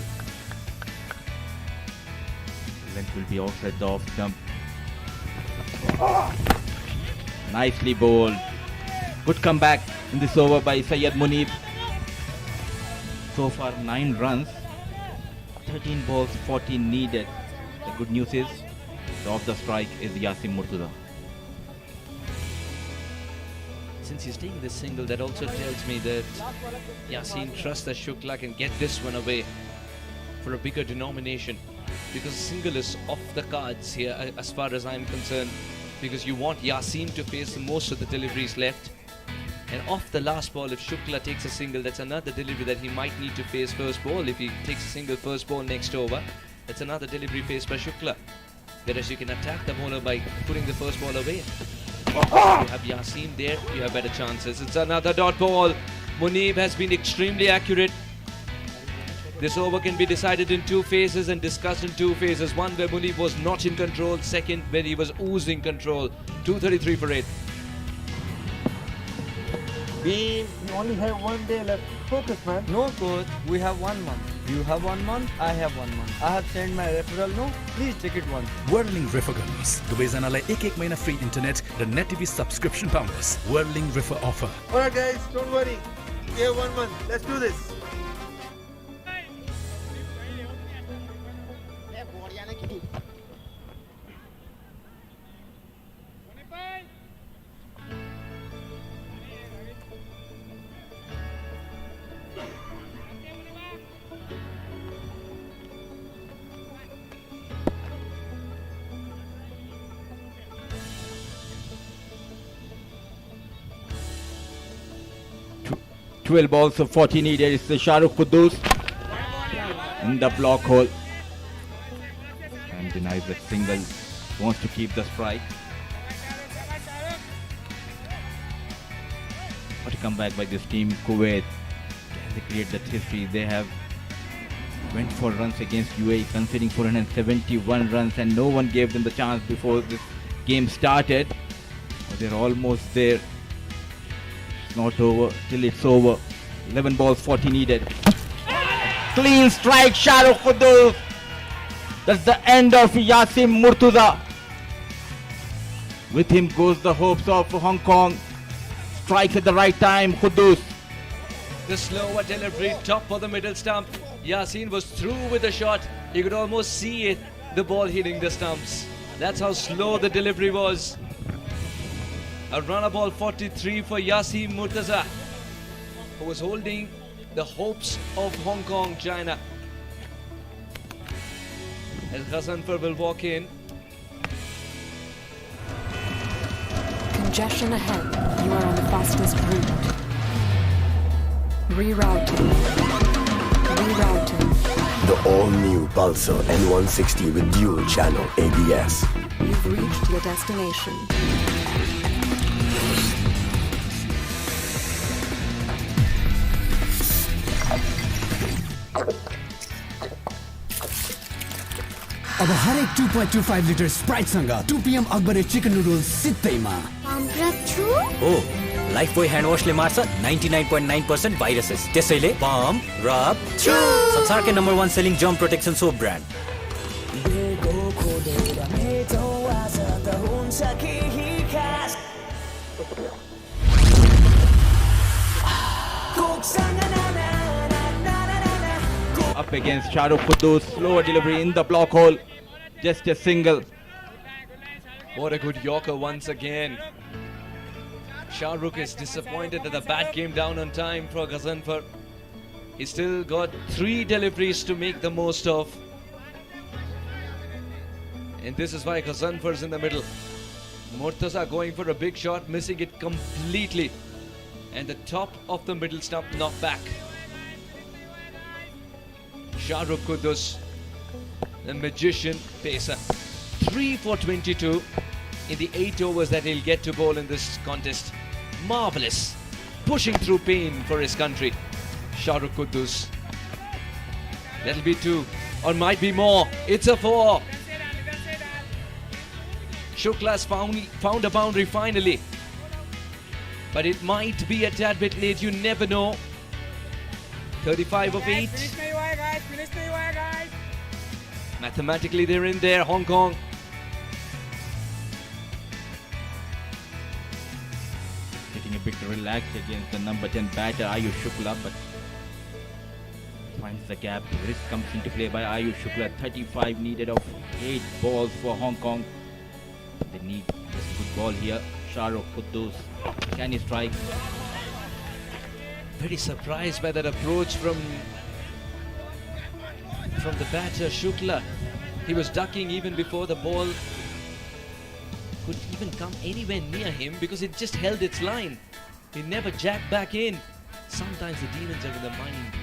Length will be outside the off stump. Nicely bowled. Good comeback in this over by Syed Mudeeb. So far 9 runs. 13 balls, 14 needed. The good news is, the off the strike is Yasim Murtaza. Since he's taking this single, that also tells me that Yasin trusts that Shukla can get this one away for a bigger denomination. Because single is off the cards here as far as I'm concerned. Because you want Yasin to face most of the deliveries left. And off the last ball, if Shukla takes a single, that's another delivery that he might need to face first ball. If he takes a single first ball next over, that's another delivery faced by Shukla. whereas you can attack the bowler by putting the first ball away. You have Yasin there, you have better chances. It's another dot ball. Munib has been extremely accurate. This over can be decided in two phases and discussed in two phases. One where Munib was not in control, second where he was oozing control. 233 for 8. Beam, you only have 1 day left. Focus, man. No, coach. We have 1 month. You have 1 month. I have 1 month. I have sent my referral. No, please check it once. Whirling River Guns. दुवैजनालाई 1 महिना free internet र net TV subscription पाउनुहोस्. Whirling River offer. Alright, guys, don't worry. We have 1 month. Let's do this. Two 12 balls of 40 needed. It's the Shahrukh Kudus in the block hole. And denies that single. Wants to keep the strike. What a comeback by this team. Kuwait. Can they create that history? They have went for runs against UAE, conceding 471 runs, and no one gave them the chance before this game started. But they're almost there. It's not over till it's over. 11 balls, 40 needed. Clean strike, Shahrukh Kudus. That's the end of Yasim Murtuza. With him goes the hopes of Hong Kong. Strikes at the right time, Kudus. The slower delivery, top of the middle stump. Yasin was through with the shot. You could almost see it, the ball hitting the stumps. That's how slow the delivery was. A runner ball 43 for Yasin Murtaza, who was holding the hopes of Hong Kong, China. As Ghazanfar will walk in. Congestion ahead. You are on the fastest route. Rerouting. Rerouting. The all-new Pulsar N160 with dual channel ABS. You've reached your destination. अब हरेक 2.25 litre स्प्राइटसँग 2 PM Akbare chicken noodles सित्तैमा हो Lifebuoy hand वाशले मार्छ 99.9% viruses त्यसैले pump rub छु संसारकै number 1 selling germ protection soap brand Up against Shahrukh Kudus, slower delivery in the block hole, just a single. What a good Yorker once again. Shahrukh is disappointed that the bat came down on time for Ghazanfar. He still got 3 deliveries to make the most of. And this is why Ghazanfar's in the middle. Murtaza going for a big shot, missing it completely. And the top of the middle stump knocked back. Shahrukh Kudus, the magician pacer. 3 for 22 in the 8 overs that he'll get to bowl in this contest. Marvelous. Pushing through pain for his country. Shahrukh Kudus. That'll be 2 or might be more. It's a 4. Shukla's found a boundary finally. But it might be a tad bit late, you never know. 35 of 8. Mathematically they're in there, Hong Kong. Getting a bit relaxed against the number 10 batter Ayush Shukla, but finds the gap. Risk comes into play by Ayush Shukla. 35 needed of 8 balls for Hong Kong. They need this good ball here. Shahrukh Kudus, can he strike? Very surprised by that approach from the batter Shukla. He was ducking even before the ball could even come anywhere near him because it just held its line. He never jacked back in. Sometimes the demons are in the mind.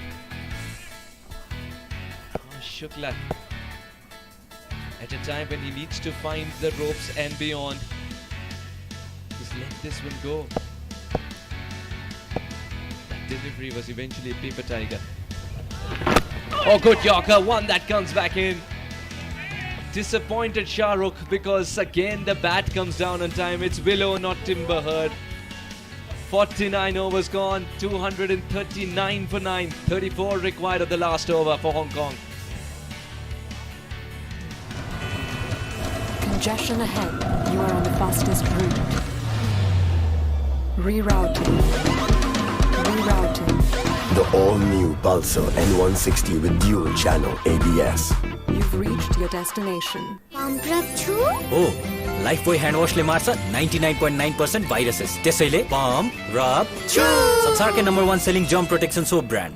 Oh, Shukla. At a time when he needs to find the ropes and beyond. Just let this one go. That delivery was eventually a paper tiger. Oh, good Yorker, one that comes back in. Disappointed Shahrukh because again the bat comes down on time. It's Willow, not Timber Herd. 49 overs gone, 239 for 9. 34 required of the last over for Hong Kong. Congestion ahead. You are on the fastest route. Rerouting. Rerouting. The all-new Pulsar N160 with dual channel ABS. You've reached your destination. Oh, Lifebuoy hand wash le marcha 99.9% viruses. त्यसैले palm, rub, chew. संसारकै number 1 selling germ protection soap brand.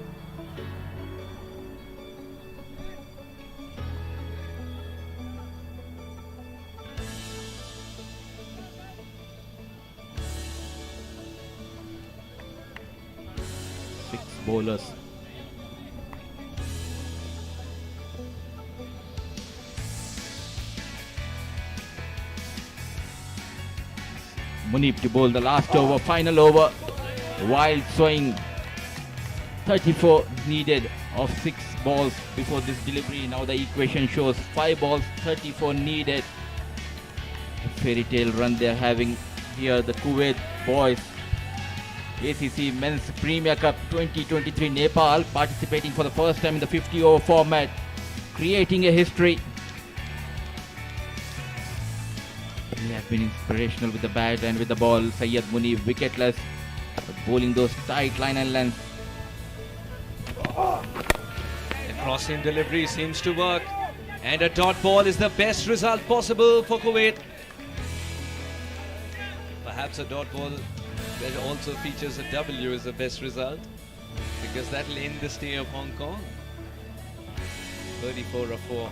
Six bowlers. Munib to bowl the last over, final over. Wild swing. 34 needed of 6 balls before this delivery. Now the equation shows 5 balls, 34 needed. A fairy tale run they're having here, the Kuwait boys. ACC Men's Premier Cup 2023 Nepal participating for the first time in the 50 over format, creating a history. He has been inspirational with the bat and with the ball. Syed Munib wicketless, but bowling those tight line and length. The crossing delivery seems to work, and a dot ball is the best result possible for Kuwait. Perhaps a dot ball that also features a W is the best result, because that will end the stay of Hong Kong. 34 or 4.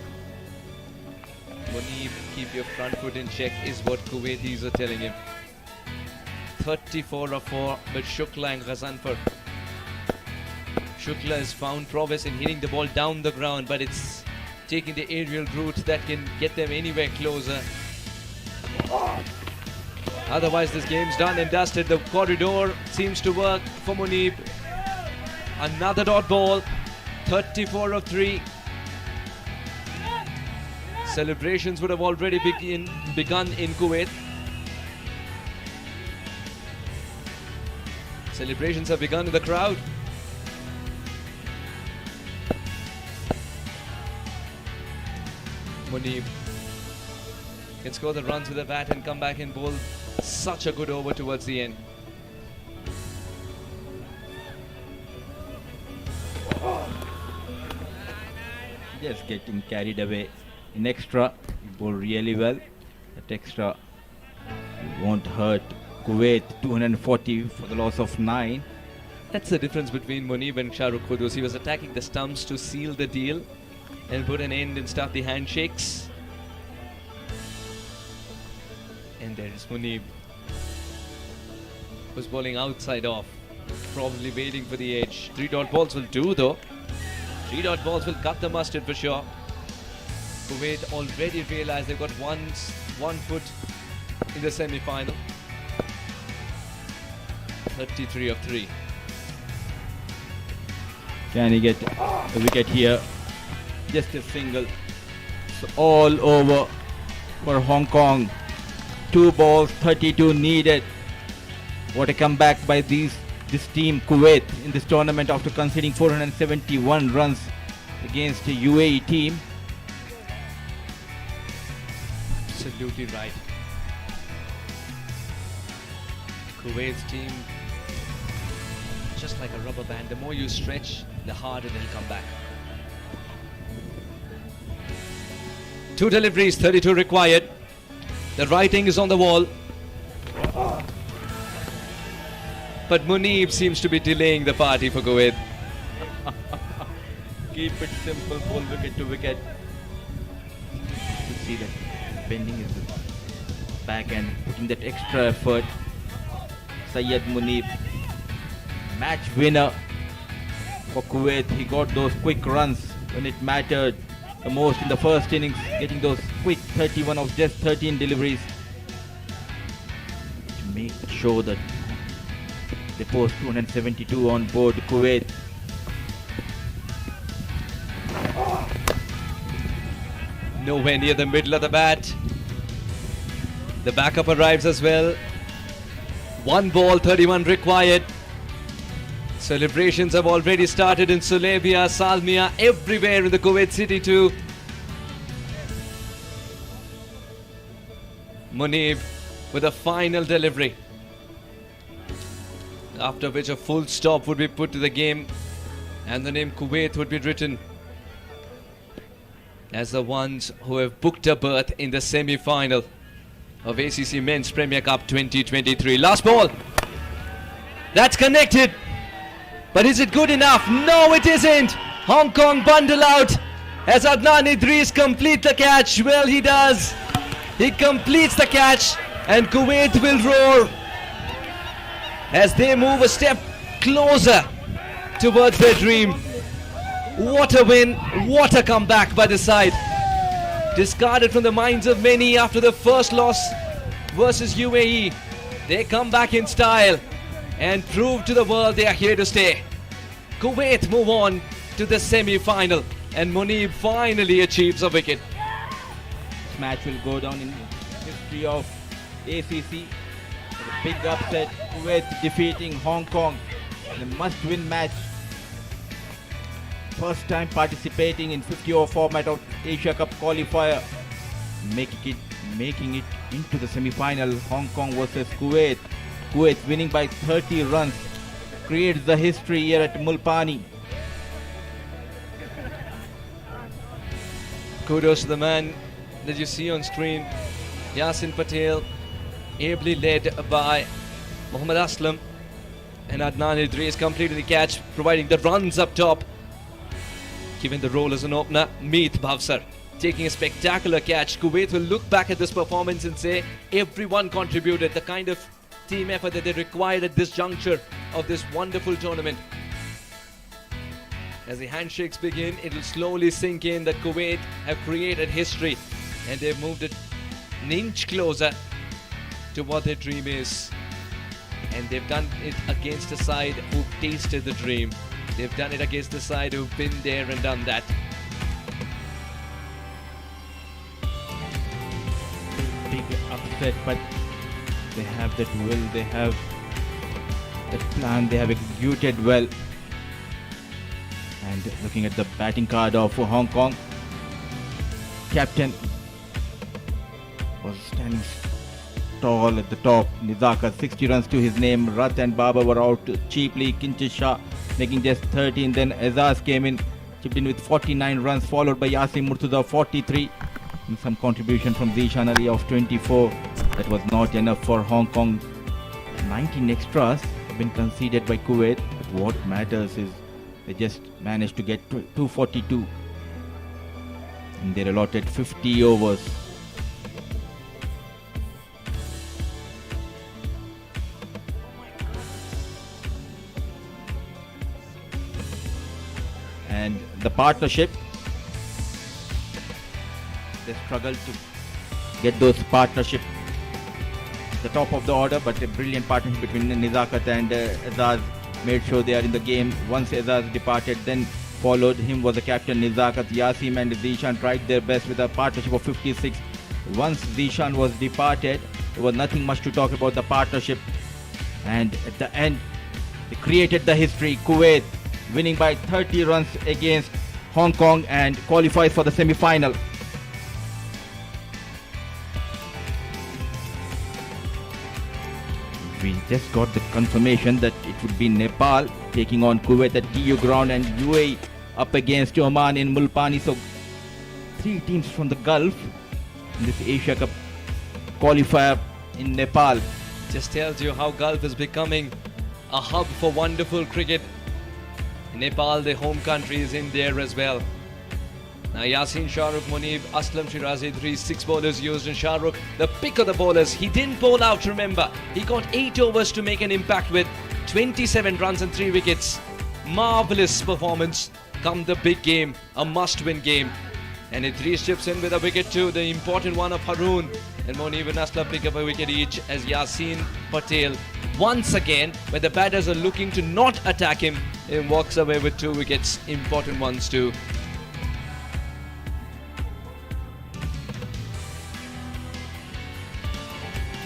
Munib, keep your front foot in check is what Kuwaitis are telling him. 34 or 4 with Shukla and Ghazanfar. Shukla has found prowess in hitting the ball down the ground, but it's taking the aerial route that can get them anywhere closer. Otherwise this game's done and dusted. The corridor seems to work for Munib. Another dot ball. 34 of 3. Celebrations would have already begun in Kuwait. Celebrations have begun in the crowd. Munib can score the runs with the bat and come back and bowl such a good over towards the end. Just getting carried away. In extra, you bowl really well. That extra won't hurt Kuwait. 240 for the loss of 9. That's the difference between Munib and Shahrukh Qudus. He was attacking the stumps to seal the deal and put an end and start the handshakes. And there's Munib, who's bowling outside off, probably waiting for the edge. 3 dot balls will do though. 3 dot balls will cut the mustard for sure. Kuwait already realized they've got one foot in the semi-final. 33 of 3. Can he get the wicket here? Just a single. So all over for Hong Kong. 2 balls, 32 needed. What a comeback by this team, Kuwait, in this tournament after conceding 471 runs against the UAE team. Absolutely right. Kuwait's team, just like a rubber band, the more you stretch, the harder they'll come back. 2 deliveries, 32 required. The writing is on the wall. But Munib seems to be delaying the party for Kuwait. Keep it simple, bowl wicket to wicket. You see that bending is the back end, putting that extra effort. Syed Munib, match winner for Kuwait. He got those quick runs when it mattered. the most in the first innings, getting those quick 31 of just 13 deliveries to make sure that they post 272 on board Kuwait. Nowhere near the middle of the bat. The backup arrives as well. 1 ball, 31 required. Celebrations have already started in Sulebia, Salmiya, everywhere in the Kuwait city too. Munib with a final delivery, after which a full stop would be put to the game and the name Kuwait would be written as the ones who have booked a berth in the semi-final of ACC Men's Premier Cup 2023. Last ball. That's connected. But is it good enough? No, it isn't. Hong Kong bundle out as Adnan Idris complete the catch. Well, he does. He completes the catch and Kuwait will roar as they move a step closer towards their dream. What a win, what a comeback by the side. Discarded from the minds of many after the first loss versus UAE. They come back in style and prove to the world they are here to stay. Kuwait move on to the semi-final and Munib finally achieves a wicket. This match will go down in history of ACC as a big upset. Kuwait defeating Hong Kong in a must-win match. First time participating in 50-over format of Asia Cup qualifier, making it into the semi-final. Hong Kong versus Kuwait. Kuwait winning by 30 runs, creates the history here at Mulpani. Kudos to the man that you see on screen, Yasin Patel, ably led by Mohammad Aslam, and Adnan Idris completing the catch, providing the runs up top. Given the role as an opener, Meet Bhavsar taking a spectacular catch. Kuwait will look back at this performance and say everyone contributed, the kind of team effort that they required at this juncture of this wonderful tournament. As the handshakes begin, it will slowly sink in that Kuwait have created history and they've moved it an inch closer to what their dream is. And they've done it against a side who tasted the dream. They've done it against the side who've been there and done that. Big upset, but they have that will, they have that plan, they have executed well. And looking at the batting card of Hong Kong, captain was standing tall at the top. Nizaka 60 runs to his name. Rat and Baba were out cheaply. Kinchit Shah making just 13. Then Azaz came in, chipped in with 49 runs, followed by Yasim Murtuza 43. And some contribution from Zishan Ali of 24. That was not enough for Hong Kong. 19 extras have been conceded by Kuwait. But what matters is they just managed to get 242. And they're allotted 50 overs. And the partnership, they struggled to get those partnership at the top of the order, but a brilliant partnership between Nizakat and Azaz made sure they are in the game. Once Azaz departed, then followed him was the captain Nizakat. Yasim and Zishan tried their best with a partnership of 56. Once Zishan was departed, there was nothing much to talk about the partnership. And at the end, they created the history. Kuwait winning by 30 runs against Hong Kong and qualifies for the semi-final. We just got the confirmation that it would be Nepal taking on Kuwait at TU ground and UAE up against Oman in Mulpani. So 3 teams from the Gulf in this Asia Cup qualifier in Nepal. Just tells you how Gulf is becoming a hub for wonderful cricket. Nepal, the home country, is in there as well. Now Yasin, Shahrukh, Munib, Aslam, Shirazi, 3 6 bowlers used, and Shahrukh, the pick of the bowlers. He didn't bowl out, remember. He got 8 overs to make an impact with 27 runs and 3 wickets. Marvellous performance come the big game, a must-win game. And Idris chips in with a wicket too, the important one of Haroon. And Monib and Aslam pick up a wicket each as Yasin Patel once again, when the batters are looking to not attack him, he walks away with 2 wickets, important ones too.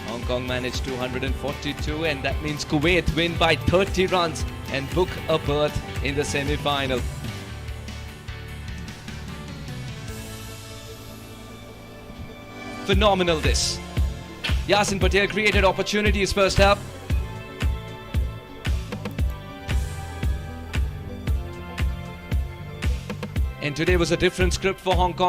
Hong Kong managed 242, and that means Kuwait win by 30 runs and book a berth in the semi-final. Phenomenal this. Yasin Patel created opportunities first half. And today was a different script for Hong Kong.